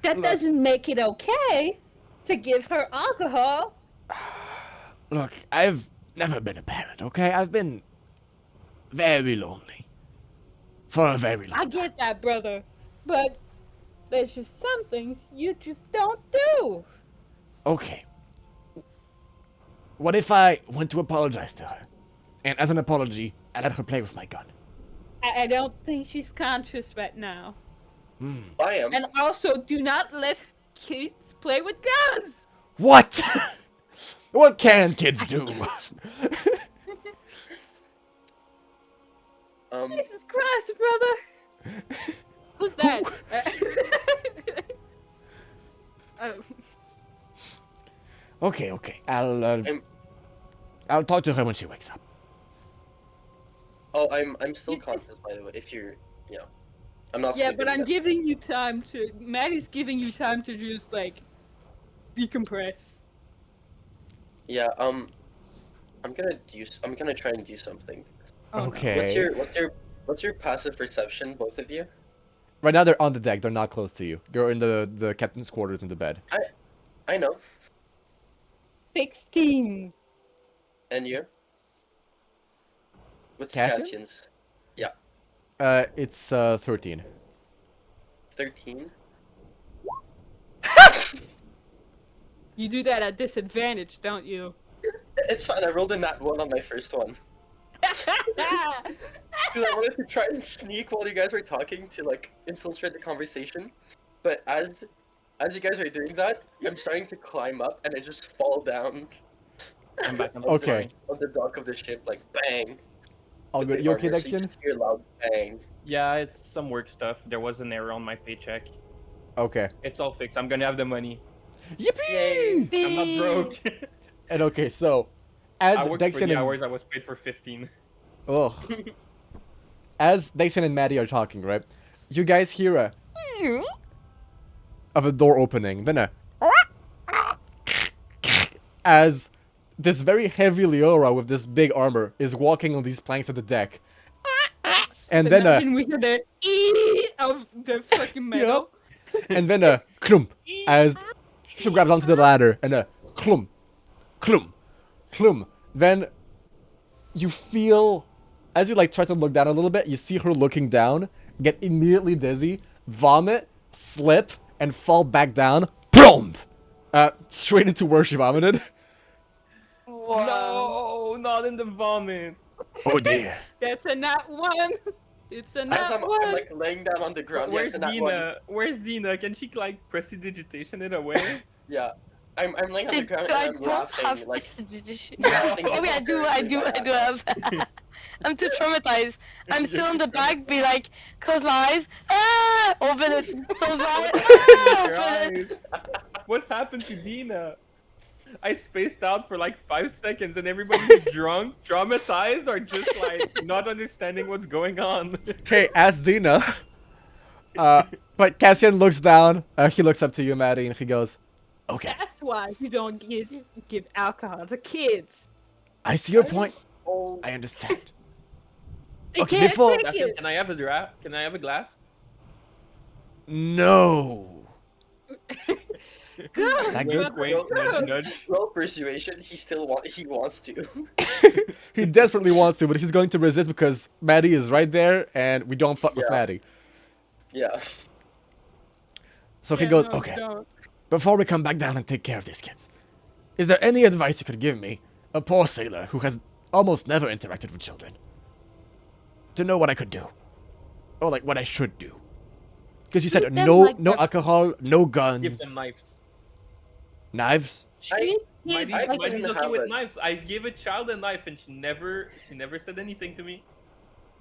that doesn't make it okay to give her alcohol. Look, I've never been a parent, okay? I've been very lonely. For a very long I time. get that, brother, but there's just some things you just don't do. Okay. What if I went to apologize to her? And as an apology, I let her play with my gun. I don't think she's conscious right now. I am. And also, do not let kids play with guns. What? What can kids do? Jesus Christ, brother! Who's that? Oh, Okay. I'll I'm- I'll talk to her when she wakes up. Oh, I'm still conscious, by the way. If you're, I'm not. yeah, sleeping but I'm yet. giving you time to. Maddie's giving you time to just like decompress. Yeah. I'm gonna try and do something. Oh, no. Okay. What's your passive perception, both of you? Right now they're on the deck. They're not close to you. You're in the captain's quarters in the bed. I know. 16. And you? What's Cassian? Cassian's? It's 13. 13. You do that at disadvantage, don't you? It's fine. I rolled a nat 1 on my first one. Because I wanted to try and sneak while you guys were talking to like infiltrate the conversation, but as you guys are doing that, I'm starting to climb up and I just fall down. I'm back on the Okay. On the dock of the ship, like bang. All with good. the You okay, armor, so you Dexian? just hear a loud bang. Yeah, it's some work stuff. There was an error on my paycheck. Okay. It's all fixed. I'm gonna have the money. Yippee! I'm not broke. And okay, so As I worked for Dexon the and hours I was paid for 15. ugh, as Dexon and Maddie are talking, right? You guys hear a of a door opening, then a as this very heavy Leora with this big armor is walking on these planks of the deck, and then a Imagine we hear the E of the fucking metal. and then a clump as she grabs onto the ladder, and a clump, clump, clump. Then you feel, as you like try to look down a little bit, you see her looking down, get immediately dizzy, vomit, slip, and fall back down. Boom! Straight into where she vomited. Wow. No, not in the vomit. Oh dear. That's a nat 1. It's a As nat I'm 1. like laying down on the ground. Where's Yes, and that one. Dina? Where's Dina? Can she like prestidigitation it away? Yeah. I'm laying on the ground I and I'm don't have laughing. Like, prestidigitation. laughing I mean, I do have. I'm too traumatized. I'm still in the back, be like, close my eyes, open it, close my eyes, open it. What happened to Dina? I spaced out for like 5 seconds and everybody's drunk, traumatized, or just like not understanding what's going on. Okay, ask Dina. But Cassian looks down. He looks up to you, Maddie, and he goes, "Okay, That's why you don't give alcohol to kids. I see your point. oh, I understand." They Okay, can't before- take That's it. it. Can I have a draft? Can I have a glass? No. Good. That Wink, good? wink, nudge, nudge. roll persuasion. He wants to. He desperately wants to, but he's going to resist because Maddie is right there, and we don't fuck with Yeah. Maddie. Yeah. So he Yeah, goes, no, "Okay, don't. before we come back down and take care of these kids, is there any advice you could give me, a poor sailor who has almost never interacted with children, to know what I could do, or like what I should do? Because you said Treat them no, like no they're- alcohol, no guns, Give them knives. knives. Treat Mighty's, kids like Mighty's didn't okay have with it. knives. I gave a child a knife and she never said anything to me.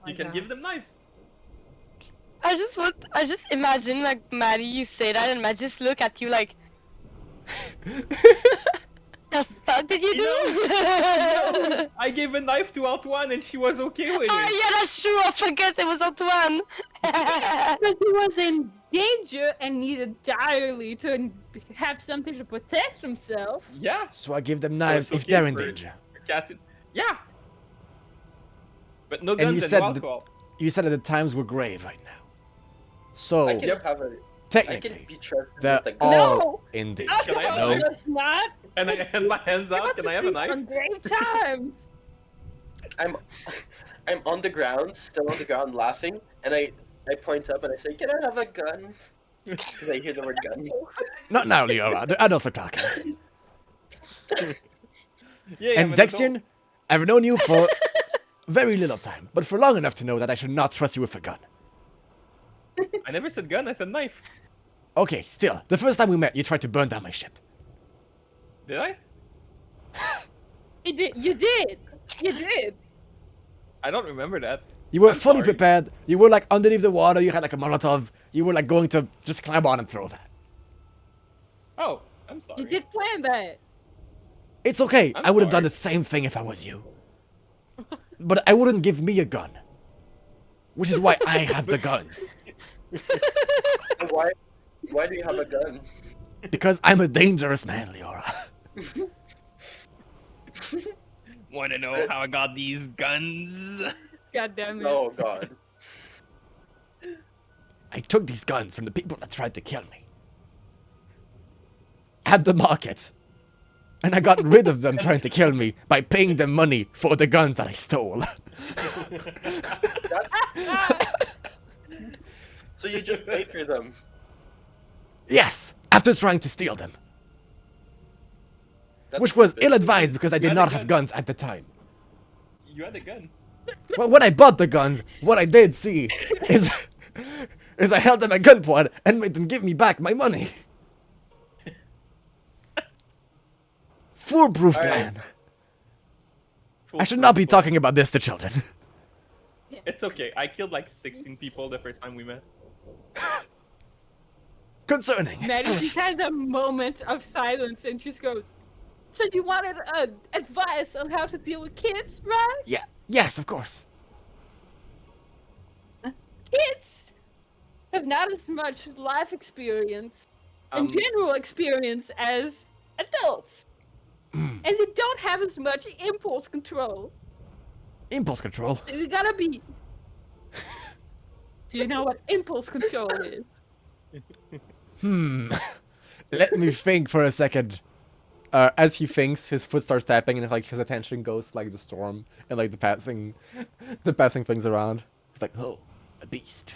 my You can God. give them knives. I just imagine like Maddie, you say that, and Matt just look at you like, the fuck did you do? I gave a knife to Antoine and she was okay with Oh it. yeah, that's true. I forget it was Antoine. Because he was in danger and needed direly to have something to protect himself. Yeah. So I give them So knives it's if okay they're in for- danger. for Cassian. Yeah. But no And guns you and, said no that- alcohol. You said that the times were grave right now. So I can have a. I can technically, be trusted they're with a all gun. No! in danger. Can I have a Alcohol knife? does not. And I hand my hands out. Can I have a knife? On grave times. I'm on the ground, still on the ground, laughing, and I point up and I say, "Can I have a gun?" Because I hear the word gun. Not now, Leora. The adults are talking. Yeah, And Dexian, I've known you for very little time, but for long enough to know that I should not trust you with a gun. I never said gun. I said knife. Okay, still, the first time we met, you tried to burn down my ship. Did I? You did. You did. You did. I don't remember that. You were I'm fully sorry. prepared. You were like underneath the water. You had like a Molotov. You were like going to just climb on and throw that. Oh, I'm sorry. You did plan that. It's okay. I'm I would have done sorry. the same thing if I was you. But I wouldn't give me a gun. Which is why I have the guns. And why do you have a gun? Because I'm a dangerous man, Leora. Want to know how I got these guns? God damn it. Oh god. I took these guns from the people that tried to kill me. At the market. And I got rid of them trying to kill me by paying them money for the guns that I stole. So you just paid for them. Yes, after trying to steal them. That's Which was stupid. ill-advised because I You did had not a have gun. guns at the time. You had a gun. Well, when I bought the guns, what I did see is I held them at gunpoint and made them give me back my money. Foolproof All right. plan. I should not be talking about this to children. It's okay. I killed like 16 people the first time we met. Concerning. Maddie just has a moment of silence and just goes, So you wanted advice on how to deal with kids, right? Yeah. Yes, of course. Kids have not as much life experience and general experience as adults. And they don't have as much impulse control. Impulse control. So you gotta be. Do you know what impulse control is? Let me think for a second. As he thinks, his foot starts tapping, and like his attention goes to, like the storm and like the passing things around. He's like, "Oh, a beast."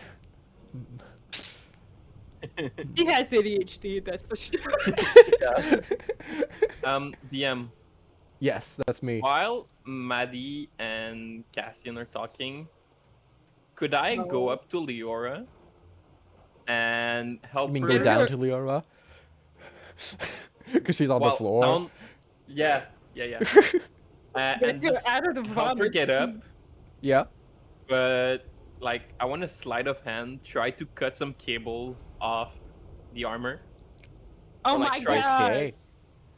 He has ADHD, that's for sure. DM. Yes, that's me. While Maddie and Cassian are talking, could I go up to Leora and help You mean her? go down to Leora? Because she's on the floor. Down... Yeah. And You're just out of the help her vomit. get up, Yeah. but like I want to sleight of hand try to cut some cables off the armor. Oh Or, like, my try god. Okay.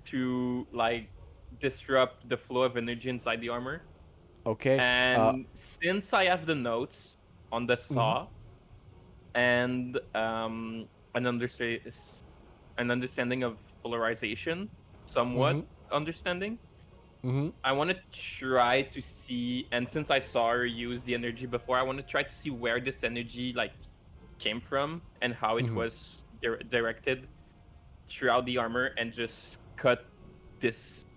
to like disrupt the flow of energy inside the armor. Okay. And since I have the notes on the saw and an understanding of polarization, somewhat understanding, I want to try to see. And since I saw her use the energy before, I want to try to see where this energy like came from and how it was directed throughout the armor, and just cut this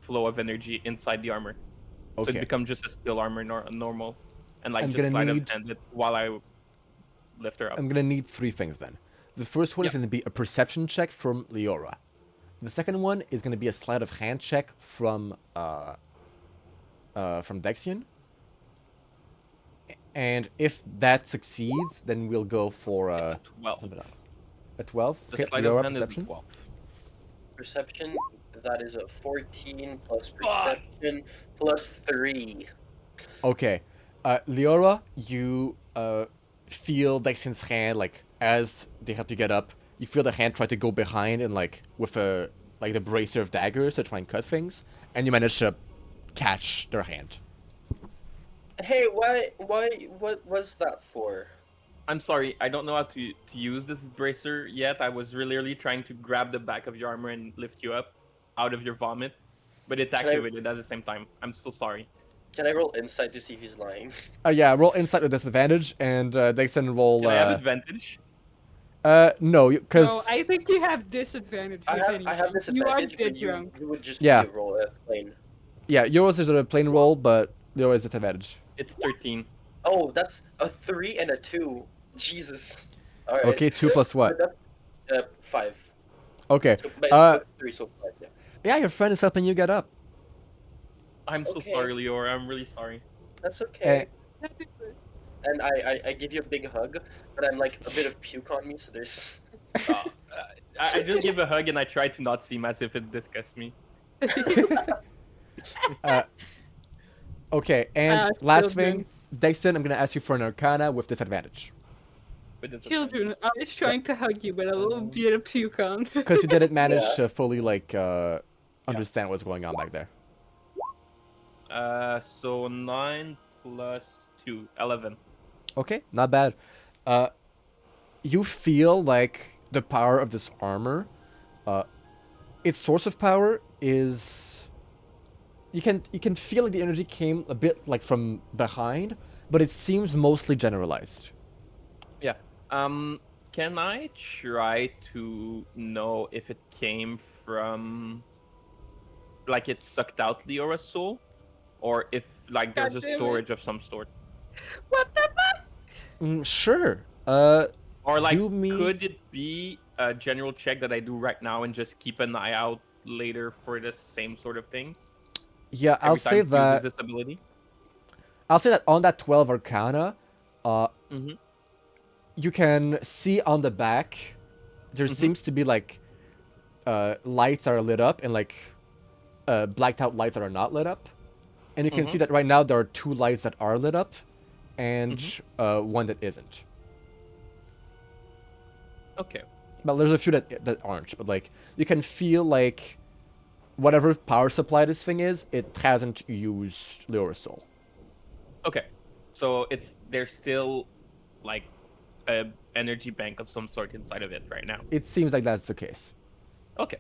flow of energy inside the armor. So Okay. it becomes just a steel armor normal, and like I'm just gonna sleight of need- hand it while I lift her up. I'm gonna need 3 things then. The first one is Yep. gonna be a perception check from Leora. The second one is gonna be a sleight of hand check from Dexian. And if that succeeds, then we'll go for 12. something else. A 12? The Okay, sleight Leora of hand perception. is 12. Perception, that is a 14 plus perception plus 3. Okay. Leora, you feel Dexian's hand, like, as they help you get up, you feel the hand try to go behind and, like, with a, like, the bracer of daggers to try and cut things, and you manage to catch their hand. Hey, what was that for? I'm sorry, I don't know how to use this bracer yet. I was really trying to grab the back of your armor and lift you up out of your vomit, but it activated at the same time. I'm so sorry. Can I roll insight to see if he's lying? Yeah, roll insight with disadvantage, and Dexian roll... Can I have advantage? No, because... No, I think you have disadvantage. I if have anything. disadvantage, You are but dead drunk. you would just Yeah. be a roll at plane. Yeah, yours is a plain roll, but Leora is disadvantage. It's 13. Oh, that's a 3 and a 2. Jesus. Alright. Okay, 2 plus what? 5. Okay. So, but it's 3, so 5, yeah. Yeah, your friend is helping you get up. I'm so Okay. sorry, Leora. I'm really sorry. That's okay. Eh. And I give you a big hug, but I'm like a bit of puke on me, so there's... I just give a hug and I try to not seem as if it disgusts me. Okay, and last thing, Dexian, I'm gonna ask you for an Arcana with disadvantage. But it's Children, I was trying to hug you with a little bit of puke on. Because you didn't manage Yeah. to fully, like, understand what's going on back there. So 9 plus 2, 11. Okay, not bad. You feel like the power of this armor, its source of power is... You can feel like the energy came a bit like from behind, but it seems mostly generalized. Yeah. Can I try to know if it came from, like, it sucked out Leora's soul, or if like there's a God damn it. storage of some sort, What the fuck? Sure. or like Do me- could it be a general check that I do right now and just keep an eye out later for the same sort of things? Yeah, I'll Every time say it uses that. this ability. I'll say that on that 12 Arcana, Mhm. you can see on the back, there seems to be like lights that are lit up and like blacked out lights that are not lit up, and you can see that right now there are 2 lights that are lit up, and 1 that isn't. Okay. But there's a few that aren't. But like you can feel like whatever power supply this thing is, it hasn't used Leora's soul. Okay, so there's still like a energy bank of some sort inside of it right now. It seems like that's the case. Okay.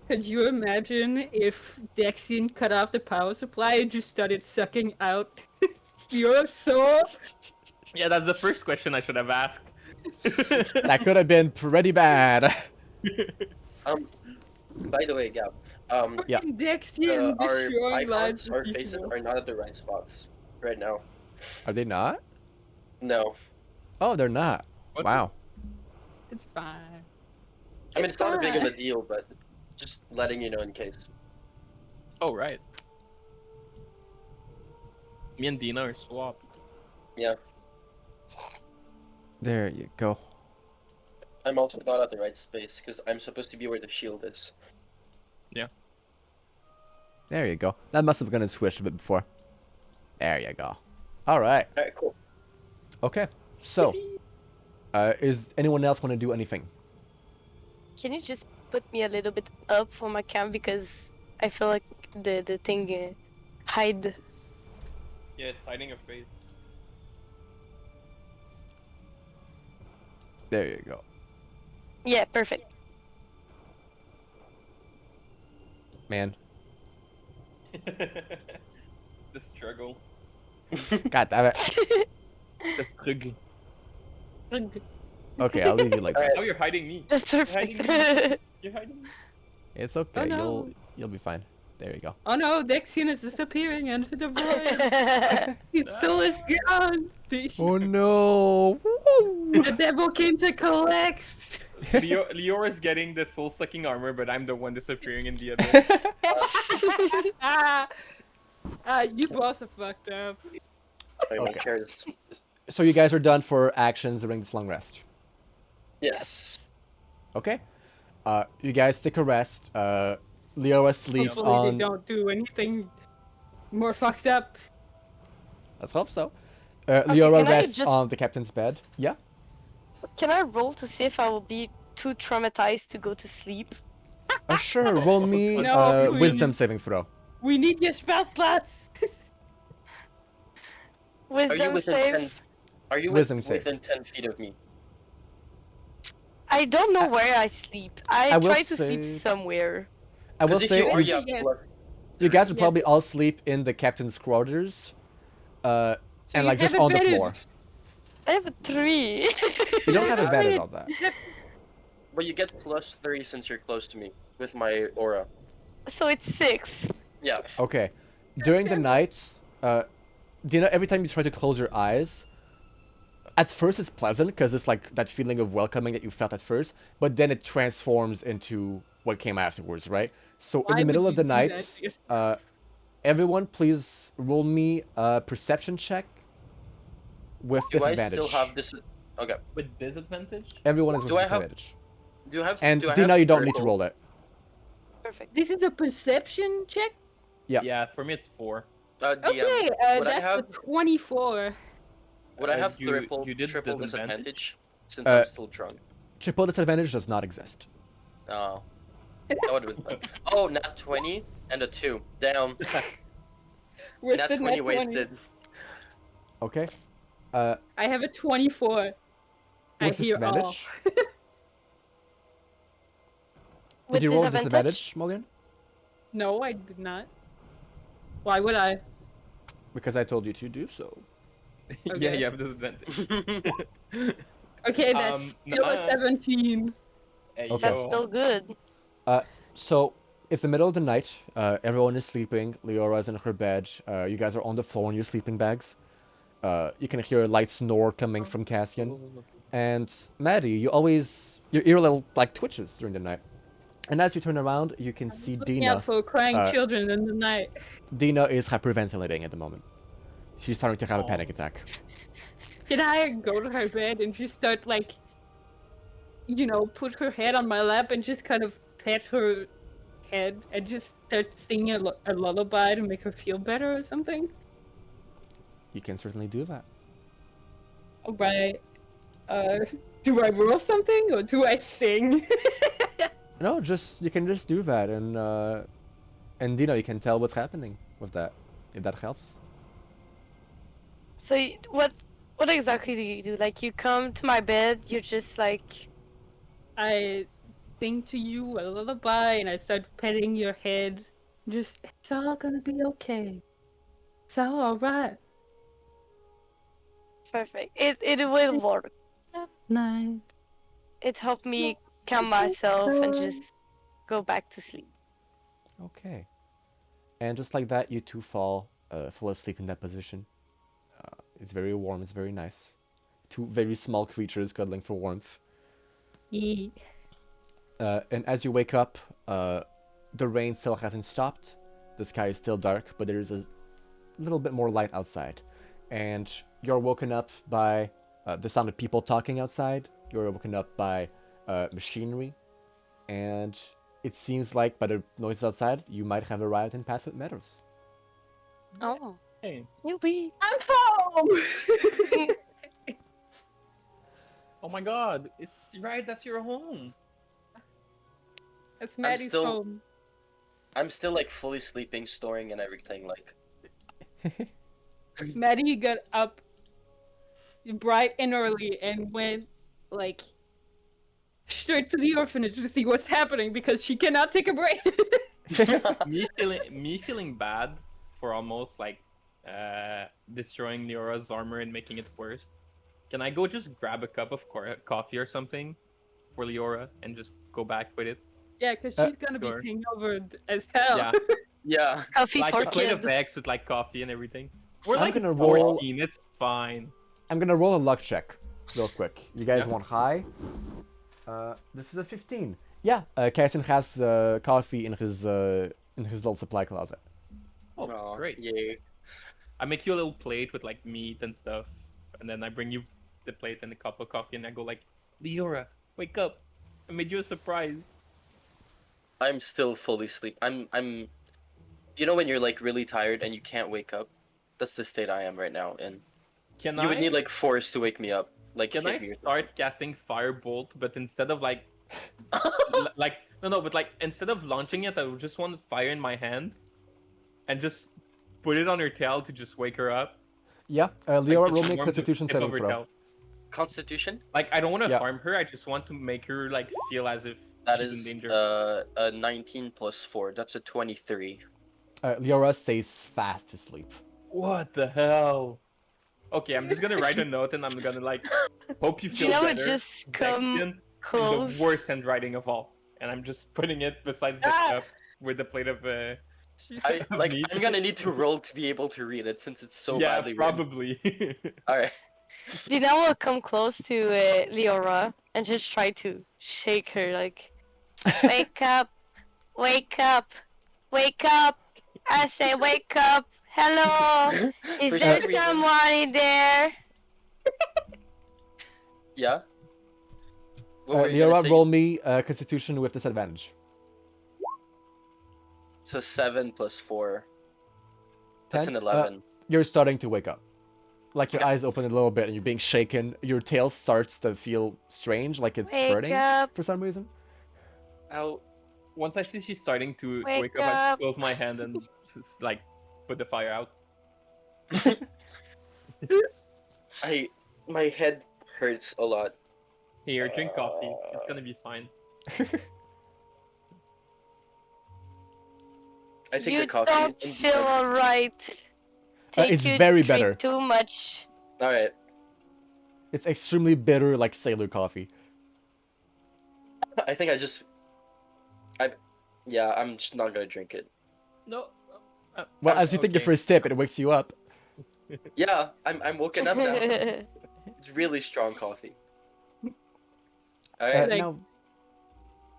Could you imagine if Dexian cut off the power supply and just started sucking out your soul? Yeah, that's the first question I should have asked. That could have been pretty bad. By the way, Gab, Yeah. Dexian our destroying lives icons, our of faces people. are not at the right spots right now. Are they not? No. Oh, they're not. What? Wow. It's fine. I mean, it's not a big of a fine. deal, but just letting you know in case. Oh, right. Me and Dina are swapped. Yeah. There you go. I'm also not at the right space, because I'm supposed to be where the shield is. There you go. That must have gone and switched a bit before. There you go. All right. Alright, cool. Okay. So, is anyone else want to do anything? Can you just put me a little bit up for my cam because I feel like the thing hide. Yeah, it's hiding a face. There you go. Yeah, perfect. Man. The struggle. God damn it. The struggle. Okay, I'll leave you like Oh, this. you're hiding me. That's hiding perfect. You're hiding me. It's okay. Oh, no. You'll be fine. There you go. Oh no, Dexian is disappearing into the void. His soul is gone. Oh no. The devil came to collect. Leora is getting the soul-sucking armor, but I'm the one disappearing in the abyss. You both are fucked up. Sorry, my Okay. chair is... So you guys are done for actions during this long rest. Yes. Okay. You guys take a rest. Leora sleeps Hopefully on. they don't do anything more fucked up. Let's hope so. Okay, Leora can I rests just- on the captain's bed. Yeah. Can I roll to see if I will be too traumatized to go to sleep? Sure. Roll me No, please. wisdom saving throw. We need your spell slots. Are you Wisdom within save. 10... Are you Wisdom save. within 10 feet of me? I don't know where I sleep. I I will try to sleep say- somewhere. I will Because if say you are, you, you have Yeah. plus... you guys would probably Yes. all sleep in the captain's quarters. So And you like just have on the advantage. floor. I have a 3. You don't have Yeah, advantage I- on that. But you get plus 3 since you're close to me, with my aura. So it's 6. Yeah. Okay. During the night, Dina, every time you try to close your eyes, at first it's pleasant because it's like that feeling of welcoming that you felt at first, but then it transforms into what came afterwards, right? So in Why the middle would of the you do that night, to yourself? everyone please roll me a perception check with Do I disadvantage. still have this... Okay. With disadvantage? Everyone is with Do I have- disadvantage. Do you have... And do I Dina, have you don't need to vertical- roll it. Perfect. This is a perception check? Yeah. Yeah, for me it's 4. DM, Okay, would I that's have- a 24. Would I have you triple did triple disadvantage? disadvantage? Since I'm still drunk. Triple disadvantage does not exist. Oh. That would have been fun. Oh, nat 20 and a 2. Damn. Where's Nat the 20 net 20? wasted. Okay. I have a 24. I With hear all. disadvantage. With Did you roll disadvantage, Mulligan? No, I did not. Why would I? Because I told you to do so. Yeah, Okay. you have disadvantage. Okay, that's still a nah. 17. There you Okay. That's go. still good. So it's the middle of the night. Everyone is sleeping. Leora's in her bed. You guys are on the floor in your sleeping bags. You can hear a light snore coming from Cassian. And Maddie, your ear little like twitches during the night. And as you turn around, you can see Looking Dina. out for crying uh, children in the night. Dina is hyperventilating at the moment. She's starting to have a Aw. panic attack. Can I go to her bed and just start like, put her head on my lap and just kind of pet her head and just start singing a lullaby to make her feel better or something? You can certainly do that. Alright. Do I roll something or do I sing? No, you can just do that, and you can tell what's happening with that, if that helps. So what exactly do you do? Like you come to my bed, you're just like I sing to you a lullaby and I start petting your head. Just, it's all gonna be okay. It's all alright. perfect. It will work. Night. It helped me calm myself and just go back to sleep. Okay. And just like that, you two fall asleep in that position. It's very warm. It's very nice. Two very small creatures cuddling for warmth. Yeah. And as you wake up, the rain still hasn't stopped. The sky is still dark, but there's a little bit more light outside. And you're woken up by the sound of people talking outside. You're woken up by machinery. And it seems like, by the noises outside, you might have arrived in Pathfoot Meadows. Oh, Hey, yippee! I'm home! oh my god, it's right, that's your home. It's Maddie's still- home. I'm still like fully sleeping, snoring, and everything. Like, Maddie got up bright and early and went, like, straight to the orphanage to see what's happening because she cannot take a break. me feeling bad for almost like destroying Leora's armor and making it worse. Can I go just grab a cup of coffee or something for Leora and just go back with it? Yeah, because she's gonna Sure. be hangover as hell. Yeah, yeah. Coffee like for a plate of kids. eggs with like coffee and everything. We're I'm like gonna roll- 14, it's fine. I'm gonna roll a luck check real quick. You guys Yeah. want high? This is a 15. Yeah, Cassian has coffee in his little supply closet. Oh, Aw, great. Yay. I make you a little plate with like meat and stuff, and then I bring you the plate and a cup of coffee, and I go like, Leora, wake up! I made you a surprise. I'm still fully asleep. I'm. You know when you're like really tired and you can't wake up? That's the state I am right now. And Can you I? would need like force to wake me up. Like, Can hit I me or start casting Firebolt, but instead of like, like no, but like instead of launching it, I would just want fire in my hand, and just put it on her tail to just wake her up. Yeah, Like, Leora, just roll me a warm the Constitution tip saving of her throw. tail. Constitution? Like I don't want to Yeah. harm her. I just want to make her like feel as if That she's is in danger. a 19 plus 4. That's a 23. Leora stays fast asleep. What the hell? Okay, I'm just gonna write a note and I'm gonna like hope you feel You know, it better. just come Vexian, close. the worst handwriting of all, and I'm just putting it besides the Ah! cup with the plate of Like, meat. I'm gonna need to roll to be able to read it since it's so yeah, badly written. probably. Alright. Dina will come close to Leora and just try to shake her, like, wake up, wake up, wake up. I say, wake up. Hello, is For there some reason- someone in there? Yeah? What were you gonna Leora, say? roll me Constitution with disadvantage. It's a 7 plus 4. That's 10? an 11. You're starting to wake up. Like your Okay. eyes open a little bit and you're being shaken. Your tail starts to feel strange, like it's Wake hurting up. for some reason. Ow. Once I see she's starting to Wake wake up, I up. close my hand and just like put the fire out. My head hurts a lot. Here, drink coffee. It's gonna be fine. I take You the coffee. don't feel alright. It's you very drink better. Too much. Alright. It's extremely bitter, like sailor coffee. I think I'm just not gonna drink it. No. Well, as you take your okay. first sip, it wakes you up. Yeah, I'm woken up now. It's really strong coffee. Alright. Like- Now,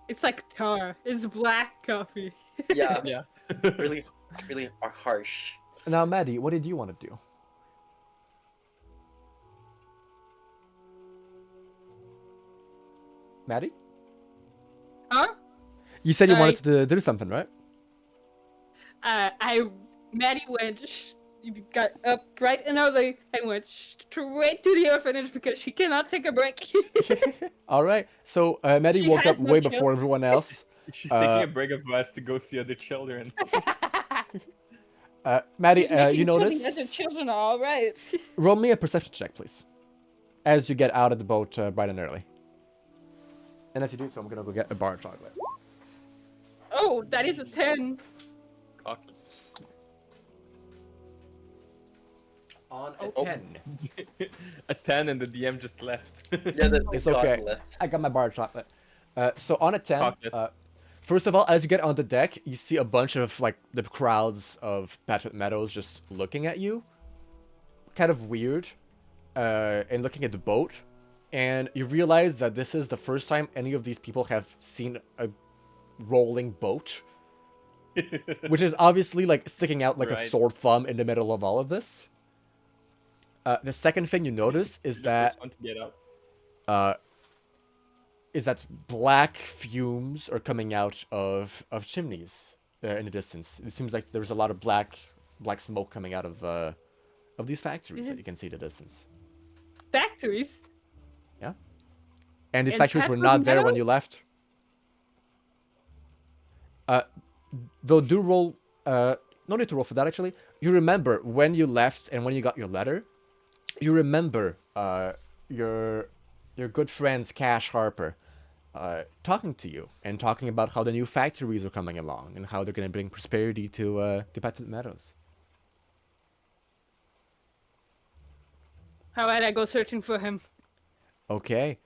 It's like tar. It's black coffee. Yeah, Yeah. really harsh. now, Maddie, what did you want to do? Maddie? Huh? You said you I- wanted to do something, right? Maddie went got up right and early and went straight to the orphanage because she cannot take a break. All right. So Maddie She woke has up no way chill. before everyone else. She's taking a break of us to go see other children. Maddie, She's making you sure the notice. other children are all right. Roll me a perception check, please, as you get out of the boat bright and early. And as you do so, I'm gonna go get a bar of chocolate. Oh, that is a 10. Cocky. On a Oh. 10. A 10 and the DM just left. Yeah, the It's cock okay. left. I got my bar of chocolate. So on a 10, Chocolate. first of all, as you get on the deck, you see a bunch of like the crowds of Patrick Meadows just looking at you, kind of weird, and looking at the boat, and you realize that this is the first time any of these people have seen a rolling boat, which is obviously like sticking out like a Right. sore thumb in the middle of all of this. The second thing you notice is The that first one to get out. black fumes are coming out of chimneys in the distance. It seems like there's a lot of black smoke coming out of these factories that you can see in the distance. Factories? Yeah, and these And factories were Patrick not there when Meadows? you left. Though do roll. No need to roll for that actually. You remember when you left and when you got your letter. You remember your good friends Cash Harper talking to you and talking about how the new factories are coming along and how they're going to bring prosperity to Patent Meadows. How about I go searching for him? Okay.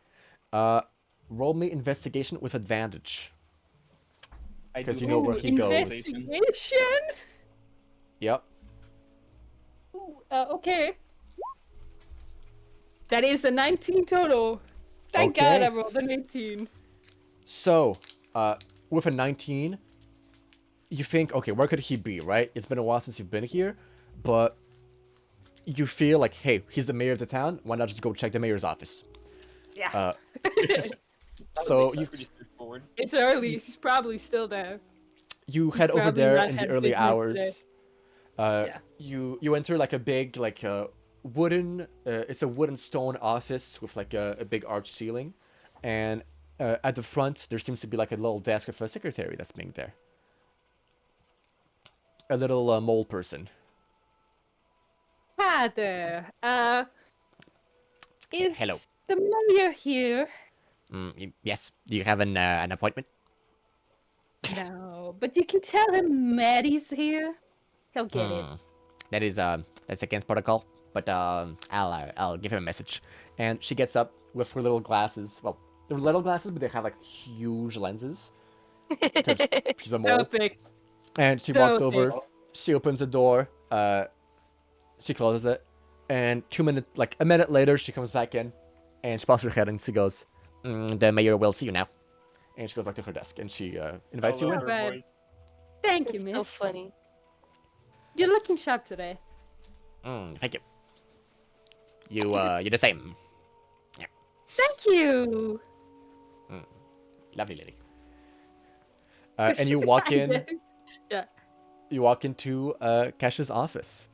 Roll me investigation with advantage. I 'Cause do you know where have he goes. Investigation? Yep. Ooh, okay. That is a 19 total. Thank God Okay. I rolled an 18. So, with a 19, you think, okay, where could he be, right? It's been a while since you've been here, but you feel like, hey, he's the mayor of the town. Why not just go check the mayor's office? Yeah. So you pretty straightforward. It's early. He's probably still there. head over probably there not in the had early big mood hours. Yeah. You enter like a big wooden it's a wooden stone office with like a big arched ceiling, and at the front there seems to be like a little desk of a secretary that's being there. A little mole person. Hi there. Is Hello. the mayor here? Yes. Do you have an appointment? No, but you can tell him Maddie's here. He'll get it. That is that's against protocol. But I'll give him a message. And she gets up with her little glasses. Well, they're little glasses, but they have like huge lenses. 'Cause she's a mole. Perfect. And she walks So over. thick. She opens the door. She closes it. And a minute later, she comes back in, and she pops her head and she goes, "The mayor will see you now." And she goes back to her desk and she invites you in. Her Right. voice. Thank you, It's miss. so funny. You're looking sharp today. Thank you. You're the same. Thank you. Lovely lady. And you walk in. Yeah. You walk into Cash's office.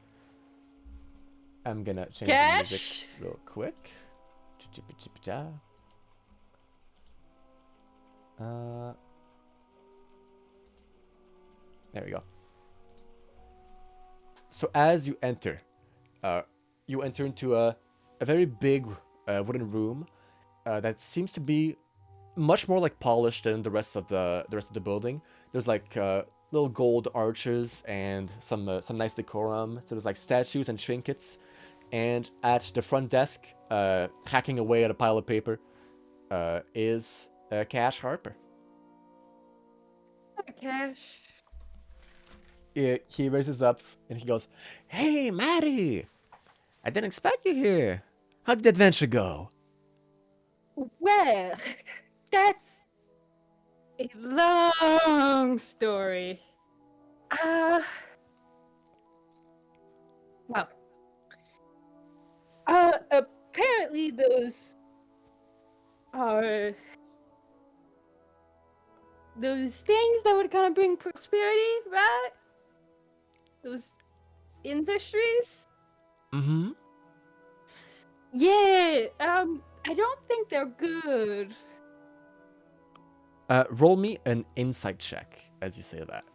I'm gonna change the Cash? music real quick. There we go. So as you enter into a very big wooden room that seems to be much more like polished than the rest of the building. There's like little gold arches and some nice decorum. So there's like statues and trinkets. And at the front desk, hacking away at a pile of paper, is Cash Harper. Hi, Cash. He raises up and he goes, "Hey, Maddie! I didn't expect you here. How did the adventure go?" Well, that's a long story. Well, apparently those are those things that would kind of bring prosperity, right? Those Industries? Mm-hmm. Yeah, I don't think they're good. Roll me an insight check as you say that.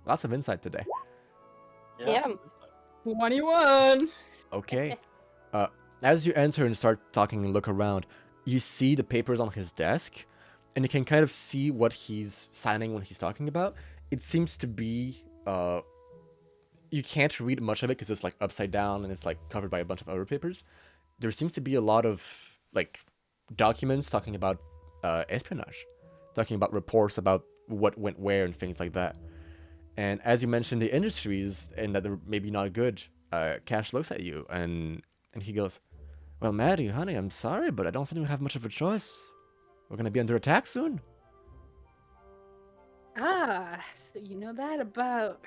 Lots of insight today. Yeah. 21. Okay. As you enter and start talking and look around, you see the papers on his desk, and you can kind of see what he's signing when he's talking about. It seems to be you can't read much of it because it's like upside down and it's like covered by a bunch of other papers. There seems to be a lot of like documents talking about espionage, talking about reports about what went where and things like that. And as you mentioned, the industries and that they're maybe not good, Cash looks at you and he goes, "Well, Maddie, honey, I'm sorry, but I don't think we have much of a choice. We're gonna be under attack soon." Ah, so you know that about.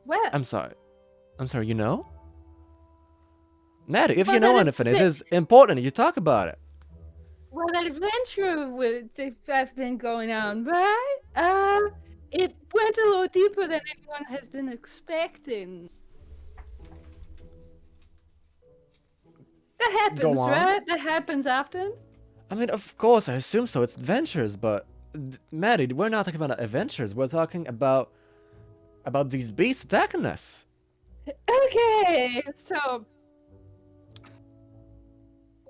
Well, I'm sorry. You know? Maddie, if Well, you know then anything, it is important you talk about it. well, that adventure that's been going on, right? It went a little deeper than anyone has been expecting. That happens, Go on. right? That happens often. I mean, of course, I assume so. It's adventures, but Maddie, we're not talking about adventures. We're talking about these beasts attacking us. Okay, so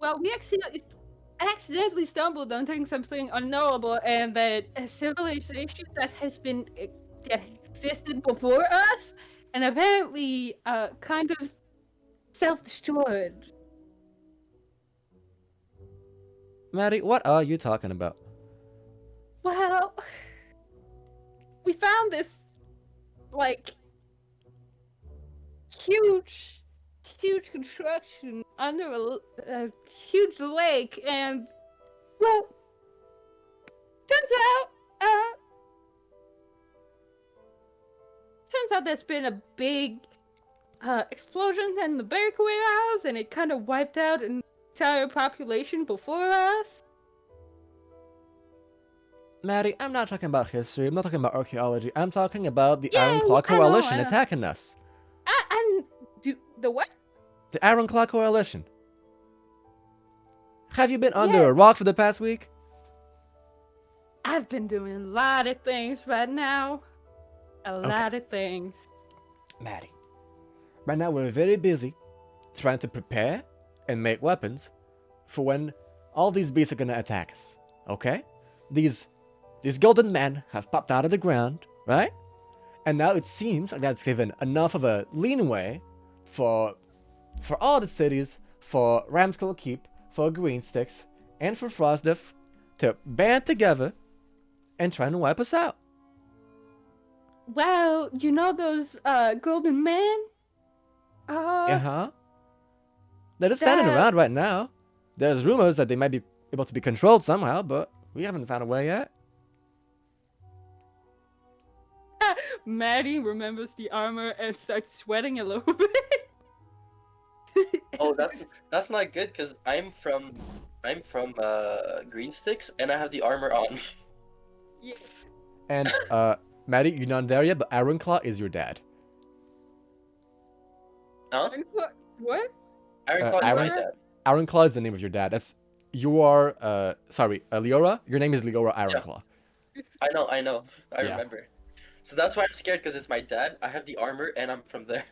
well, we accidentally stumbled on something unknowable, and that a civilization that that existed before us, and apparently kind of self-destroyed. Maddie, what are you talking about? Well, we found this like huge construction under a huge lake, and well, turns out there's been a big explosion in the breakaway house, and it kind of wiped out an entire population before us. Maddie, I'm not talking about history. I'm not talking about archaeology. I'm talking about the Yeah, Iron Claw I know, Coalition I know. attacking us. And the what? The Iron Claw Coalition. Have you been under Yeah. a rock for the past week? I've been doing a lot of things right now. A lot of things. Maddie, right now we're very busy trying to prepare and make weapons for when all these beasts are gonna attack us. Okay? These golden men have popped out of the ground, right? And now it seems like that's given enough of a leeway for all the cities, for Ramskull Keep, for Green Sticks, and for Frostdiff to band together and try and wipe us out. Well, you know those golden men? Uh-huh. They're just standing that- around right now. There's rumors that they might be able to be controlled somehow, but we haven't found a way yet. Maddie remembers the armor and starts sweating a little bit. Oh, that's not good because I'm from Green Sticks and I have the armor on. Yeah. And, Maddie, you're not there yet, but Ironclaw is your dad. Huh? What? Ironclaw is my Iron- dad. Ironclaw is the name of your dad. You are, sorry, Leora? Your name is Leora Ironclaw. I know. I Yeah. remember. So that's why I'm scared because it's my dad. I have the armor and I'm from there.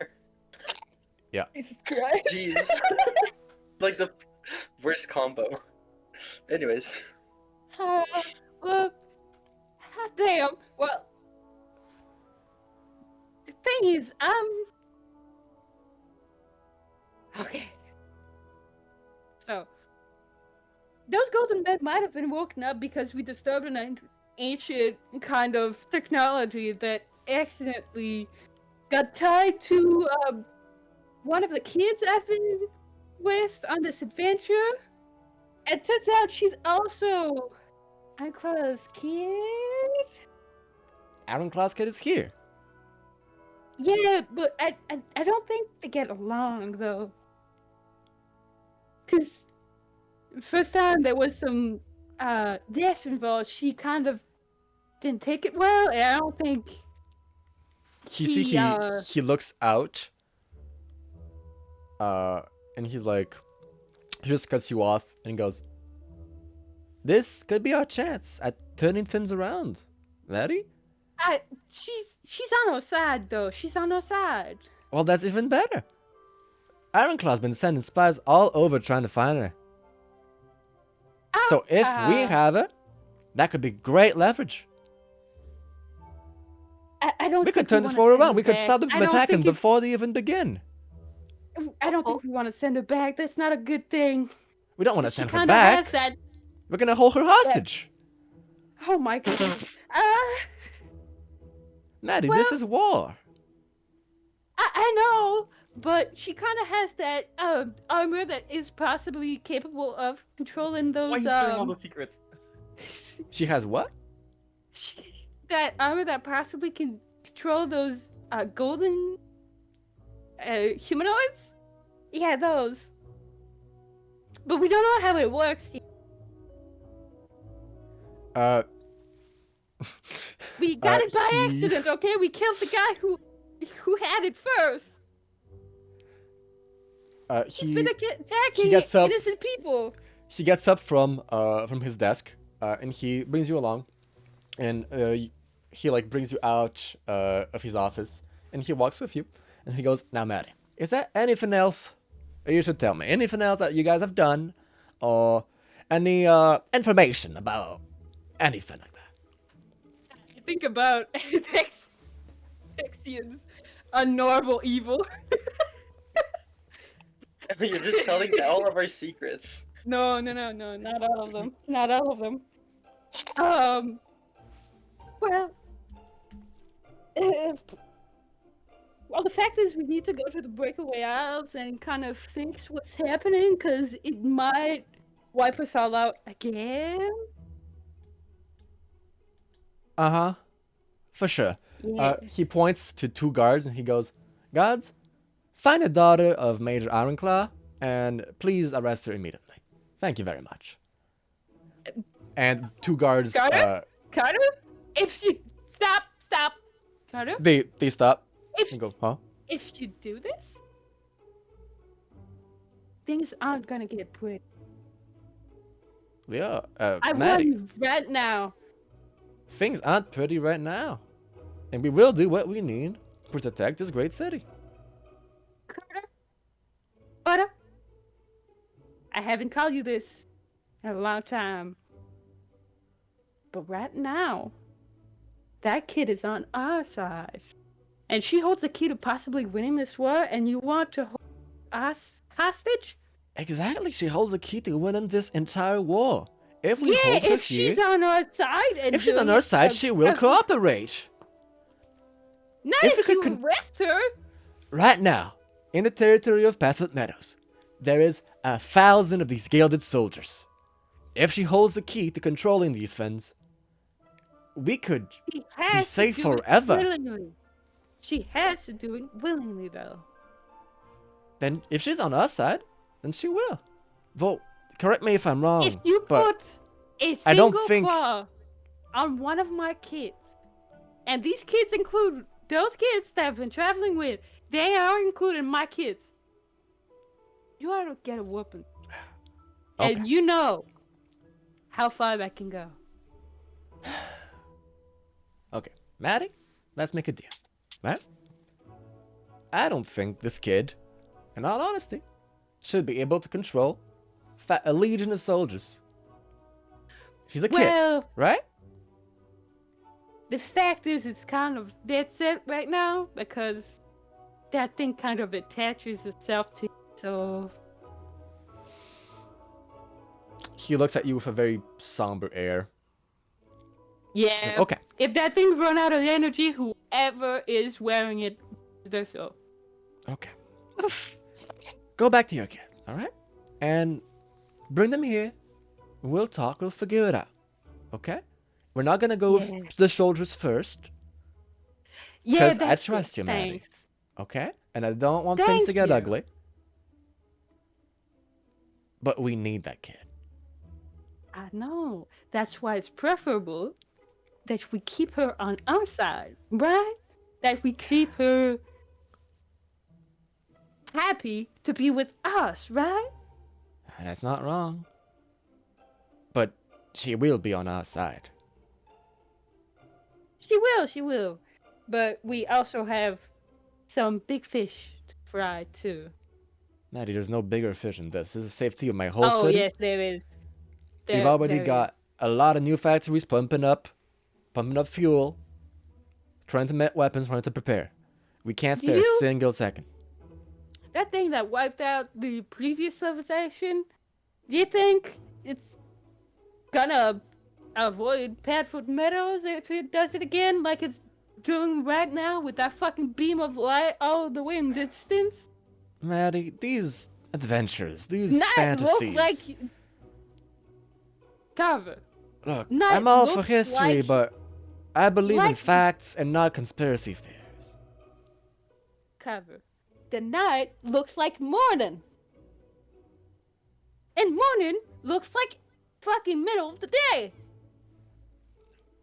Jesus Christ. Jeez. Like the worst combo. Anyways. Well, damn. Well, the thing is, okay. So, those golden men might have been woken up because we disturbed an ancient kind of technology that accidentally got tied to one of the kids I've been with on this adventure. It turns out she's also Ironclaw's kid. Ironclaw's kid is here. Yeah, but I don't think they get along though. Cause first time there was some deaths involved, she kind of didn't take it well, and I don't think You see, he looks out, and he's like, he just cuts you off and goes, "This could be our chance at turning things around, Maddie." She's on our side though. She's on our side. Well, that's even better. Ironclaw's been sending spies all over trying to find her. So if we have her, that could be great leverage. I don't. We could think turn this wanna war send around. her We could back. stop them I from don't attacking think it's- before they even begin. I don't think we want to send her back. That's not a good thing. We don't want to She send her kind of has back. that. We're gonna hold her hostage. Oh my god. Maddie, this is war. I know, but she kind of has that armor that is possibly capable of controlling Why are those you sharing all the secrets? She has what? that armor that possibly can control those golden humanoids. Yeah, those. But we don't know how it works yet. We got it by he- accident, okay? We killed the guy who had it first. He's been attacking gets up- innocent people. He gets up from his desk, and he brings you along, and he like brings you out of his office, and he walks with you, and he goes, "Now, Maddie, is there anything else you should tell me? Anything else that you guys have done, or any information about anything like that?" You think about Texian's unnormal evil. You're just telling all of our secrets. No, not all of them. Not all of them. Well, well, the fact is we need to go to the breakaway isles and kind of fix what's happening, because it might wipe us all out again. Uh-huh. For sure. Yeah. He points to two guards and he goes, "Guards, find the daughter of Major Ironclaw and please arrest her immediately. Thank you very much." And two guards, Carter? Carter? If she... Stop! Carter? they stop If, and go, "Huh?" if you do this, things aren't gonna get pretty. Yeah, I warn Maddie, you right now. things aren't pretty right now. And we will do what we need to protect this great city. Carter, I haven't called you this in a long time. But right now, that kid is on our side. And she holds the key to possibly winning this war, and you want to hold us hostage? Exactly, she holds the key to winning this entire war. If we Yeah, hold her if here, she's on our side and if she's on doing our side, a- she will a- cooperate. Not if if, we could you arrest her. Right now, in the territory of Pathlet Meadows, there is 1,000 of these gilded soldiers. If she holds the key to controlling these fins, we could She has to safe do forever. It willingly. She has to do it willingly, though. then, if she's on our side, then she will. Well, correct me if I'm wrong, If you but put a I don't single think- claw on one of my kids, and these kids include those kids that I've been traveling with, they are including my kids. You ought to get a whooping. Okay. And you know how far that can go. Okay, Maddie, let's make a deal, right? I don't think this kid, in all honesty, should be able to control a legion of soldiers. She's a kid, Well, right? the fact is it's kind of dead set right now because that thing kind of attaches itself to you, so... He looks at you with a very somber air. Yeah. Okay. If that thing run out of energy, whoever is wearing it does so. Okay. Go back to your kids, alright? And bring them here. We'll talk, we'll figure it out. Okay? We're not gonna go Yeah. with the soldiers first, Yeah, 'Cause I that's trust good. you, Maddie. Thanks. okay? And I don't want things Thank to get you. ugly. But we need that kid. I know. That's why it's preferable that we keep her on our side, right? that we keep her happy to be with us, right? That's not wrong. But she will be on our side. She will. But we also have some big fish to fry too. Maddie, there's no bigger fish than this. This is the safety of my whole Oh city. yes, there is. We've already There got a lot of new factories pumping up fuel, trying to make weapons, trying to prepare. We can't Do spare a you- single second. That thing that wiped out the previous civilization, do you think it's gonna avoid Padfoot Meadows if it does it again like it's doing right now with that fucking beam of light all the way in distance? Maddie, these adventures, these Not fantasies. look like Carver. Look, not I'm all for looks history, like- but I believe in like- facts and not conspiracy theories. Carver. The night looks like morning. And morning looks like fucking middle of the day.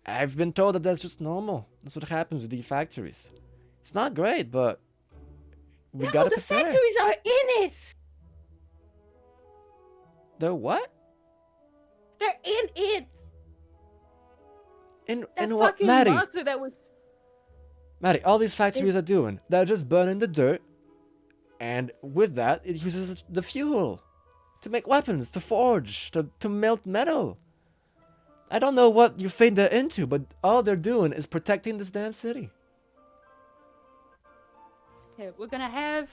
I've been told that that's just normal. That's what happens with these factories. It's not great, but we No, gotta the prepare. factories are in it. They're what? They're in it. In That what, fucking Maddie? monster that was. Maddie, all these factories are doing, they're just burning the dirt, and with that, it uses the fuel to make weapons, to forge, to melt metal. I don't know what you think they're into, but all they're doing is protecting this damn city. Okay, we're gonna have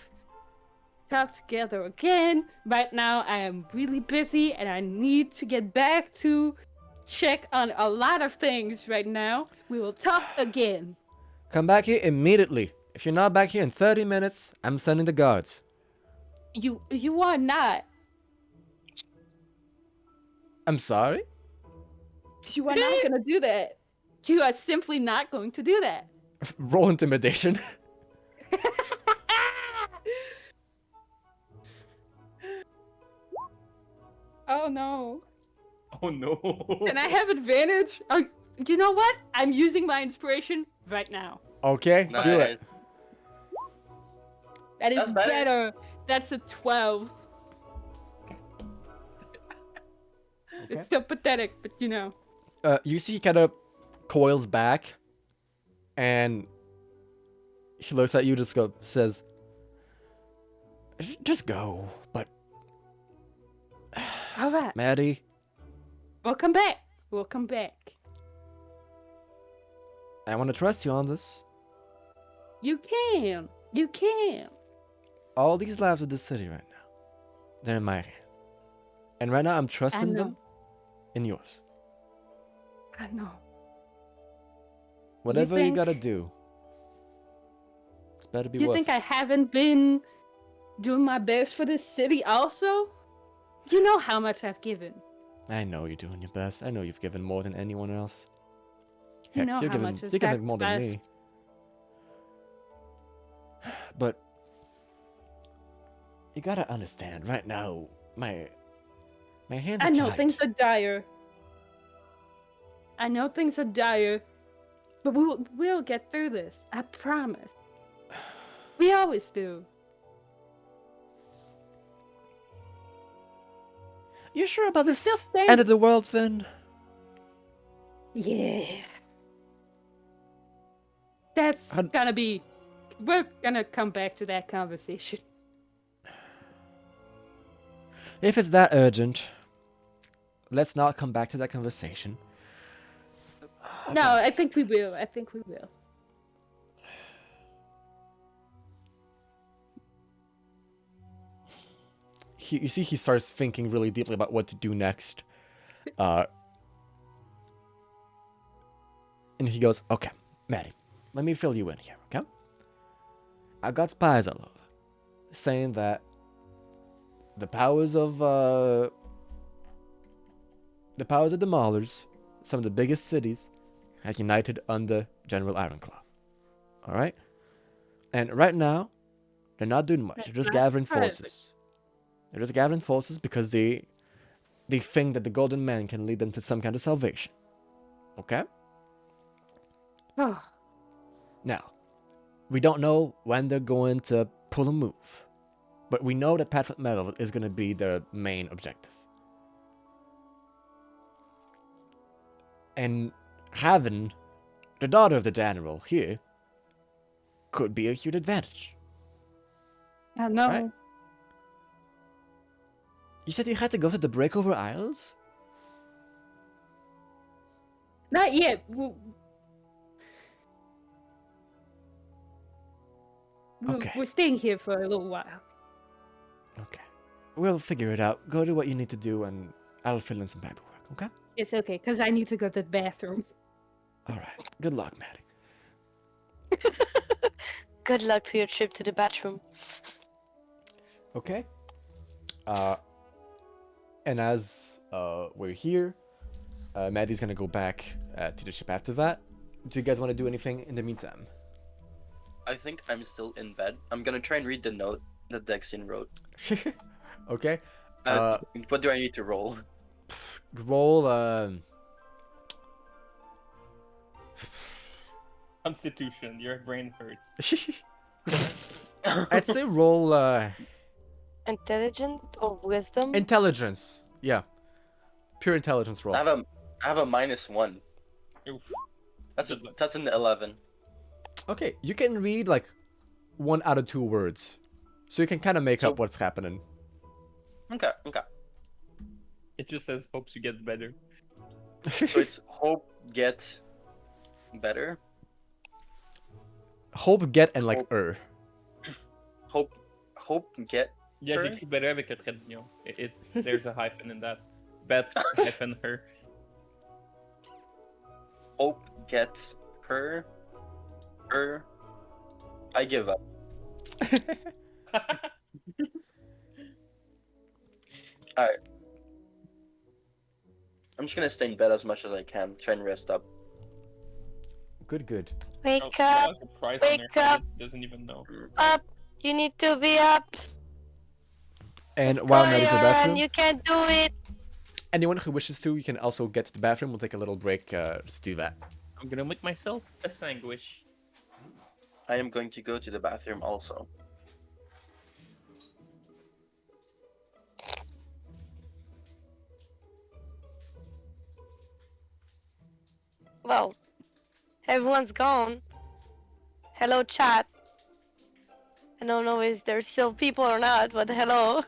talk together again. Right now, I am really busy and I need to get back to check on a lot of things right now. We will talk again. Come back here immediately. If you're not back here in 30 minutes, I'm sending the guards. You are not. I'm sorry? You are not gonna do that. You are simply not going to do that. Roll intimidation. Oh no. Oh no. Can I have advantage? You know what? I'm using my inspiration right now. Okay, Nice. do it. That is That's better. better. That's a 12. It's still pathetic, but you know. You see he kind of coils back, and he looks at you, says, just go. But, All right. Maddie, We'll come back. We'll come back. I want to trust you on this. You can. You can. All these lives of the city right now, they're in my hand. And right now I'm trusting know. them in yours. I know. Whatever you gotta think- do, it's better be You worth think it. I haven't been doing my best for this city also? You know how much I've given. I know you're doing your best. I know you've given more than anyone else. You Heck, know you're how giving, much is you're giving more than me. sacrificed. But you gotta understand, right now, my hands are I know tied. things are dire. I know things are dire. But we'll get through this. I promise. We always do. You sure about this still stay- end of the world, Finn? Yeah. That's How- gonna be. We're gonna come back to that conversation. If it's that urgent, let's not come back to that conversation. No, I think we will. I think we will. You see, he starts thinking really deeply about what to do next. And he goes, okay, Maddie, let me fill you in here, okay? I got spies all over saying that the powers of the Maulers, some of the biggest cities, have united under General Ironclaw. All right? And right now, they're not doing much. That's They're just not gathering surprising. forces. They're just gathering forces because they think that the Golden Man can lead them to some kind of salvation. Okay? Oh, Now, We don't know when they're going to pull a move, but we know that Padfoot Meadows is going to be their main objective. And having the daughter of the general here could be a huge advantage. I know. Right. You said you had to go to the Breakover Isles? Not yet. Okay. We're staying here for a little while. Okay. We'll figure it out. Go do what you need to do, and I'll fill in some paperwork, okay? It's okay, because I need to go to the bathroom. Alright. Good luck, Maddie. Good luck to your trip to the bathroom. Okay. And as we're here, Maddie's gonna go back to the ship after that. Do you guys want to do anything in the meantime? I think I'm still in bed. I'm gonna try and read the note that Dexian wrote. Okay. What do I need to roll? Roll. Constitution, your brain hurts. I'd say roll Intelligent or wisdom? intelligence. Yeah. Pure intelligence roll. I have a -1. Oof. That's an 11. Okay, you can read like 1 out of 2 words, so you can kind of make So- up what's happening. Okay. It just says hopes you get better. So it's hope get better. Hope get and like Hope get. Yeah, Her? j'écris better avec le trait d'union. There's a hyphen in that. Bet hyphen her. Hope get her. I give up. Alright. I'm just gonna stay in bed as much as I can. Try and rest up. Good. Wake Oh, up! that's a prize on Wake her head, up. doesn't even know. Up! You need to be up! And while Go, Maddie's in the Yoran, bathroom, you can do it! anyone who wishes to, you can also get to the bathroom. We'll take a little break to do that. I'm gonna make myself a sandwich. I am going to go to the bathroom also. Well, everyone's gone. Hello, chat. I don't know if there's still people or not, but hello.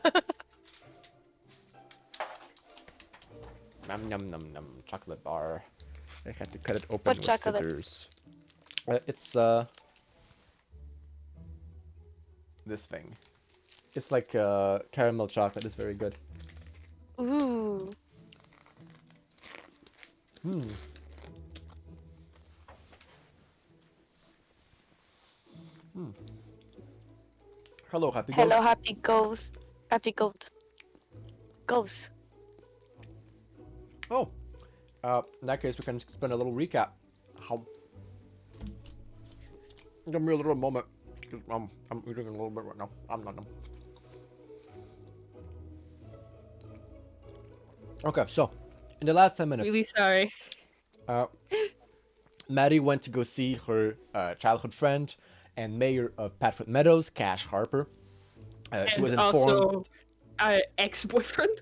Nom nom nom nom. Chocolate bar. I had to cut it open What with chocolate? scissors. It's this thing. It's like caramel chocolate. It's very good. Ooh. Hmm. Hello, happy Hello, ghost. happy ghost. Happy goat. Ghost. Oh, in that case, we can spend a little recap. How? Give me a little moment. 'Cause, I'm eating a little bit right now. I'm not. Okay, so in the last 10 minutes, Really sorry. Maddie went to go see her childhood friend and mayor of Padfoot Meadows, Cash Harper. She And was informed. also, ex-boyfriend.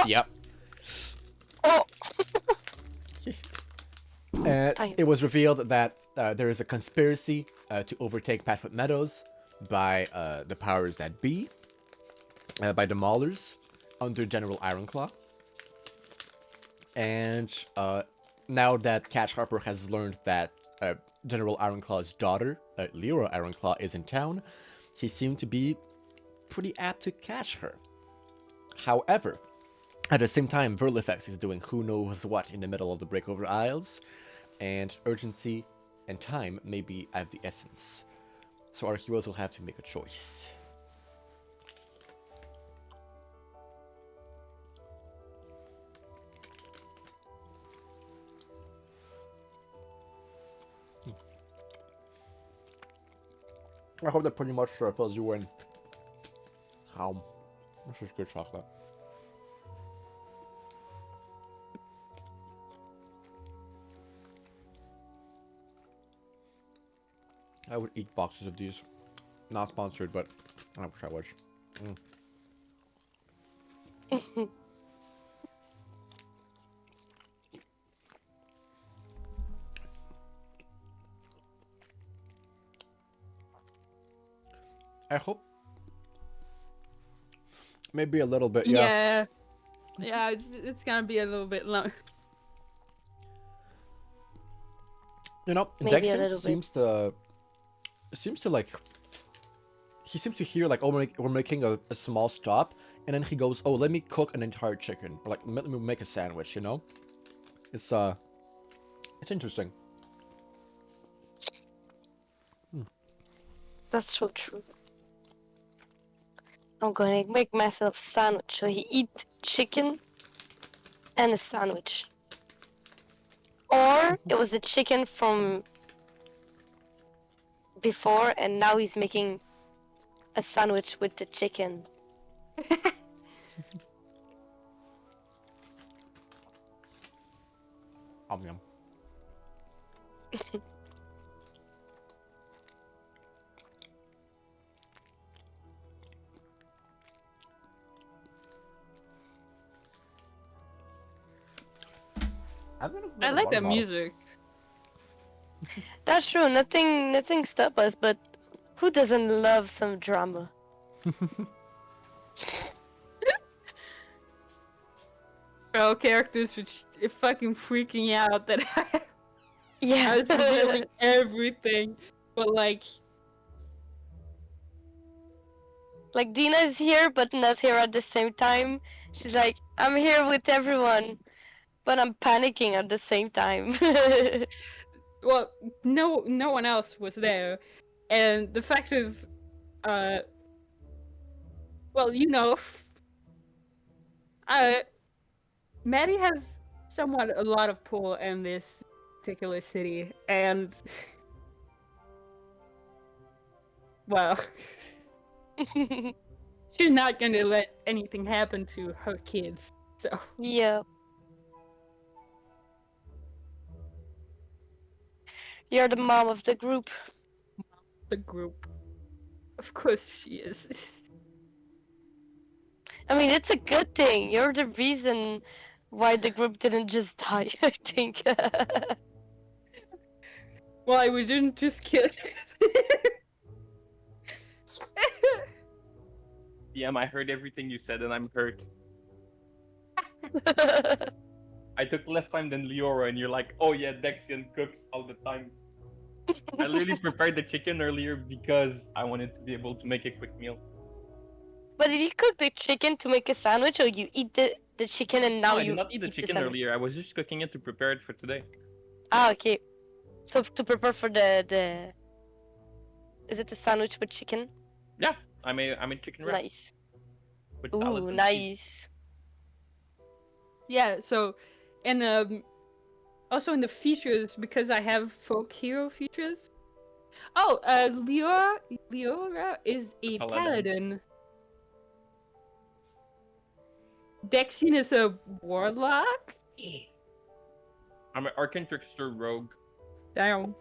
Yep. Oh! Damn. It was revealed that there is a conspiracy to overtake Padfoot Meadows by the powers that be, by the Maulers, under General Ironclaw. And now that Cash Harper has learned that General Ironclaw's daughter, Lyra Ironclaw, is in town, he seemed to be pretty apt to catch her. However, at the same time, Verlifex is doing who knows what in the middle of the Breakover Isles, and urgency and time may be of the essence. So our heroes will have to make a choice. I hope that pretty much fills you in. This is good chocolate. I would eat boxes of these. Not sponsored, but I wish I was. I hope. Maybe a little bit, yeah. Yeah, it's gonna be a little bit long. You know, Maybe a Dexter little bit. seems to like. He seems to hear like, oh, we're making a small stop, and then he goes, oh, let me cook an entire chicken, or like let me make a sandwich. You know, it's interesting. That's so true. I'm gonna make myself a sandwich. So he eat chicken and a sandwich. Or it was the chicken from before and now he's making a sandwich with the chicken. Yum. I like the music. That's true, nothing stop us, but who doesn't love some drama? All characters which are fucking freaking out that I Yeah. was revealing everything, but like Dina's here but not here at the same time. She's like, I'm here with everyone, but I'm panicking at the same time. well, no one else was there, and the fact is, well, you know, Maddie has somewhat a lot of pull in this particular city, and well, she's not gonna let anything happen to her kids. So Yeah. You're the mom of the group. the group, of course, she is. I mean, it's a good thing. You're the reason why the group didn't just die, I think. Why we didn't just kill it? Yeah, I heard everything you said and I'm hurt. I took less time than Leora, and you're like, oh yeah, Dexian cooks all the time. I literally prepared the chicken earlier because I wanted to be able to make a quick meal. But did you cook the chicken to make a sandwich, or you eat the chicken and now No, I you did not eat the chicken sandwich? earlier. I was just cooking it to prepare it for today. Ah, okay. So to prepare for the is it the sandwich with chicken? Yeah, I made chicken wraps Nice. with salad Ooh, and cheese. nice. Yeah, so, and also in the features, because I have folk hero features. Oh, Leora is a paladin. Dexian is a warlock. I'm an arcane trickster rogue. Damn.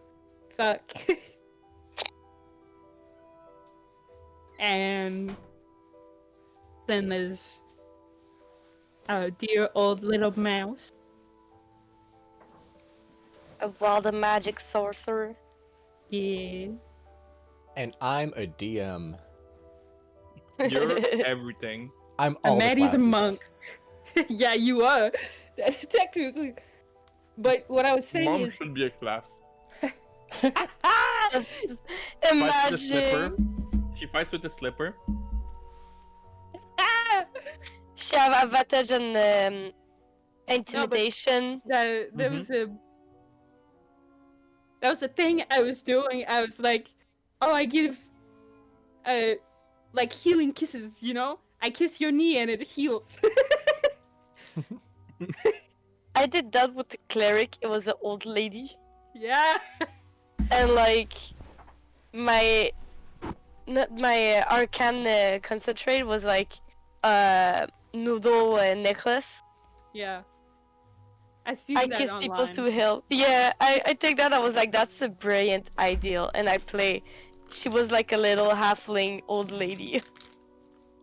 Fuck. And then there's a dear old little mouse. A wild magic sorcerer. Yeah. And I'm a DM. You're everything. I'm all And the Maddie's a classes. monk. Yeah, you are. That's technically. But what I was saying Mom is. should be a class. Just Fights with the slipper. imagine. She fights with the slipper. She have advantage on intimidation. There was a. That was the thing I was doing. I was like, oh, I give, like healing kisses. You know, I kiss your knee and it heals. I did that with the cleric. It was an old lady, Yeah. and like my arcane concentrate was like noodle necklace. Yeah. I've seen I that kiss people online. to help. Yeah, I think that I was like, that's a brilliant ideal, and I play. She was like a little halfling old lady.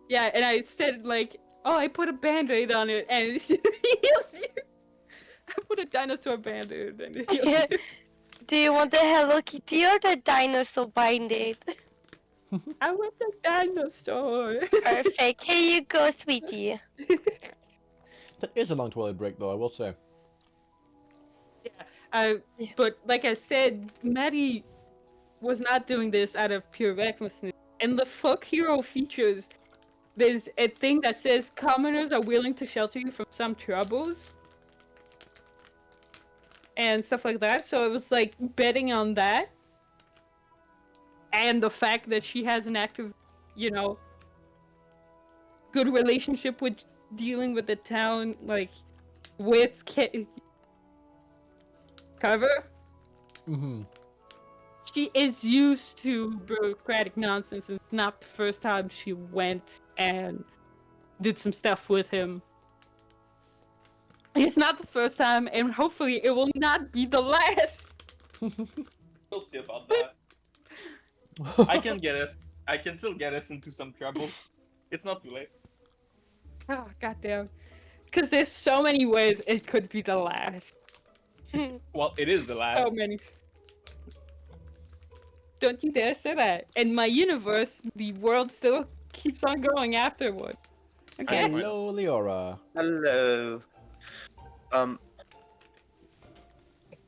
Yeah, and I said like, oh, I put a band-aid on it and it heals you. I put a dinosaur band-aid and it heals you. Do you want the Hello Kitty or the dinosaur band-aid? I want the dinosaur. Perfect. Here you go, sweetie. That is a long toilet break, though, I will say. Yeah. But like I said, Maddie was not doing this out of pure recklessness. And the fuck hero features, there's a thing that says commoners are willing to shelter you from some troubles and stuff like that. So it was like betting on that and the fact that she has an active, you know, good relationship with dealing with the town, like with Carver. Mm-hmm. She is used to bureaucratic nonsense, and it's not the first time she went and did some stuff with him. It's not the first time, and hopefully it will not be the last. We'll see about that. I can still get us into some trouble. It's not too late. Oh, goddamn. Because there's so many ways it could be the last. Well, it is the last. So many. Don't you dare say that. In my universe, the world still keeps on going afterward. Okay? Hello, Leora. Hello.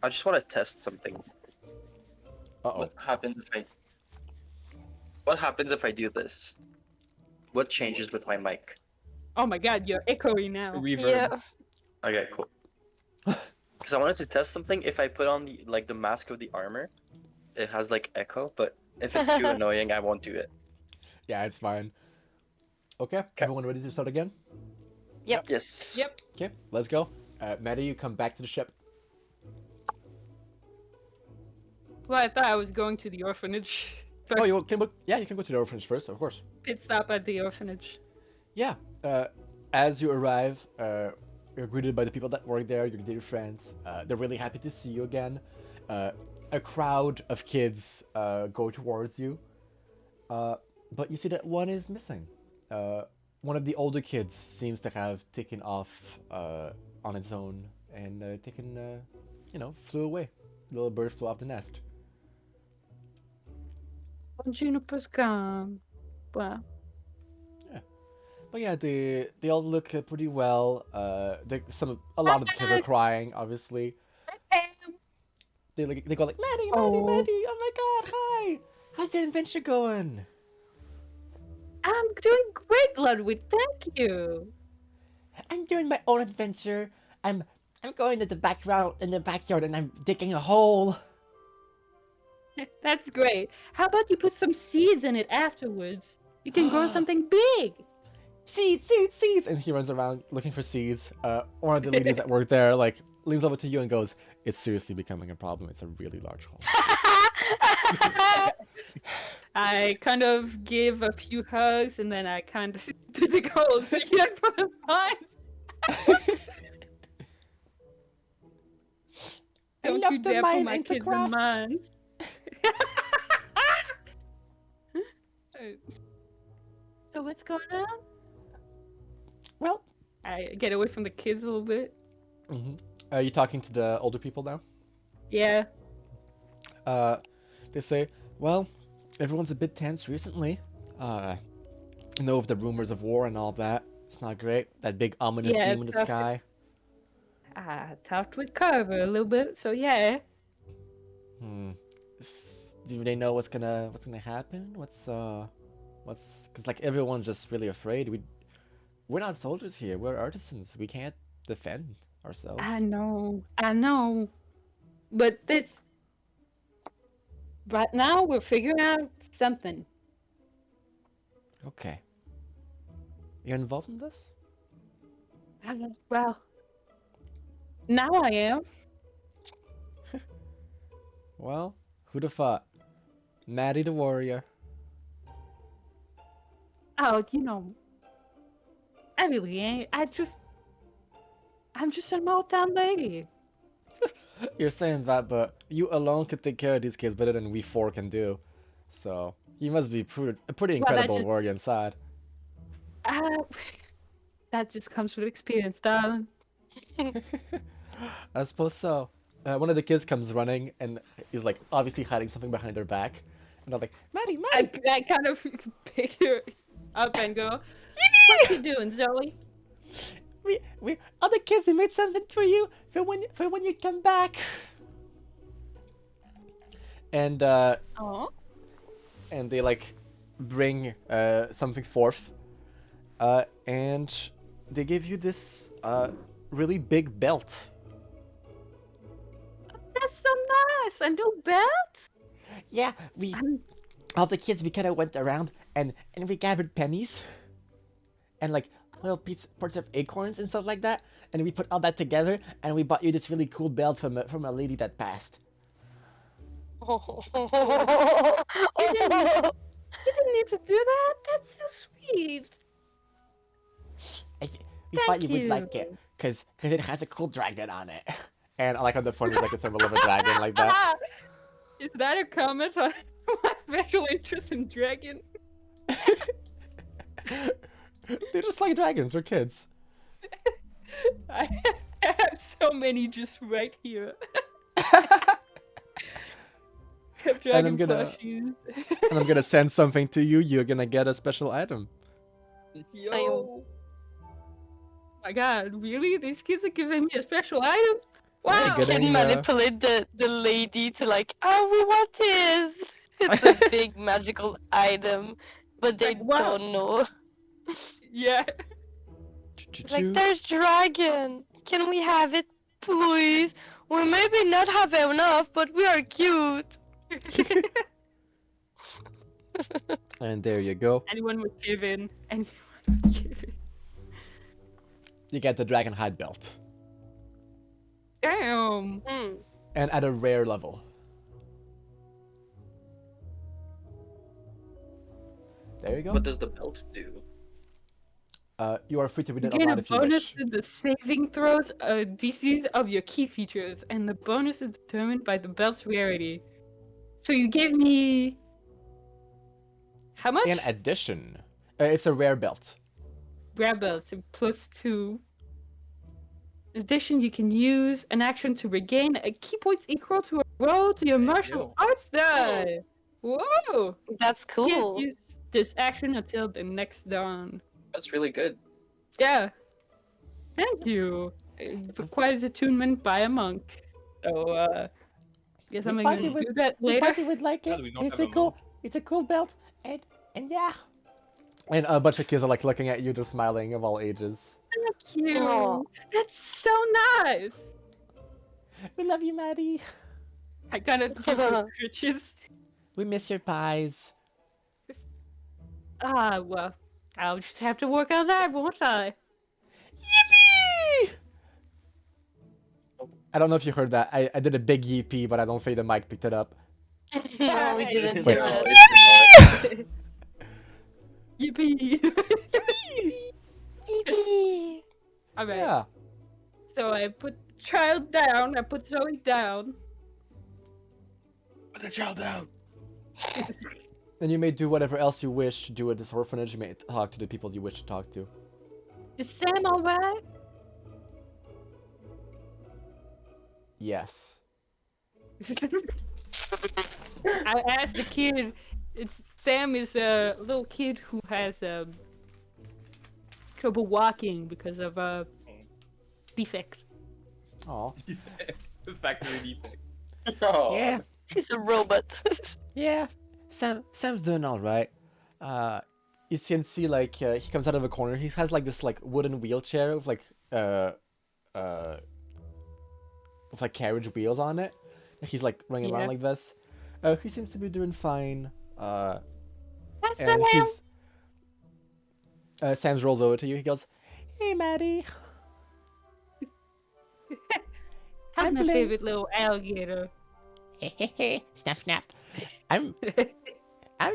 I just want to test something. Uh-oh. What happens if I do this? What changes with my mic? Oh my god, you're echoing now. Reverb. Yeah. Okay, cool. Because I wanted to test something. If I put on the mask of the armor, it has like echo. But if it's too annoying, I won't do it. Yeah, it's fine. Okay, everyone ready to start again? Yes. Yep. Okay, let's go. Maddie, you come back to the ship. Well, I thought I was going to the orphanage. First. Oh, you can you can go to the orphanage first, of course. Pit stop at the orphanage. Yeah. As you arrive, you're greeted by the people that work there. You're your friends. They're really happy to see you again. A crowd of kids go towards you, but you see that one is missing. One of the older kids seems to have taken off on its own and flew away. The little bird flew off the nest. Juniper's gone. Wow. But yeah, they all look pretty well. A lot of the kids are crying, obviously. They go like, Maddie, oh my god, hi! How's the adventure going? I'm doing great, Ludwig. Thank you. I'm doing my own adventure. I'm going to the backyard and I'm digging a hole. That's great. How about you put some seeds in it afterwards? You can grow something big. Seeds! And he runs around looking for seeds. One of the ladies that work there leans over to you and goes, "It's seriously becoming a problem. It's a really large hole." I kind of give a few hugs and then I kind of did the goals again for the vines. Don't you dare put my kids in mines. So what's going on? Well, I get away from the kids a little bit. Are you talking to the older people now? Yeah. They say, well, everyone's a bit tense recently. Of the rumors of war and all that. It's not great. That big ominous beam in the sky. I talked with Carver a little bit, so yeah. Do they know what's gonna happen? Because everyone's just really afraid. We're not soldiers here. We're artisans. We can't defend ourselves. I know. But right now we're figuring out something. Okay. You're involved in this? Well, now I am. Well, who'd have thought? Maddie the warrior. Oh, I really ain't. I'm just a small town lady. You're saying that, but you alone could take care of these kids better than we four can do. So you must be a pretty Well, that incredible just- warrior inside. That just comes with experience, darling. I suppose so. One of the kids comes running and is like obviously hiding something behind their back, and I'm like, Maddie, Maddie. I kind of pick her up and go, "What you doing, Zoe?" We other kids, we made something for you for when you come back. And Oh. and they like bring something forth, and they give you this really big belt. That's so nice. And no belts? Yeah, we all the kids, we kind of went around and we gathered pennies and like little parts of acorns and stuff like that, and we put all that together and we bought you this really cool belt from a lady that passed. Oh. You didn't need to do that. That's so sweet. We thought you Thank would like you. it because it has a cool dragon on it. And I like on the front is like a symbol of a dragon like that. Is that a comment on my special interest in dragon? They're just like dragons, they're kids. I have so many just right here. Dragon gonna- plushies. And I'm gonna send something to you, you're gonna get a special item. Yo. My god, really? These kids are giving me a special item? Wow! good Can Getting, manipulate the lady to like, oh, we want this. It's a big magical item, but they Like, wow. don't know. Yeah. Like, there's dragon. Can we have it, please? We maybe not have enough, but we are cute. And there you go. Anyone would give in. Anyone would give in. You get the dragon hide belt. Damn. Hmm. And at a rare level. There you go. What does the belt do? You are free to read You it gain a aloud if you bonus wish. to the saving throws DCs of your key features, and the bonus is determined by the belt's rarity. So you gave me... How much? In addition, it's a rare belt. Rare belts, and +2. In addition, you can use an action to regain a key points equal to a roll to your There you martial go. arts die. Whoa! That's You can't cool. use this action until the next dawn. That's really good. Yeah. Thank you. It requires attunement by a monk. So, guess I'm thought gonna you would- do that We later. thought you would like Yeah, it. we don't It's have a a cool, monk. it's a cool belt, and yeah. And a bunch of kids are like looking at you, just smiling of all ages. Thank you. Aw. That's so nice. We love you, Maddie. I gotta give you riches. We miss your pies. Ah, well, I'll just have to work on that, won't I? Yippee! I don't know if you heard that. I did a big yippee, but I don't think the mic picked it up. No, we didn't Wait. do that. Yippee! Yippee. Alright, Yeah. so I put child down, I put Zoe down. Put the child down. And you may do whatever else you wish to do at this orphanage. You may talk to the people you wish to talk to. Is Sam alright? Yes. I asked the kid. Sam is a little kid who has trouble walking because of a defect. Aw. Factory defect. Oh. Yeah. He's a robot. Yeah. Sam's doing all right. You can see like he comes out of a corner. He has like this like wooden wheelchair with like carriage wheels on it. He's like running Yeah. around like this. He seems to be doing fine. That's And Sam. he's Sam rolls over to you. He goes, "Hey, Maddie." How's I'm my playing- favorite little alligator? Snap, snap. I'm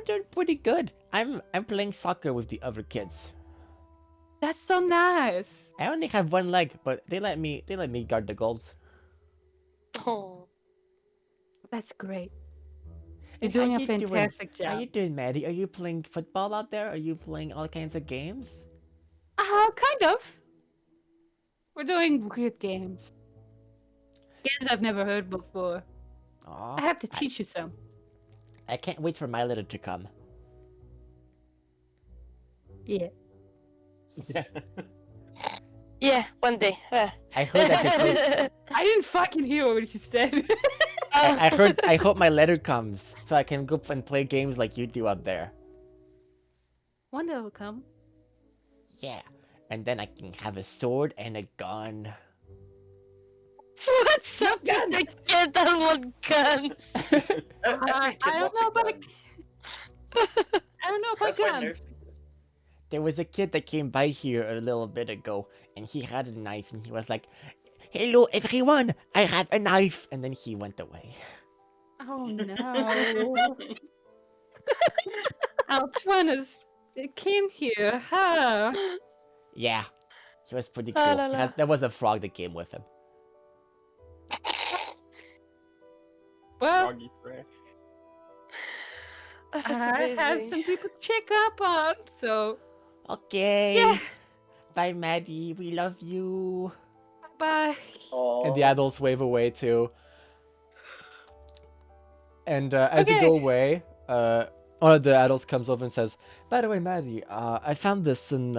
doing pretty good. I'm playing soccer with the other kids. That's so nice. I only have one leg, but they let me guard the goals. Oh. That's great. And You're how doing a you doing? fantastic How job. you doing, Maddie? Are you playing football out there? Are you playing all kinds of games? Kind of. We're doing weird games. Games I've never heard before. Aw, I have to teach you some. I can't wait for my letter to come. Yeah. Yeah. Yeah, one day. I heard I could play. I didn't fucking hear what he said. I heard. I hope my letter comes so I can go and play games like you do out there. One day will come. Yeah, and then I can have a sword and a gun. What's up with the kid that want guns? I don't know about I don't know about guns. There was a kid that came by here a little bit ago, and he had a knife, and he was like, "Hello, everyone! I have a knife!" And then he went away. Oh no. Altruanus came here, huh? Yeah, he was pretty cool. Ah, la, la. There was a frog that came with him. Well, Froggy fresh. That's I have amazing. some people to check up on, so Okay. Yeah. Bye, Maddie. We love you. bye. And the adults wave away too. And as you go away, one of the adults comes over and says, "By the way, Maddie, I found this in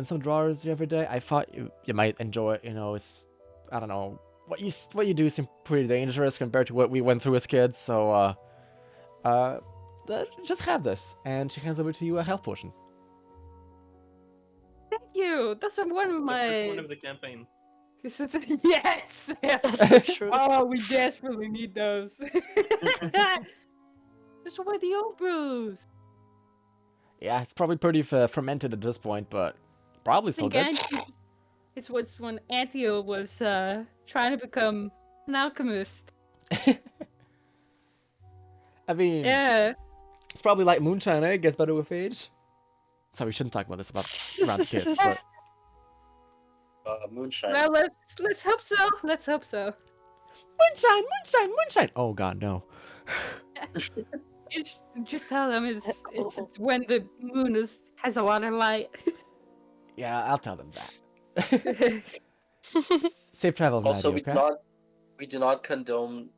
some drawers the other day. I thought you might enjoy it. You know, it's I don't know what you do seems pretty dangerous compared to what we went through as kids. So just have this." And she hands over to you a health potion. Thank you. That's one of The first my. one of the campaign. Yes. That's true. Oh, we desperately need those. Just where the old brews. Yeah, it's probably pretty fermented at this point, but probably still good. It's what's when Antio was trying to become an alchemist. I mean, Yeah. it's probably like moonshine, eh? It gets better with age. Sorry, we shouldn't talk about this around the kids, but Moonshine. Well, let's hope so. Let's hope so. moonshine, moonshine, moonshine. Oh God, no. Just tell them it's when the moon has a lot of light. Yeah, I'll tell them that. Safe travels, Also, Maddie, okay? we do not condone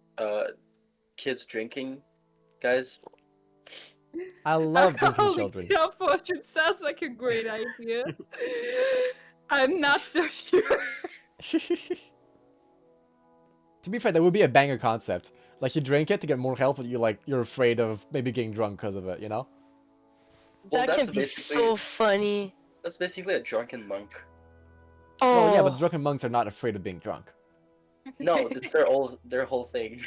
kids drinking, guys. I love drinking Holy children. cow potion sounds like a great idea. I'm not so sure. To be fair, that would be a banger concept. Like you drink it to get more health, but you're afraid of maybe getting drunk because of it, you know? Well, That that's can be basically so funny. that's basically a drunken monk. Oh yeah, Oh, but drunken monks are not afraid of being drunk. No, it's their whole thing.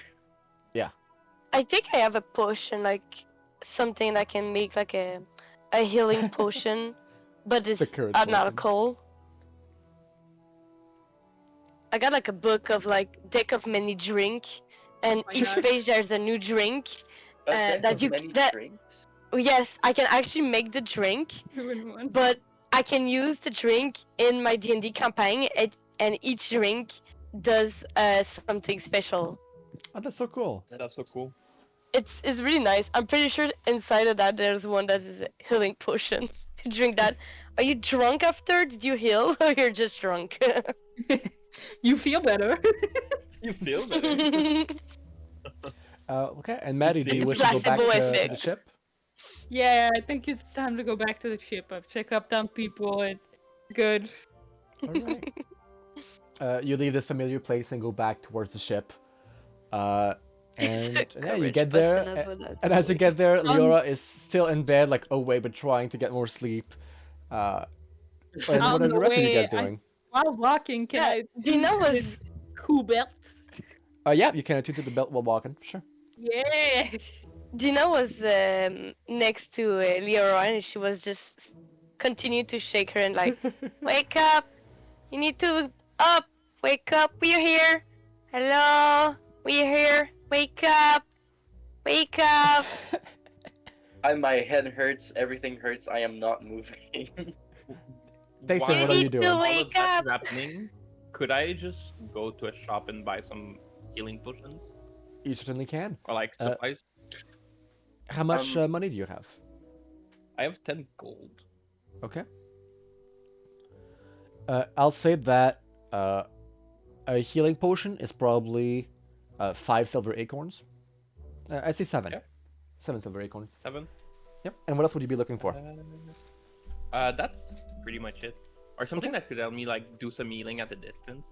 I think I have a potion, like something that can make like a healing potion, but it's It's a current an potion. alcohol. I got like a book of like deck of many drink, and my each God. page there's a new drink. A deck that of you- many that- drinks. Yes, I can actually make the drink, Two in one. but I can use the drink in my D&D campaign, and each drink does something special. Oh, that's so cool. That's so cool. It's really nice. I'm pretty sure inside of that there's one that is a healing potion. You drink that. Are you drunk after? Did you heal? Or you're just drunk? You feel better. You feel better. Okay, and Maddie, do you wish to go back Placebo to the effect. ship? Yeah, I think it's time to go back to the ship. I've checked up on people. It's good. Alright. You leave this familiar place and go back towards the ship. And yeah, you Courage get button, there, I put that and as you away. get there, Leora is still in bed, like away, but trying to get more sleep. And what On are the the rest of you way, guys doing? While walking, can Yeah, I Dina do was- this cool belts? Yeah, you can attune to the belt while walking, for sure. Yeah. Dina was next to Leora, and she was just continuing to shake her and like, wake up! You need to up! Wake up! We're here! Hello! We're here! Wake up! Wake up! My head hurts. Everything hurts. I am not moving. Tayson, You what are you need to doing? All of wake that is up. happening. Could I just go to a shop and buy some healing potions You certainly can. or like supplies? How much money do you have? I have 10 gold. Okay. I'll say that a healing potion is probably 5 silver acorns. I say 7. Okay. 7 silver acorns. 7. Yep. And what else would you be looking for? That's pretty much it. Or something that could help me like do some healing at a distance.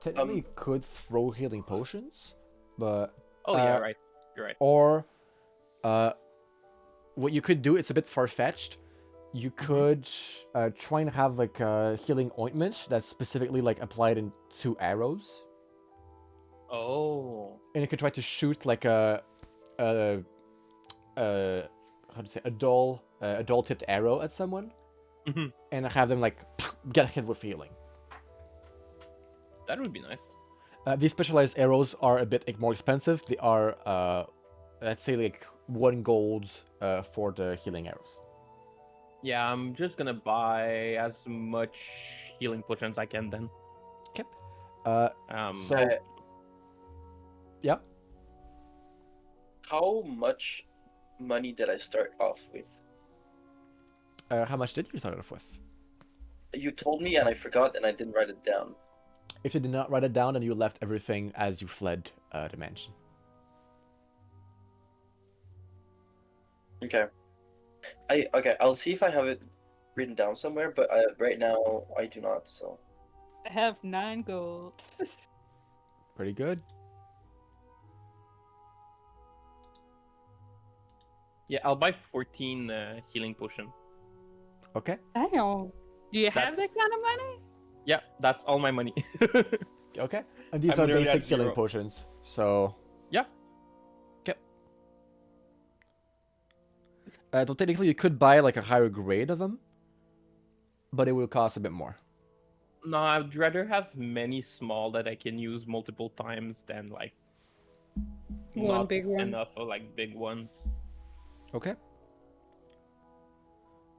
Technically, you could throw healing potions, but Oh yeah, right. You're right. or what you could do, it's a bit far-fetched. You could try and have like a healing ointment that's specifically like applied into arrows, Oh. and you could try to shoot like a how to say a dull tipped arrow at someone, Mhm. and have them like get hit with healing. That would be nice. These specialized arrows are a bit more expensive. They are let's say like 1 gold for the healing arrows. Yeah, I'm just gonna buy as much healing potions I can then. Okay. So Uh, yeah. How much money did I start off with? How much did you start off with? You told me and I forgot and I didn't write it down. If you did not write it down, then you left everything as you fled the mansion. Okay. I'll see if I have it written down somewhere, but right now I do not. So I have 9 gold. Pretty good. Yeah, I'll buy 14 healing potion. Okay. Damn. Do you have That's- that kind of money? Yeah, that's all my money. Okay. And these I'm are literally basic at healing 0. potions. So Yeah. Okay. Though technically you could buy like a higher grade of them, but it will cost a bit more. No, I'd rather have many small that I can use multiple times than like One not big one. enough of like big ones. Okay.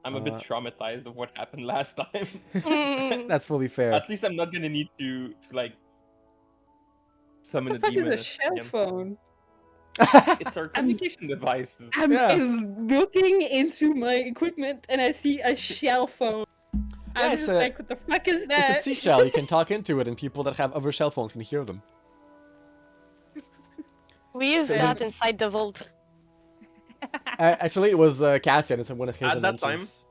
I'm a bit traumatized of what happened last time. That's fully fair. At least I'm not gonna need to like summon What the a fuck is demon. a shell again. phone? It's our communication devices. I'm Yeah. looking into my equipment and I see a shell phone. I'm it's just a- like, what the fuck is It's that? a seashell. You can talk into it, and people that have other shell phones can hear them. We use So that then- inside the vault. Actually, it was Cassian. It's one of his At that time? inventions.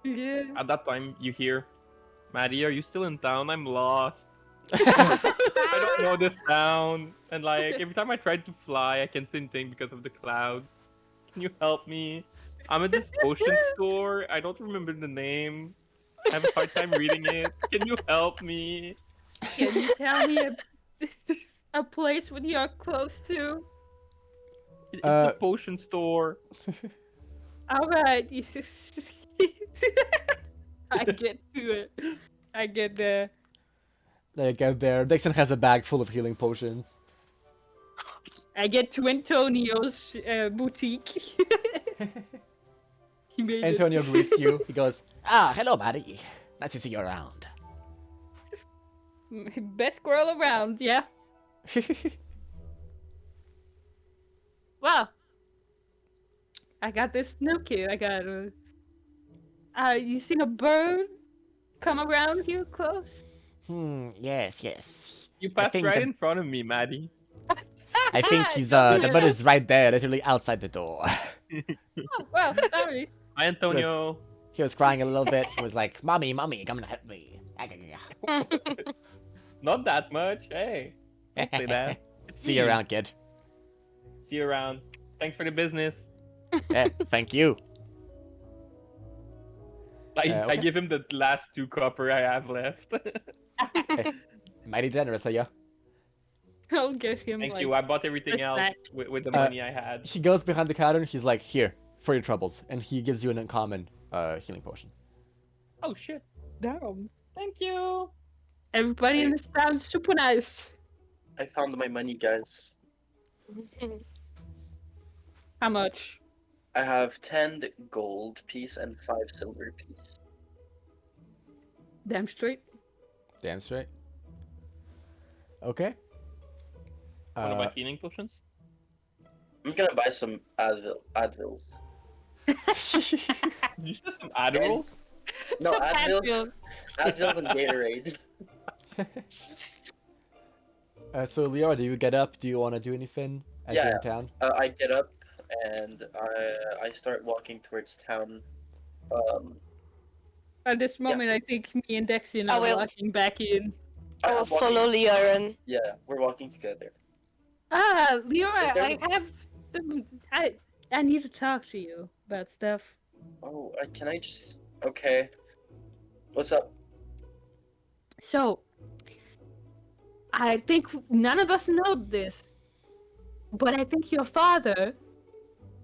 Yeah. At that time, you hear, Maddie, are you still in town? I'm lost. I don't know this town. And like, every time I tried to fly, I can't see anything because of the clouds. Can you help me? I'm at this potion store. I don't remember the name. I have a hard time reading it. Can you help me? Can you tell me a place when you're close to? It's the potion store. Alright. I get to it. I get there. They get there. Dixon has a bag full of healing potions. I get to Antonio's boutique. He made it. Antonio greets you. He goes, hello, Maddie. Nice to see you around. Best girl around, yeah. Well, I got this new kid. I got a. You seen a bird come around here close? Yes. You passed think right that- in front of me, Maddie. I think he's, the bird is right there, literally outside the door. Oh, well, sorry. Hi, Antonio. He was crying a little bit. He was like, Mommy, come and help me. Not that much. Hey, don't say that. It's See you me. around, kid. See you around. Thanks for the business. Thank you. I okay. give him the last 2 copper I have left. Mighty generous of you. I'll give him Thank like. you. I bought everything else respect. with the money I had. He goes behind the counter and he's like, here, for your troubles. And he gives you an uncommon healing potion. Oh shit. Damn. Thank you. Everybody in this town is super nice. I found my money, guys. How much? I have 10 gold piece and 5 silver piece. Damn straight. Damn straight. Okay. Want to buy healing potions? I'm gonna buy some Advils. Did you say some Adderalls? No, Some Advils. Advil. Advils and Gatorade. So Leora, do you get up? Do you want to do anything as you're Yeah. in town? I get up and I start walking towards town. At this moment, I think me and Dexian I are will. walking back in. I will I'm walking- follow Leoran. Yeah, we're walking together. Ah, Is Leora, there- I have. I need to talk to you about stuff. Oh, can I just? Okay. What's up? So, I think none of us know this, but I think your father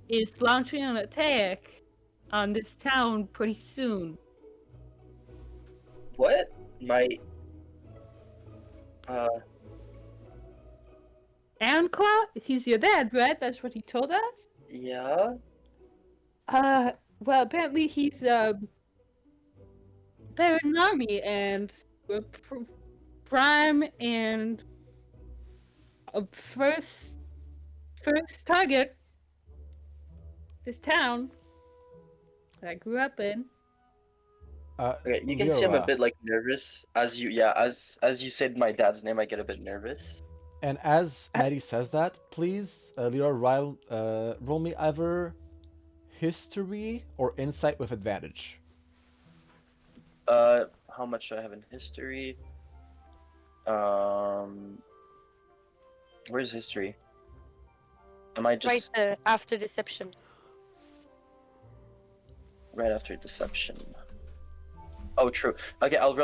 is launching an attack on this town pretty soon. What? My. Aaron Claw? He's your dad, right? That's what he told us? Yeah. Well, apparently he's, Baron Army and Prime and first target this town that I grew up in. Okay, you can see I'm a Leora, bit like nervous as you said my dad's name. I get a bit nervous. And as Maddie says that, please, Leora, roll me either history or insight with advantage. How much do I have in history? Where's history? Am I Right just there, after deception. right after deception? Oh, true. Okay, I'll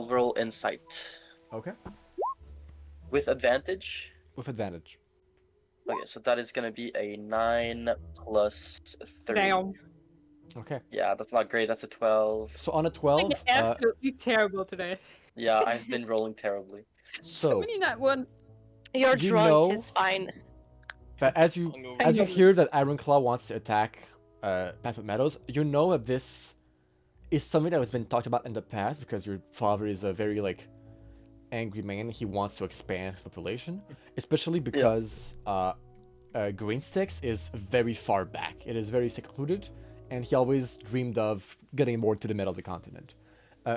roll insight Okay. with advantage. With advantage. Okay, so that is gonna be a 9 plus 3. Damn. Okay. Yeah, that's not great. That's a 12. So on a I'm 12, absolutely terrible today. Yeah, I've been rolling terribly. so many not one. You're You drunk, know- it's fine. that as you Hungover. hear that Ironclaw wants to attack Pathwood Meadows, you know that this is something that has been talked about in the past because your father is a very angry man. He wants to expand his population, especially because Green Sticks is very far back. It is very secluded, and he always dreamed of getting more to the middle of the continent.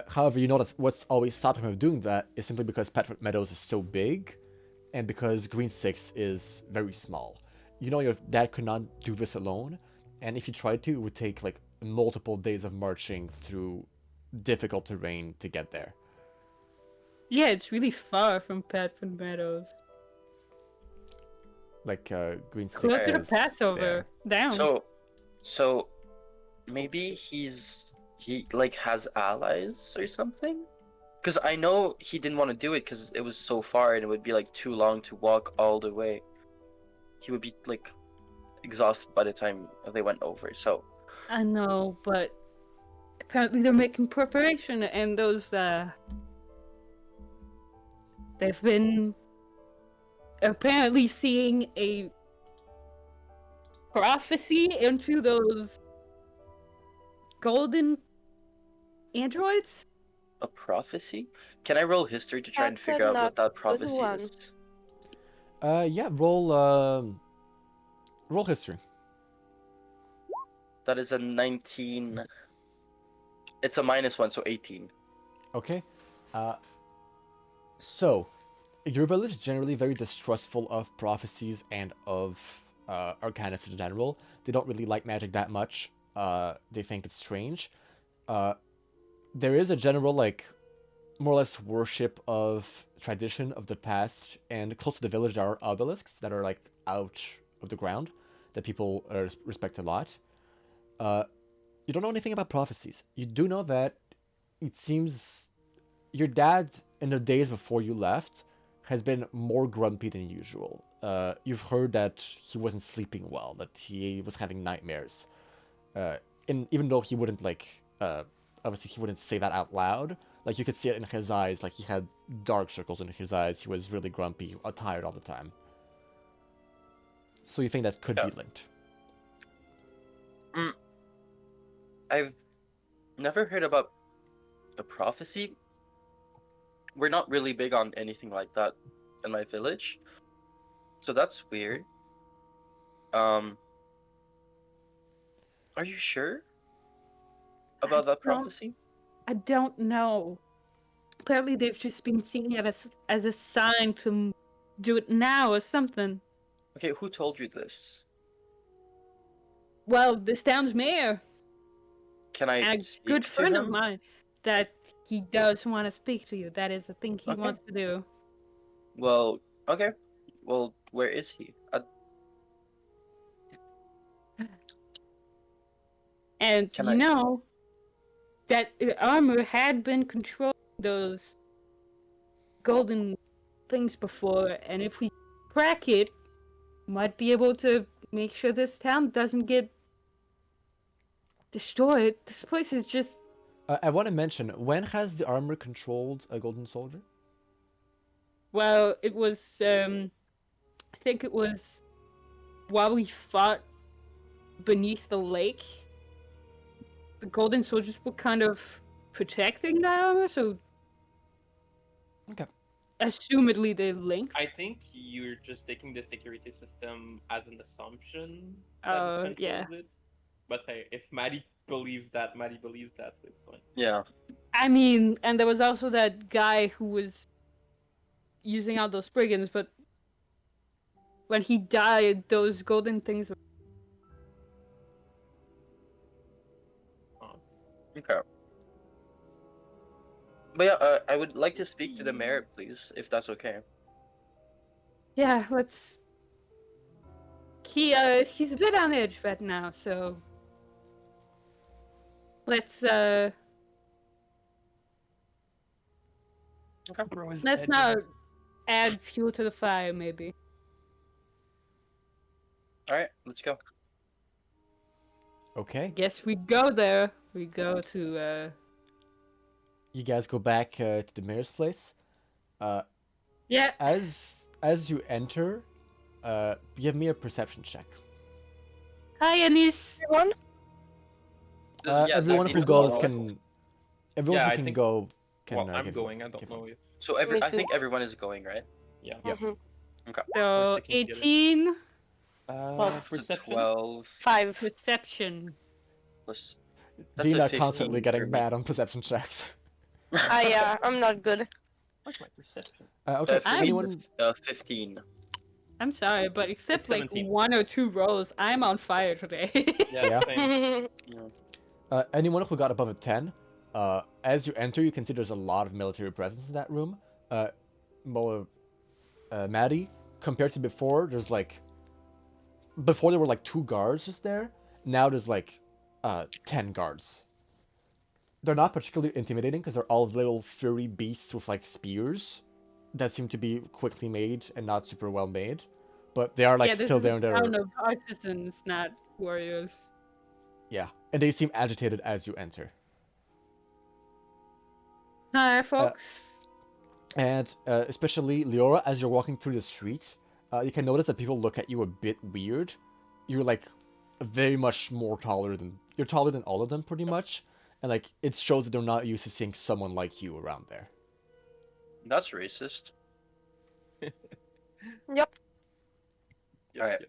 However, you know that what's always stopped him from doing that is simply because Pathwood Meadows is so big, and because Green Six is very small. You know your dad could not do this alone, and if he tried to, it would take multiple days of marching through difficult terrain to get there. Yeah, it's really far from Padford Meadows. Green Six Closer to is Passover. there. Down. So maybe he has allies or something? Because I know he didn't want to do it because it was so far and it would be too long to walk all the way. He would be exhausted by the time they went over. So I know, but apparently they're making preparation, and those they've been apparently seeing a prophecy into those golden androids. a prophecy? Can I roll history to try and That's a figure out what not that good prophecy one. is? Yeah, roll history. That is a 19. It's a -1, so 18. Okay. So, your village is generally very distrustful of prophecies and of arcanists in general. They don't really like magic that much. They think it's strange. There is a general, more or less worship of tradition of the past, and close to the village there are obelisks that are, out of the ground that people respect a lot. You don't know anything about prophecies. You do know that it seems your dad, in the days before you left, has been more grumpy than usual. You've heard that he wasn't sleeping well, that he was having nightmares. And even though he wouldn't, obviously he wouldn't say that out loud, you could see it in his eyes, he had dark circles in his eyes, he was really grumpy, tired all the time. So you think that could be linked. I've never heard about a prophecy. We're not really big on anything like that in my village, so that's weird. Are you sure about that prophecy? I don't know. Apparently, they've just been seeing it as a sign to do it now or something. Okay, who told you this? Well, this town's mayor, Can I and a speak good to friend of him? mine, that he does want to speak to you. That is a thing he Okay. wants to do. Well, okay. Well, where is he? And Can you I? know that armor had been controlling those golden things before, and if we crack it, might be able to make sure this town doesn't get destroyed. This place is just I want to mention, when has the armor controlled a golden soldier? well, it was I think it was while we fought beneath the lake. The golden soldiers were kind of protecting the armor, so Okay. assumedly they linked. I think you're just taking the security system as an assumption that it Yeah. controls it. But hey, if Maddie believes that, so it's fine. Yeah. I mean, and there was also that guy who was using out those brigands, but when he died, those golden things. Okay. But yeah, I would like to speak to the mayor, please, if that's okay. Yeah, let's. He's a bit on edge right now, so let's Bro is let's dead. not add fuel to the fire, maybe. All right, let's go. Okay. Guess we go there. We go to You guys go back to the mayor's place. yeah. As you enter, give me a perception check. Hi, Anis. Everyone? Everyone does who need to goes go. can. Everyone Yeah, who I can think- go can. Well, I'm give going. you- I don't give know you- if. So Me I too. think everyone is going, right? Yeah. Yep. Mhm. So sticking together. 18 Well, So Perception. 12 5. perception. plus. That's a Dina 15 constantly for getting me. mad on perception checks. I'm not good. What's my perception? Okay. I'm- Anyone? 15. I'm sorry, but except It's like 17. 1 or 2 rolls, I'm on fire today. Yeah. Yeah. Same. Anyone who got above a 10, as you enter, you can see there's a lot of military presence in that room. Maddie, compared to before, there's like... Before there were like 2 guards just there, now there's like 10 guards. They're not particularly intimidating because they're all little furry beasts with like spears that seem to be quickly made and not super well made. But they are like yeah, this still is there a in their... town of artisans, not warriors. Yeah, and they seem agitated as you enter. Hi, folks. And especially Leora, as you're walking through the street, you can notice that people look at you a bit weird. You're like very much more taller than... You're taller than all of them pretty much. And like it shows that they're not used to seeing someone like you around there. That's racist. Yep. Alright.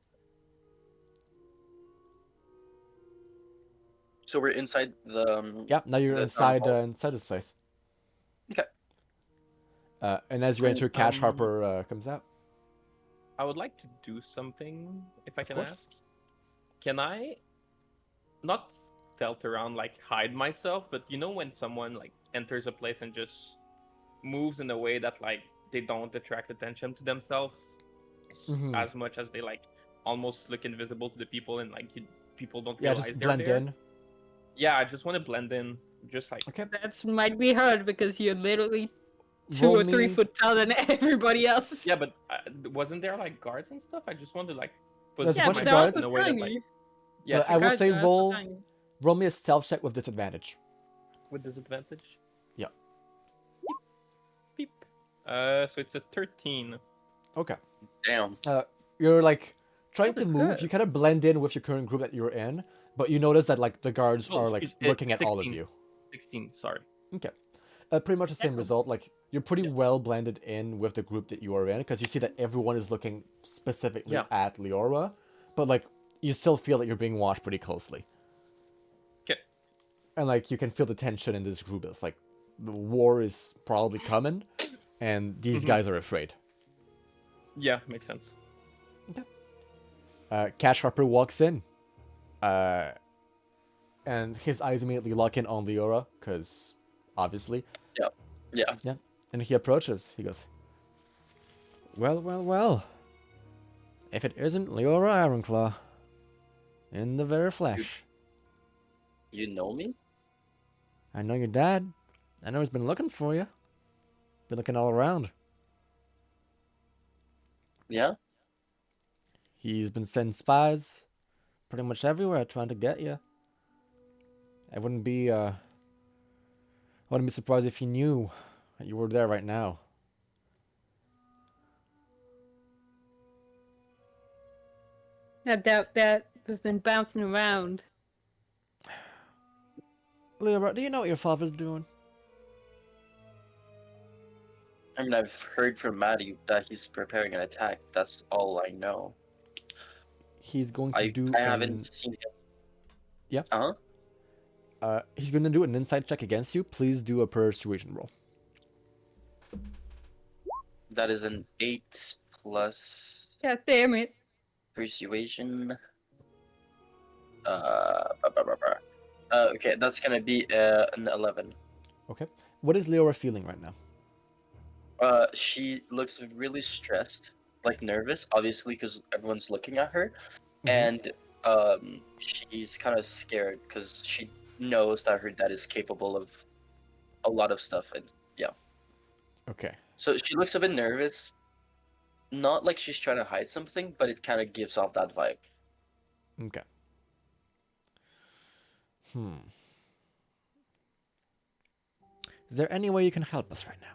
So we're inside the. Yeah, now you're The inside town hall. inside this place. Okay. And as you enter, Cash Harper comes out. I would like to do something, if I can course. ask. Can I not stealth around, like hide myself, but you know when someone like enters a place and just moves in a way that like they don't attract attention to themselves Mhm. as much as they like almost look invisible to the people and like people don't Yeah, realize just they're blend there. in. Yeah, I just want to blend in, just like Okay. That might be hard because you're literally 2 Roll or 3 me- foot taller than everybody else. yeah, but wasn't there like guards and stuff? I just wanted to like There's a yeah, bunch but of they're guards. also in a way that tiny. like yeah, I will Guards say are also roll tiny. roll me a stealth check with disadvantage. with disadvantage. Yeah. Beep. So it's a 13. Okay. Damn. You're like trying to Oh, move. good. You kind of blend in with your current group that you're in, But you notice that like the guards Oh, are like excuse- looking at all of 16. you. 16. Sorry. Okay. Pretty much the same result. Like you're pretty well blended in with the group that you are in, because you see that everyone is looking specifically Yeah. at Leora, but like you still feel that you're being watched pretty closely. Okay. And like you can feel the tension in this group. It's like the war is probably coming, and these guys are afraid. Yeah, makes sense. Cash Harper walks in, and his eyes immediately lock in on Leora, because obviously. Yeah. Yeah. And he approaches. He goes, well, well, well. If it isn't Leora Ironclaw, in the very flesh. You know me? I know your dad. I know he's been looking for you. Been looking all around. Yeah? He's been sending spies pretty much everywhere trying to get you. I wouldn't be surprised if he knew that you were there right now. I doubt that. We've been bouncing around. Leora, do you know what your father's doing? I mean, I've heard from Maddie that he's preparing an attack. That's all I know. He's going to I do haven't seen him. Yeah. Uh-huh. He's going to do an insight check against you. Please do a persuasion roll. That is an 8 plus God damn it. persuasion. Okay, that's gonna be an 11. Okay. What is Leora feeling right now? She looks really stressed, like nervous, obviously, because everyone's looking at her, Mhm. and she's kind of scared because she knows that her dad is capable of a lot of stuff, and yeah. Okay. So she looks a bit nervous, not like she's trying to hide something, but it kind of gives off that vibe. Okay. Is there any way you can help us right now?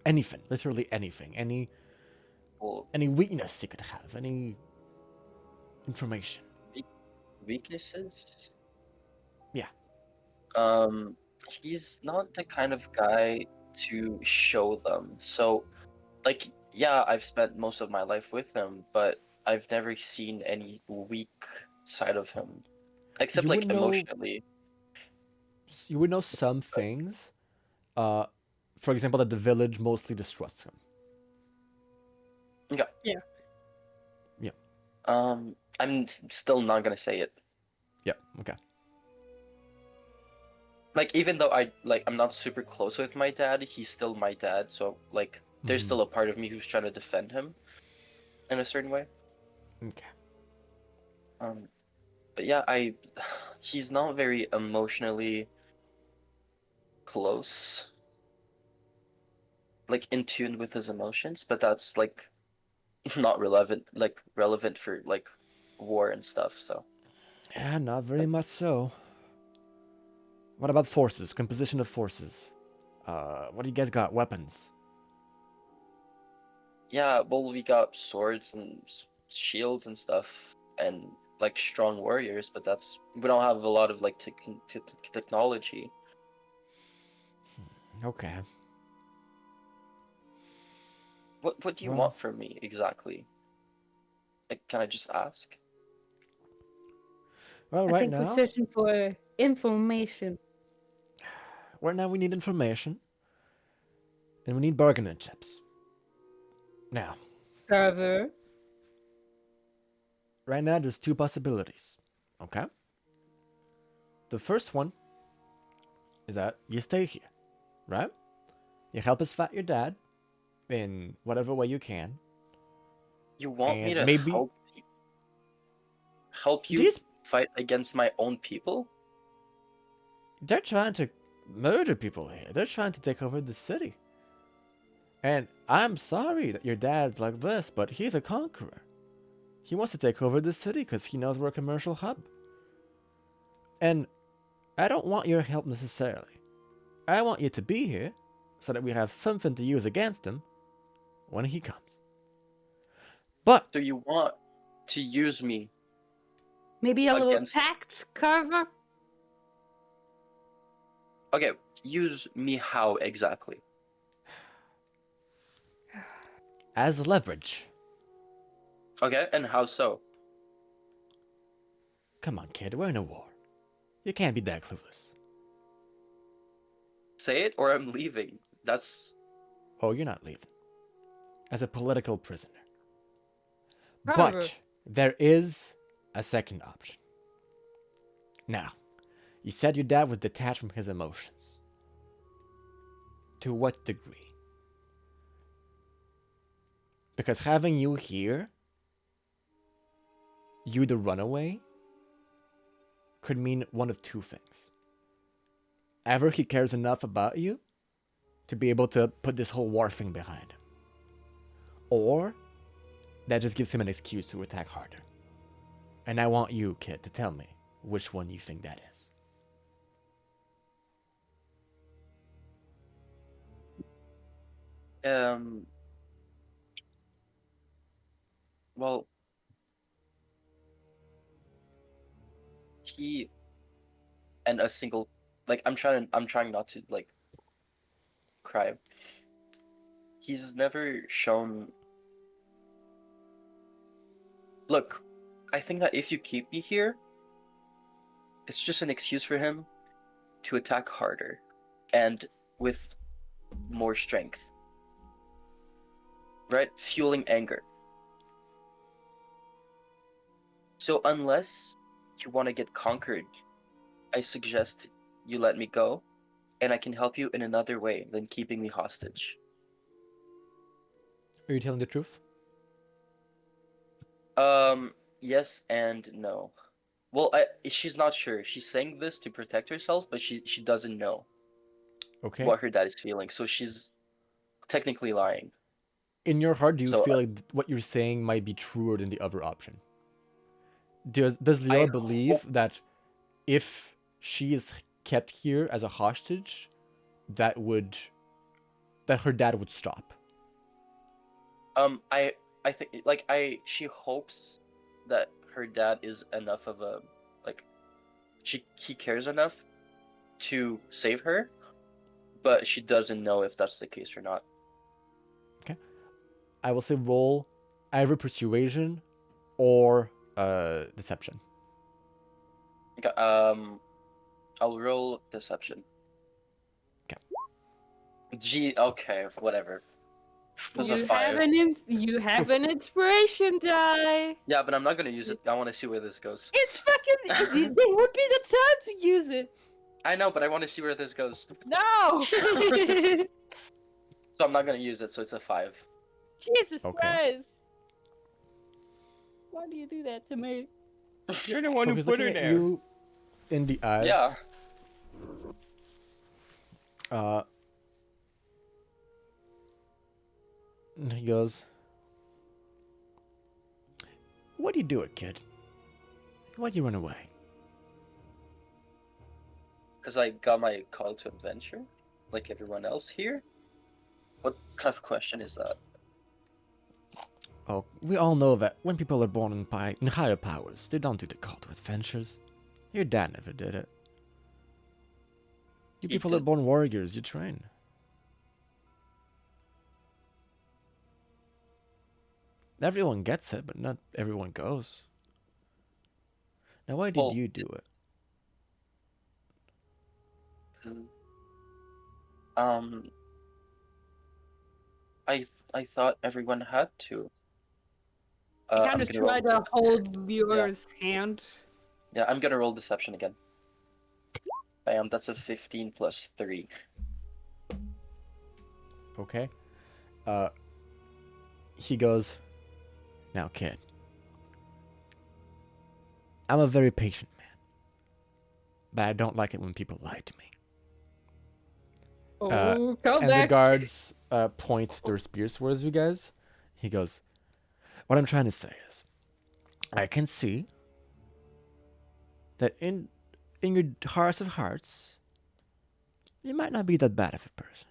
Anything, literally anything. Well, Any weakness you could have, any information. weaknesses? Yeah. He's not the kind of guy to show them. So, like, yeah, I've spent most of my life with him, but I've never seen any weak side of him, except You like would know- emotionally. You would know some things. For example, that the village mostly distrusts him. Okay. Yeah. Yeah. I'm still not gonna say it. Yeah. Okay. Like, even though I'm not super close with my dad, he's still my dad. So like, there's Mhm. still a part of me who's trying to defend him, in a certain way. Okay. But yeah, he's not very emotionally close, like in tune with his emotions, but that's like not relevant for like war and stuff. So Yeah, not very much so. What about forces? Composition of forces. What do you guys got? Weapons. yeah, well, we got swords and shields and stuff, and like strong warriors, but we don't have a lot of like technology. Okay. What do you Well- want from me exactly? Like, can I just ask? Well, I right think now, we're searching for information. we need information, and we need bargaining chips. Now, Server. right now, there's two possibilities. Okay. The first one is that you stay here, right? You help us fight your dad in whatever way you can. You want me And to maybe- help you These fight against my own people? they're trying to murder people here. They're trying to take over the city. And I'm sorry that your dad's like this, but he's a conqueror. He wants to take over the city because he knows we're a commercial hub. And I don't want your help necessarily. I want you to be here so that we have something to use against him when he comes. But So you want to use me Maybe a little Against- tact cover? Okay, use me how exactly? As leverage. Okay, and how so? Come on, kid, we're in a war. You can't be that clueless. Say it or I'm leaving. That's... Oh, you're not leaving. As a political prisoner. Cover. But there is a second option. Now, you said your dad was detached from his emotions. To what degree? Because having you here, you the runaway, could mean one of two things. Either he cares enough about you to be able to put this whole war thing behind him. Or that just gives him an excuse to attack harder. And I want you, kid, to tell me which one you think that is. Well, he and a single, like, I'm trying not to, like, cry. He's never shown... Look, I think that if you keep me here, it's just an excuse for him to attack harder and with more strength. Right? Fueling anger. So unless you want to get conquered, I suggest you let me go, and I can help you in another way than keeping me hostage. Are you telling the truth? Yes and no. Well, she's not sure. She's saying this to protect herself, but she doesn't know Okay. what her dad is feeling, so she's technically lying. In your heart, do you So, feel like what you're saying might be truer than the other option? Does I Leora believe that if she is kept here as a hostage, that her dad would stop? I think, like, she hopes that her dad is enough of a, like, he cares enough to save her, but she doesn't know if that's the case or not. Okay. I will say roll either persuasion or deception. Okay, I'll roll deception. Okay. Okay, whatever. This is a 5. You have an inspiration die. Yeah, but I'm not gonna use it. I want to see where this goes. It's fucking. There would be the time to use it. I know, but I want to see where this goes. No. So I'm not gonna use it, so it's a 5. Jesus Okay. Christ. Why do you do that to me? You're the one So who he's put her looking at there. you in the eyes. Yeah. And he goes, "What do you do it, kid? Why'd you run away?" Because I got my call to adventure, like everyone else here. What kind of question is that? Oh, we all know that when people are born in higher powers, they don't do the call to adventures. Your dad never did it. You He people are did. born warriors, you train. Everyone gets it, but not everyone goes. Now, why did Well, you do it? 'Cause, I thought everyone had to. I I'm kind of gonna roll. try to hold Leora's hand. Yeah, I'm gonna roll deception again. Bam, that's a 15 plus 3. Okay. He goes, "Now, kid, I'm a very patient man, but I don't like it when people lie to me." Oh, come And the back. guards point their spears towards you guys. He goes, "What I'm trying to say is, I can see that in your hearts of hearts, you might not be that bad of a person.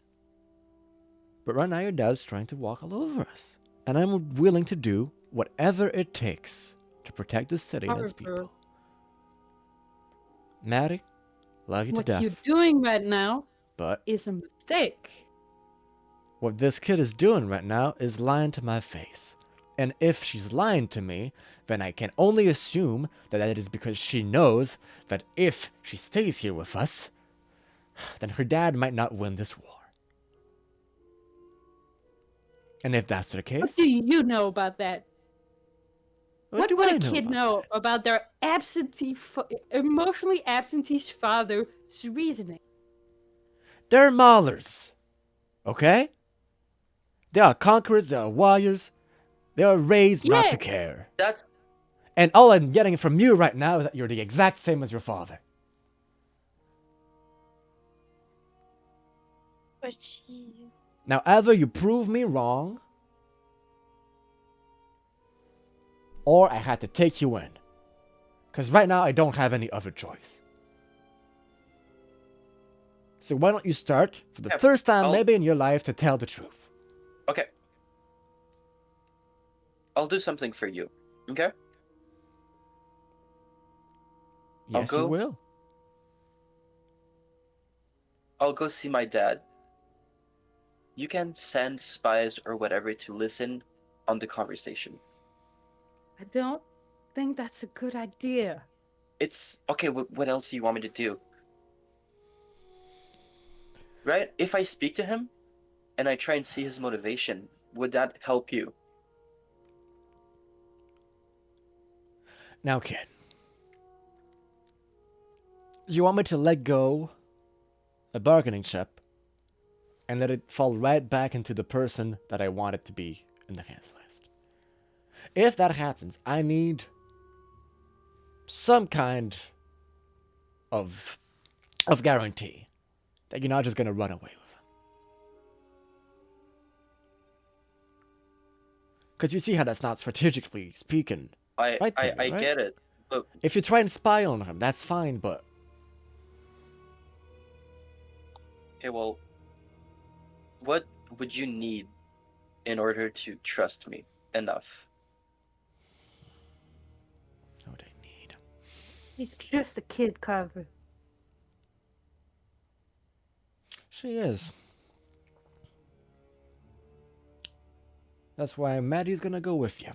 But right now your dad's trying to walk all over us. And I'm willing to do whatever it takes to protect the city and its people. Maddie, love you to What death. you're doing right now But is a mistake. what this kid is doing right now is lying to my face. And if she's lying to me, then I can only assume that it is because she knows that if she stays here with us, then her dad might not win this war. And if that's the What case, do you know about that? What do would I a kid about know that? about their emotionally absentee father's reasoning? They're maulers. Okay? They are conquerors, they are warriors. They are raised not Yeah. to care. That's And all I'm getting from you right now is that you're the exact same as your father. But she... Now, either you prove me wrong, or I had to take you in. Because right now, I don't have any other choice. So why don't you start, for the Yeah, first time I'll- maybe in your life, to tell the truth? okay. I'll do something for you. Okay? I'll Yes, you go. will. I'll go see my dad. You can send spies or whatever to listen on the conversation. I don't think that's a good idea. It's okay. What else do you want me to do? Right? If I speak to him and I try and see his motivation, would that help you? Now, kid. You want me to let go a bargaining chip and let it fall right back into the person that I want it to be in the hands list. If that happens, I need some kind of guarantee that you're not just gonna run away with him. Because you see how that's not strategically speaking. I Right there, I right? get it. But If you try and spy on him, that's fine, but okay, well, what would you need in order to trust me enough? what I need. He's just a kid, Carver. She is. That's why Maddie's gonna go with you.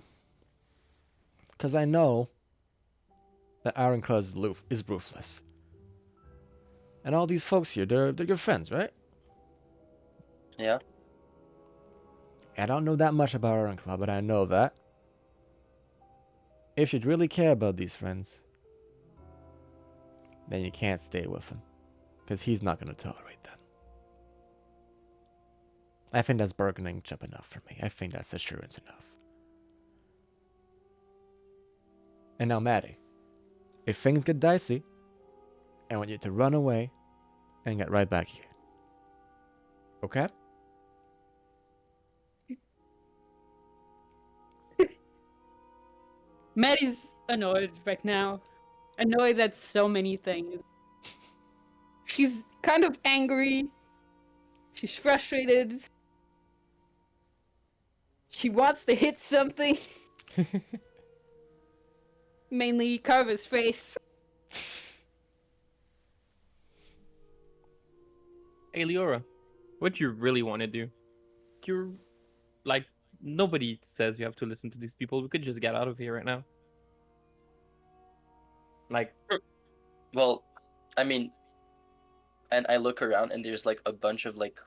Because I know that Ironclaw is ruthless. And all these folks here, they're your friends, right? Yeah. I don't know that much about Ironclaw, but I know that if you'd really care about these friends, then you can't stay with him. Because he's not gonna tolerate that. I think that's bargaining chip enough for me. I think that's assurance enough. And now, Maddie, if things get dicey, I want you to run away and get right back here. Okay? Maddie's annoyed right now. Annoyed at so many things. She's kind of angry. She's frustrated. She wants to hit something. Mainly Carver's face. Hey, Leora, what do you really want to do? You're like, nobody says you have to listen to these people. We could just get out of here right now. Like, Well, I mean, and I look around and there's like a bunch of like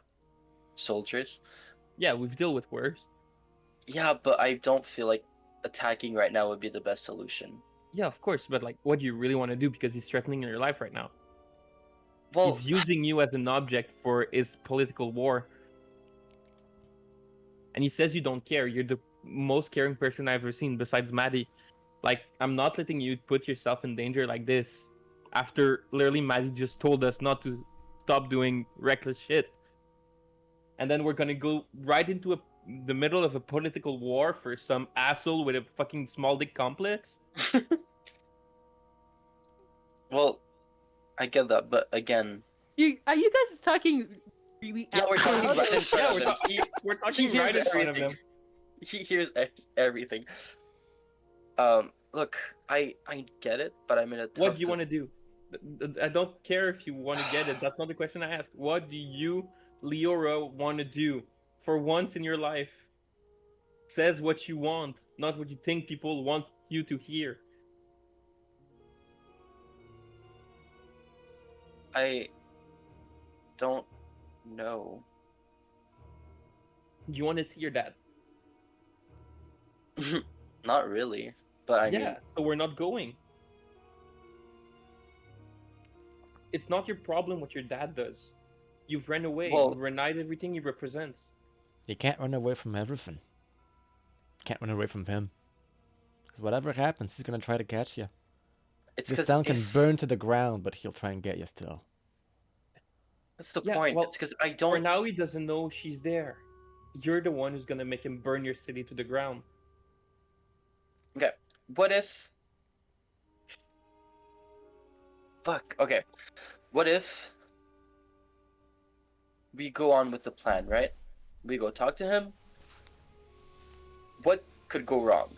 soldiers. yeah, we've dealt with worse. Yeah, but I don't feel like attacking right now would be the best solution. Yeah, of course, but like, what do you really want to do? Because he's threatening your life right now. Well, He's using you as an object for his political war. And he says you don't care. You're the most caring person I've ever seen besides Maddie. Like, I'm not letting you put yourself in danger like this. After literally Maddie just told us not to stop doing reckless shit. And then we're gonna go right into the middle of a political war for some asshole with a fucking small dick complex? well, I get that, but again, Are you guys talking really yeah, out we're talking loud? right in front Yeah, of we're, him. we're He talking hears right in front of everything. him. He hears everything. Look, I get it, but I'm in a tough. What do you want to do? I don't care if you want to get it. That's not the question I asked. What do you, Leora, want to do for once in your life? Says what you want, not what you think people want you to hear. I don't know. You want to see your dad? Not really, but I Yeah, mean, so we're not going. It's not your problem what your dad does. You've run away. Well- You've denied everything he represents. You can't run away from everything. Can't run away from him. Because whatever happens, he's gonna try to catch you. it's This because town can burn to the ground, but he'll try and get you still. that's the Yeah, point. well, It's because I For don't. now, he doesn't know she's there. You're the one who's gonna make him burn your city to the ground. Okay, what if? Fuck. Okay, what if we go on with the plan, right? We go talk to him. What could go wrong?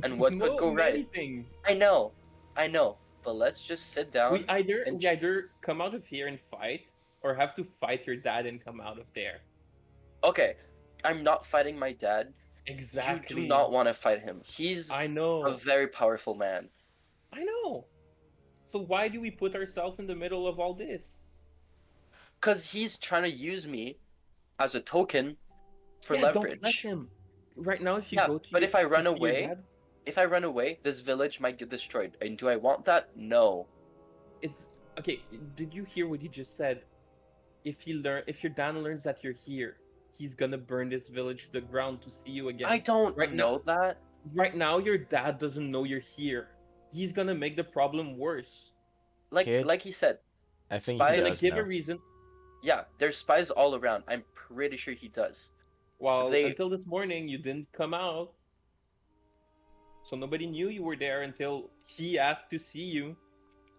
And what could go many right? things. I know, but let's just sit down. We either and we either come out of here and fight, or have to fight your dad and come out of there. Okay, I'm not fighting my dad. Exactly. You do not want to fight him. He's I know. a very powerful man. I know. So why do we put ourselves in the middle of all this? Because he's trying to use me as a token for Yeah, leverage. don't let him. Right now, if you Yeah, go to but your, if I run to your away- dad, If I run away, this village might get destroyed. And do I want that? No. it's okay. Did you hear what he just said? If your dad learns that you're here, he's gonna burn this village to the ground to see you again. I don't Right know that. Right now, your dad doesn't know you're here. He's gonna make the problem worse. Kid, Like he said, I think Spies- he He's gonna does give know. a reason. yeah, there's spies all around. I'm pretty sure he does. Well, They- until this morning, you didn't come out. So nobody knew you were there until he asked to see you.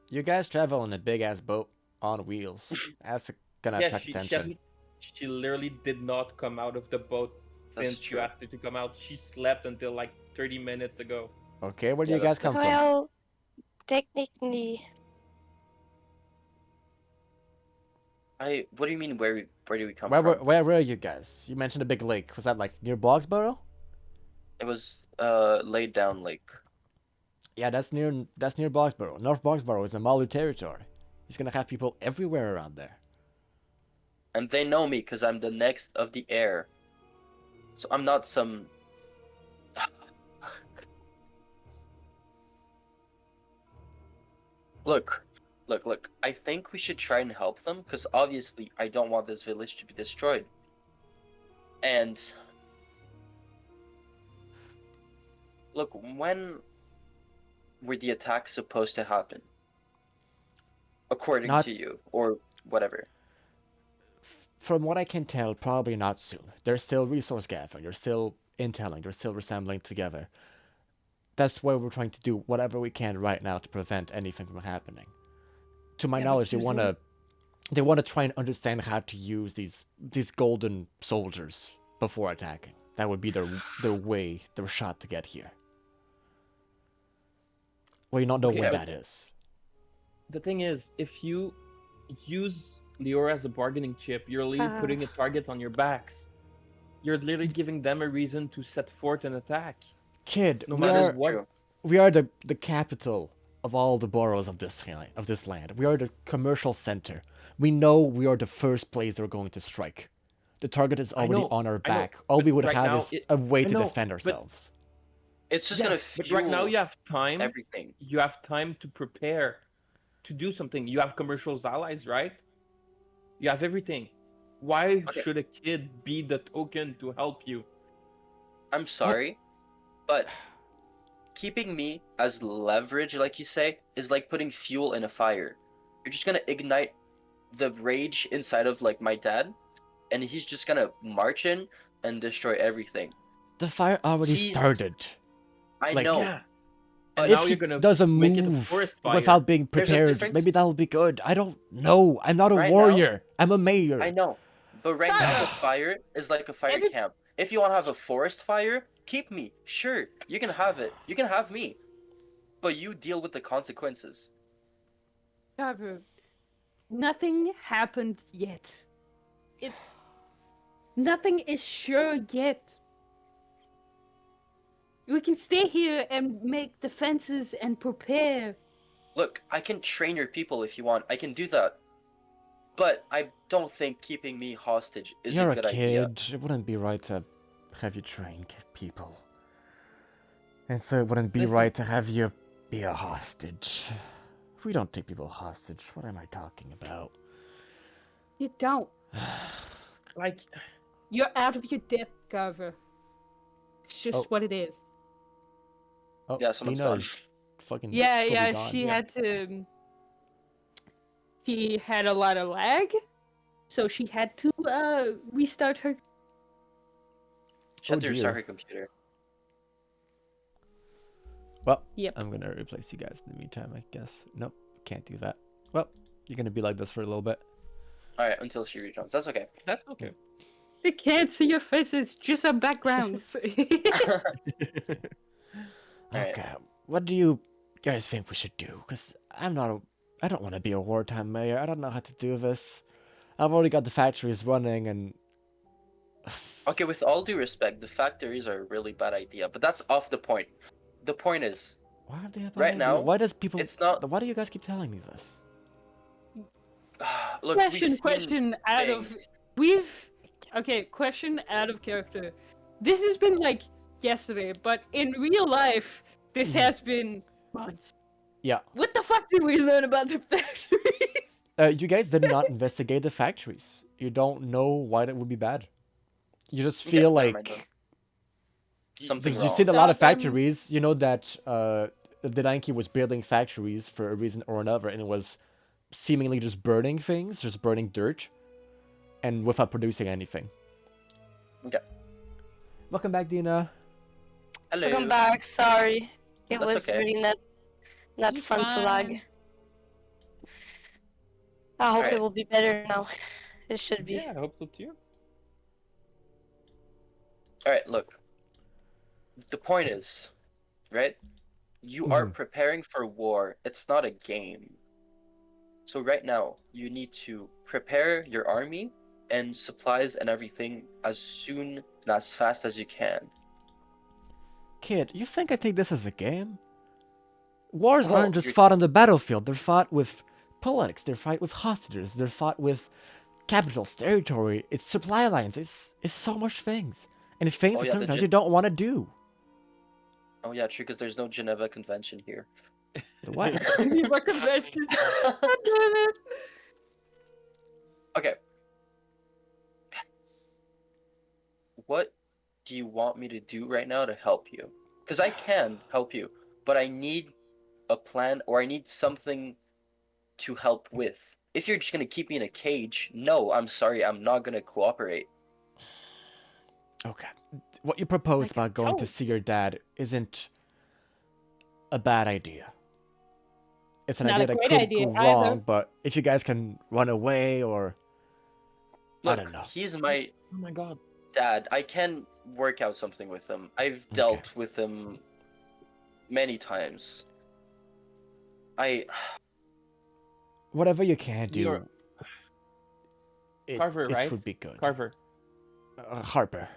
You guys travel in a big ass boat on wheels. That's gonna Yeah, attract she attention. hasn't. She literally did not come out of the boat That's since true. you asked her to come out. She slept until like 30 minutes ago. Okay, where do Yeah, you guys that's- come from? Well, technically, What do you mean? Where do we come Where from? were you guys? You mentioned a big lake. Was that like near Bogsborough? It was laid down lake. Yeah, that's near Bogsborough. North Bogsborough is a Malu territory. He's gonna have people everywhere around there. And they know me because I'm the next of the heir. So I'm not some. Look. I think we should try and help them because obviously I don't want this village to be destroyed. And look, when were the attacks supposed to happen? According Not- to you, or whatever. From what I can tell, probably not soon. They're still resource gathering. They're still intelling. They're still resembling together. That's why we're trying to do whatever we can right now to prevent anything from happening. To my Yeah, but knowledge, they using- wanna try and understand how to use these golden soldiers before attacking. That would be their shot to get here. Well, you not know Okay, what but- that is. The thing is, if you use Leora as a bargaining chip, you're literally putting a target on your backs. You're literally giving them a reason to set forth an attack. Kid, No we matter are, what. True. we are the capital of all the boroughs of this land. We are the commercial center. We know we are the first place they're going to strike. The target is already know, on our I know, back. All but we would right have now is it- a way I to know, defend but- ourselves. It's just Yeah, gonna but fuel right now you have time. everything. You have time to prepare, to do something. You have commercial allies, right? You have everything. Why Okay. should a kid be the token to help you? I'm sorry, but keeping me as leverage, like you say, is like putting fuel in a fire. You're just gonna ignite the rage inside of like my dad, and he's just gonna march in and destroy everything. The fire already He's- started. I Like- know. Yeah. But And If now he you're gonna does a make it a move forest fire. without being There's a prepared, difference- maybe that'll be good. I don't know. I'm not a Right now- warrior. I'm a mayor. I know. But right now the fire is like a fire Every- camp. If you want to have a forest fire, keep me. Sure, you can have it. You can have me. But you deal with the consequences. Carver, nothing happened yet. Nothing is sure yet. We can stay here and make defenses and prepare. Look, I can train your people if you want. I can do that. But I don't think keeping me hostage is You're a a good idea. kid. It wouldn't be right to have you train people. And so it wouldn't be Listen. right to have you be a hostage. We don't take people hostage. What am I talking about? You don't. Like, You're out of your depth, Carver. It's just Oh. what it is. Oh, Yeah, someone's Dina gone. is fucking Yeah, fully yeah, gone. she had to. She had a lot of lag, so she had to restart her. She had Oh, to dear. restart her computer. Well, Yep. I'm gonna replace you guys in the meantime, I guess. Nope, can't do that. Well, you're gonna be like this for a little bit. Alright, until she rejoins. That's okay. that's okay. They can't see your faces, just our backgrounds. Alright. Okay, what do you guys think we should do? Because I don't want to be a wartime mayor. I don't know how to do this. I've already got the factories running, and Okay, with all due respect, the factories are a really bad idea, but that's off the point. The point is, why are they a bad right idea? now, Why does people? it's not. Why do you guys keep telling me this? Look, we've seen question out of things. question out of character. This has been like yesterday, but in real life, this has been months. Yeah. What the fuck did we learn about the factories? You guys did not investigate the factories. You don't know why that would be bad. You just Okay, feel never mind like then. Something you've wrong. seen a lot of Stop 'em. factories. You know that Dedanki was building factories for a reason or another, and it was seemingly just burning things, just burning dirt, and without producing anything. Okay. Welcome back, Dina. Hello. Welcome back. Sorry, it That's was okay. really not You fun to lag. fine. I hope Alright. it will be better now. It should be. Yeah, I hope so too. Alright, look. The point is, right? You are Mhm. preparing for war. It's not a game. So right now, you need to prepare your army and supplies and everything as soon and as fast as you can. Kid, you think I take this as a game? Wars Well, aren't just you're- fought on the battlefield. They're fought with politics. They're fought with hostages. They're fought with capitals, territory. It's supply lines. It's so much things. And it's things Oh, that yeah, the sometimes gen- you don't want to do. Oh yeah, true, because there's no Geneva Convention here. The what? Geneva Convention. God damn it. Okay. What do you want me to do right now to help you? Because I can help you, but I need a plan or I need something to help with. If you're just gonna keep me in a cage, no, I'm sorry, I'm not gonna cooperate. Okay. What you proposed Like a about going to toad. see your dad isn't a bad idea. It's an Not a idea that great could idea go either. wrong, but if you guys can run away or I Look, don't know. he's my Oh my god. dad. I can work out something with him. I've Okay. dealt with him many times. Whatever you can do, You're- Carver, it right? would be good. Carver. Harper.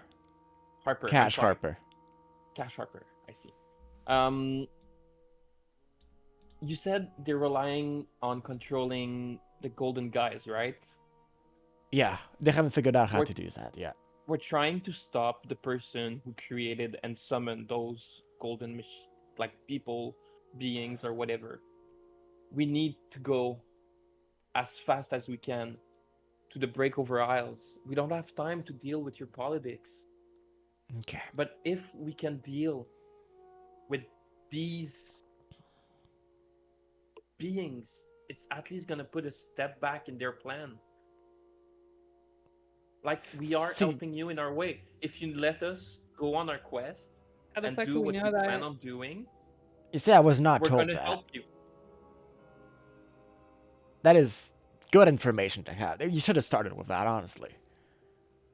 Harper. I'm Cash sorry. Harper. Cash Harper. I see. You said they're relying on controlling the golden guys, right? Yeah, they haven't figured out how What- to do that yet. We're trying to stop the person who created and summoned those golden like people, beings, or whatever. We need to go as fast as we can to the Breakover Isles. We don't have time to deal with your politics. Okay. But if we can deal with these beings, it's at least gonna put a step back in their plan. Like, we are See- helping you in our way. If you let us go on our quest How the and fuck do do we what we know plan that? on doing, You see, I was not we're told gonna that. help you. That is good information to have. You should have started with that, honestly.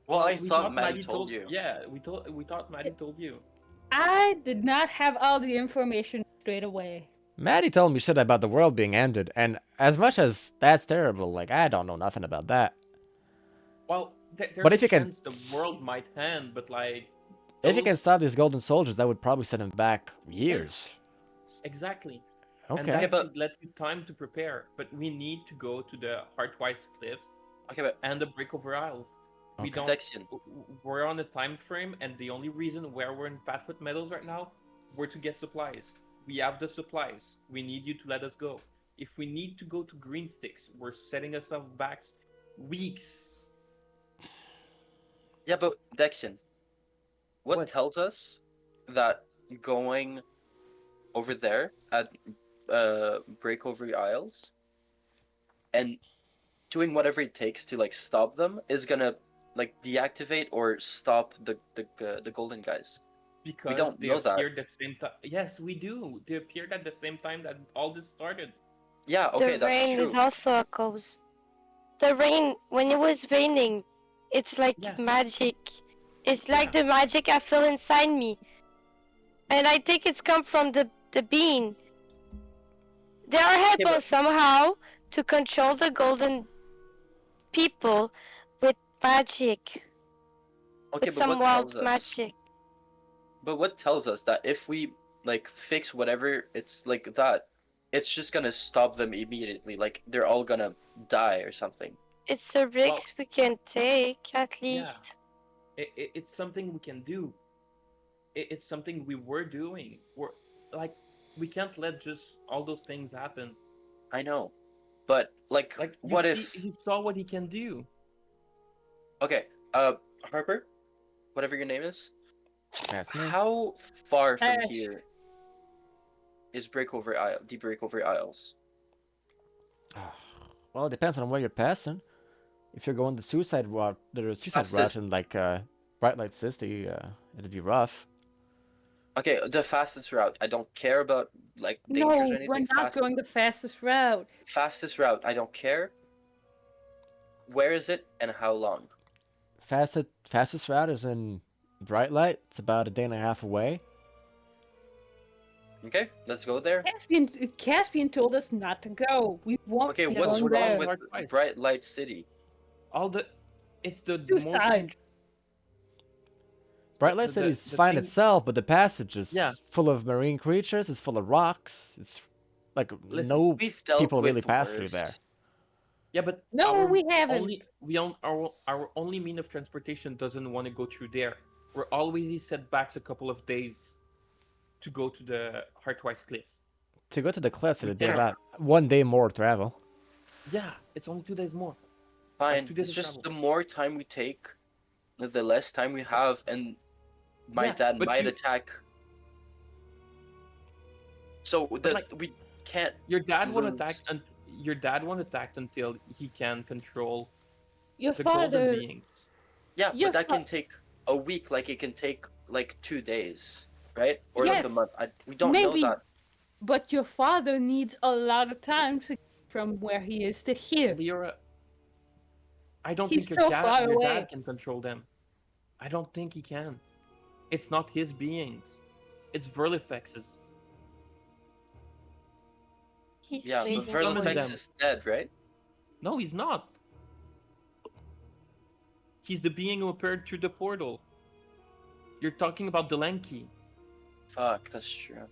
well, I We thought Maddie told you. Yeah, we thought Maddie told you. I did not have all the information straight away. Maddie told me shit about the world being ended, and as much as that's terrible, like, I don't know nothing about that. Well, there's But a if you can, chance the world might end, but like if you can those stop these golden soldiers, that would probably set him back years. exactly, and Okay. that Okay, but- could let you time to prepare. But we need to go to the Heartwise Cliffs Okay, but and the Breakover Isles. We Okay. don't. Dexian. We're on a time frame, and the only reason where we're in Padfoot Meadows right now, we're to get supplies. We have the supplies. We need you to let us go. If we need to go to Green Sticks, we're setting ourselves back weeks. Yeah, but Dexian, what What? tells us that going over there at Breakover Isles and doing whatever it takes to like stop them is gonna like deactivate or stop the golden guys? Because don't they know that. appeared the same time. Yes, we do. They appeared at the same time that all this started. Yeah, okay, The that's rain true. is also a cause. The rain, when it was raining, it's like Yeah. magic. It's like Yeah. the magic I feel inside me. And I think it's come from the bean. They are able but- somehow to control the golden people with magic. Okay, With but some what tells wild us? magic. But what tells us that if we like fix whatever it's like that, it's just gonna stop them immediately? Like they're all gonna die or something. It's a risk we can take, at Yeah. least. It's something we can do. It's something we were doing. We're like, we can't let just all those things happen. I know, but like, Like, what if? you saw what he can do? Okay, Harper, whatever your name is, That's me. how far from Ash. here is Breakover Isle? The Breakover Isles. Well, it depends on where you're passing. If you're going the suicide route, Fastest- in like Bright Light City, it'd be rough. Okay, the fastest route. I don't care about like dangers No, or we're anything. not going the fastest route. Fastest route. I don't care. Where is it and how long? Fastest route is in Bright Light. It's about a day and a half away. Okay, let's go there. Caspian told us not to go. We won't Okay, get what's on wrong there. with Hard twice. Bright Light City? It's the Suicide. Bright Light The- City's the fine thing- itself, but the passage is Yeah. full of marine creatures. It's full of rocks. It's like Listen, no We've dealt people with really pass through worse. there. Yeah, but No, our we haven't. our only mean of transportation doesn't want to go through there. We're always setbacks a couple of days to go to the Heartwise Cliffs. To go to the cliffs, We it'd be can't. about 1 day more travel. Yeah, it's only 2 days more. Fine. 2 days It's of just travel. the more time we take, the less time we have, and my Yeah, dad but might you- attack. So like, we can't. Your dad won't lose. attack, and your dad won't attack until he can control Your the golden father. beings. Yeah, Your but that fa- can take a week. Like it can take like 2 days, right? Or like a Yes, month. We don't maybe. know that. But your father needs a lot of time to from where he is to here. Lyra, I don't He's think so far your away. dad can control them. I don't think he can. It's not his beings. It's Verlifex's. He's Yeah, but waiting. summoned Verlifex them. is dead, right? No, he's not. He's the being who appeared through the portal. You're talking about Delanky. Fuck, that's true.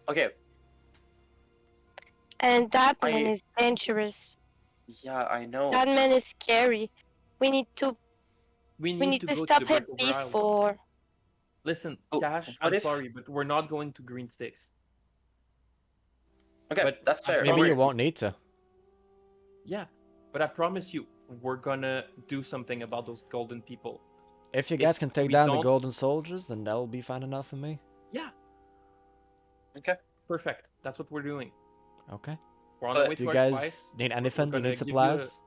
Okay, And that man I- is dangerous. yeah, I know. That man is scary. We need to We we need to to go stop to the him Breakover Isles. before. Listen, Oh, Cash, what I'm if- sorry, but we're not going to Green Sticks. Okay, but that's I fair. Maybe promise you won't need to. Yeah, but I promise you, we're gonna do something about those golden people. If you If guys can take we down the don't- golden soldiers, then that'll be fine enough for me. Yeah, Okay. perfect. That's what we're doing. Okay. We're on But the way Do to you our guys twice. need anything? Do you gonna need give you supplies?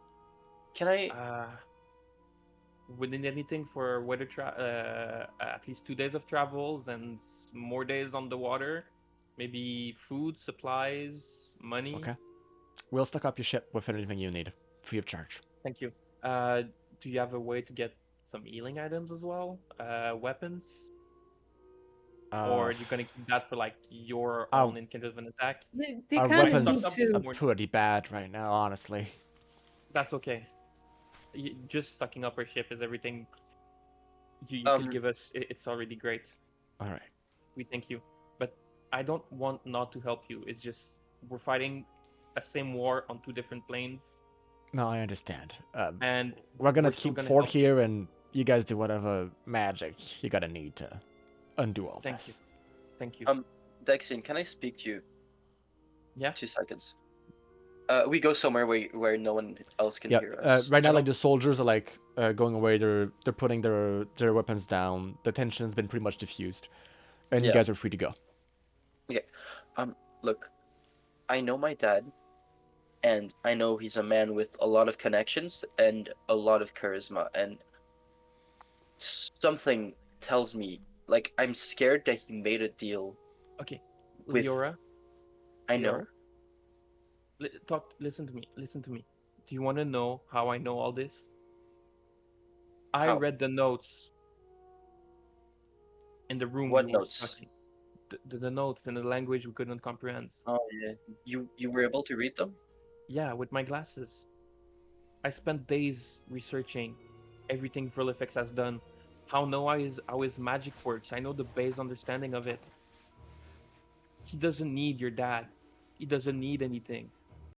Can I? We need anything for at least 2 days of travels and more days on the water. Maybe food, supplies, money. Okay. We'll stock up your ship with anything you need, free of charge. Thank you. Do you have a way to get some healing items as well? Weapons? or you're gonna keep that for like your Our- own kind of an attack? They Our kind of weapons stuck need up are to. more- pretty bad right now, honestly. That's okay. Just stocking up our ship is everything. You could give us. It's already great. All right. We thank you, but I don't want not to help you. It's just we're fighting a same war on two different planes, No, I understand. and We're gonna still keep gonna Fort help. here, and you guys do whatever magic you gotta need to undo all Thank this. you. Thank you. Dexian, can I speak to you? Yeah. 2 seconds. We go somewhere where no one else can Yeah. hear us. Right now, I like don't- the soldiers are like going away. They're putting their weapons down. The tension's been pretty much diffused, and you Yeah. guys are free to go. Look, I know my dad, and I know he's a man with a lot of connections and a lot of charisma, and something tells me, like, I'm scared that he made a deal. Okay, with- Leora. I know. Listen to me. Listen to me. Do you want to know how I know all this? I How? read the notes in the room What we were notes? stuck in. The notes in the language we couldn't comprehend. Oh yeah, you were able to read them? Yeah, with my glasses. I spent days researching everything Verlifex has done. How his magic works. I know the base understanding of it. He doesn't need your dad. He doesn't need anything.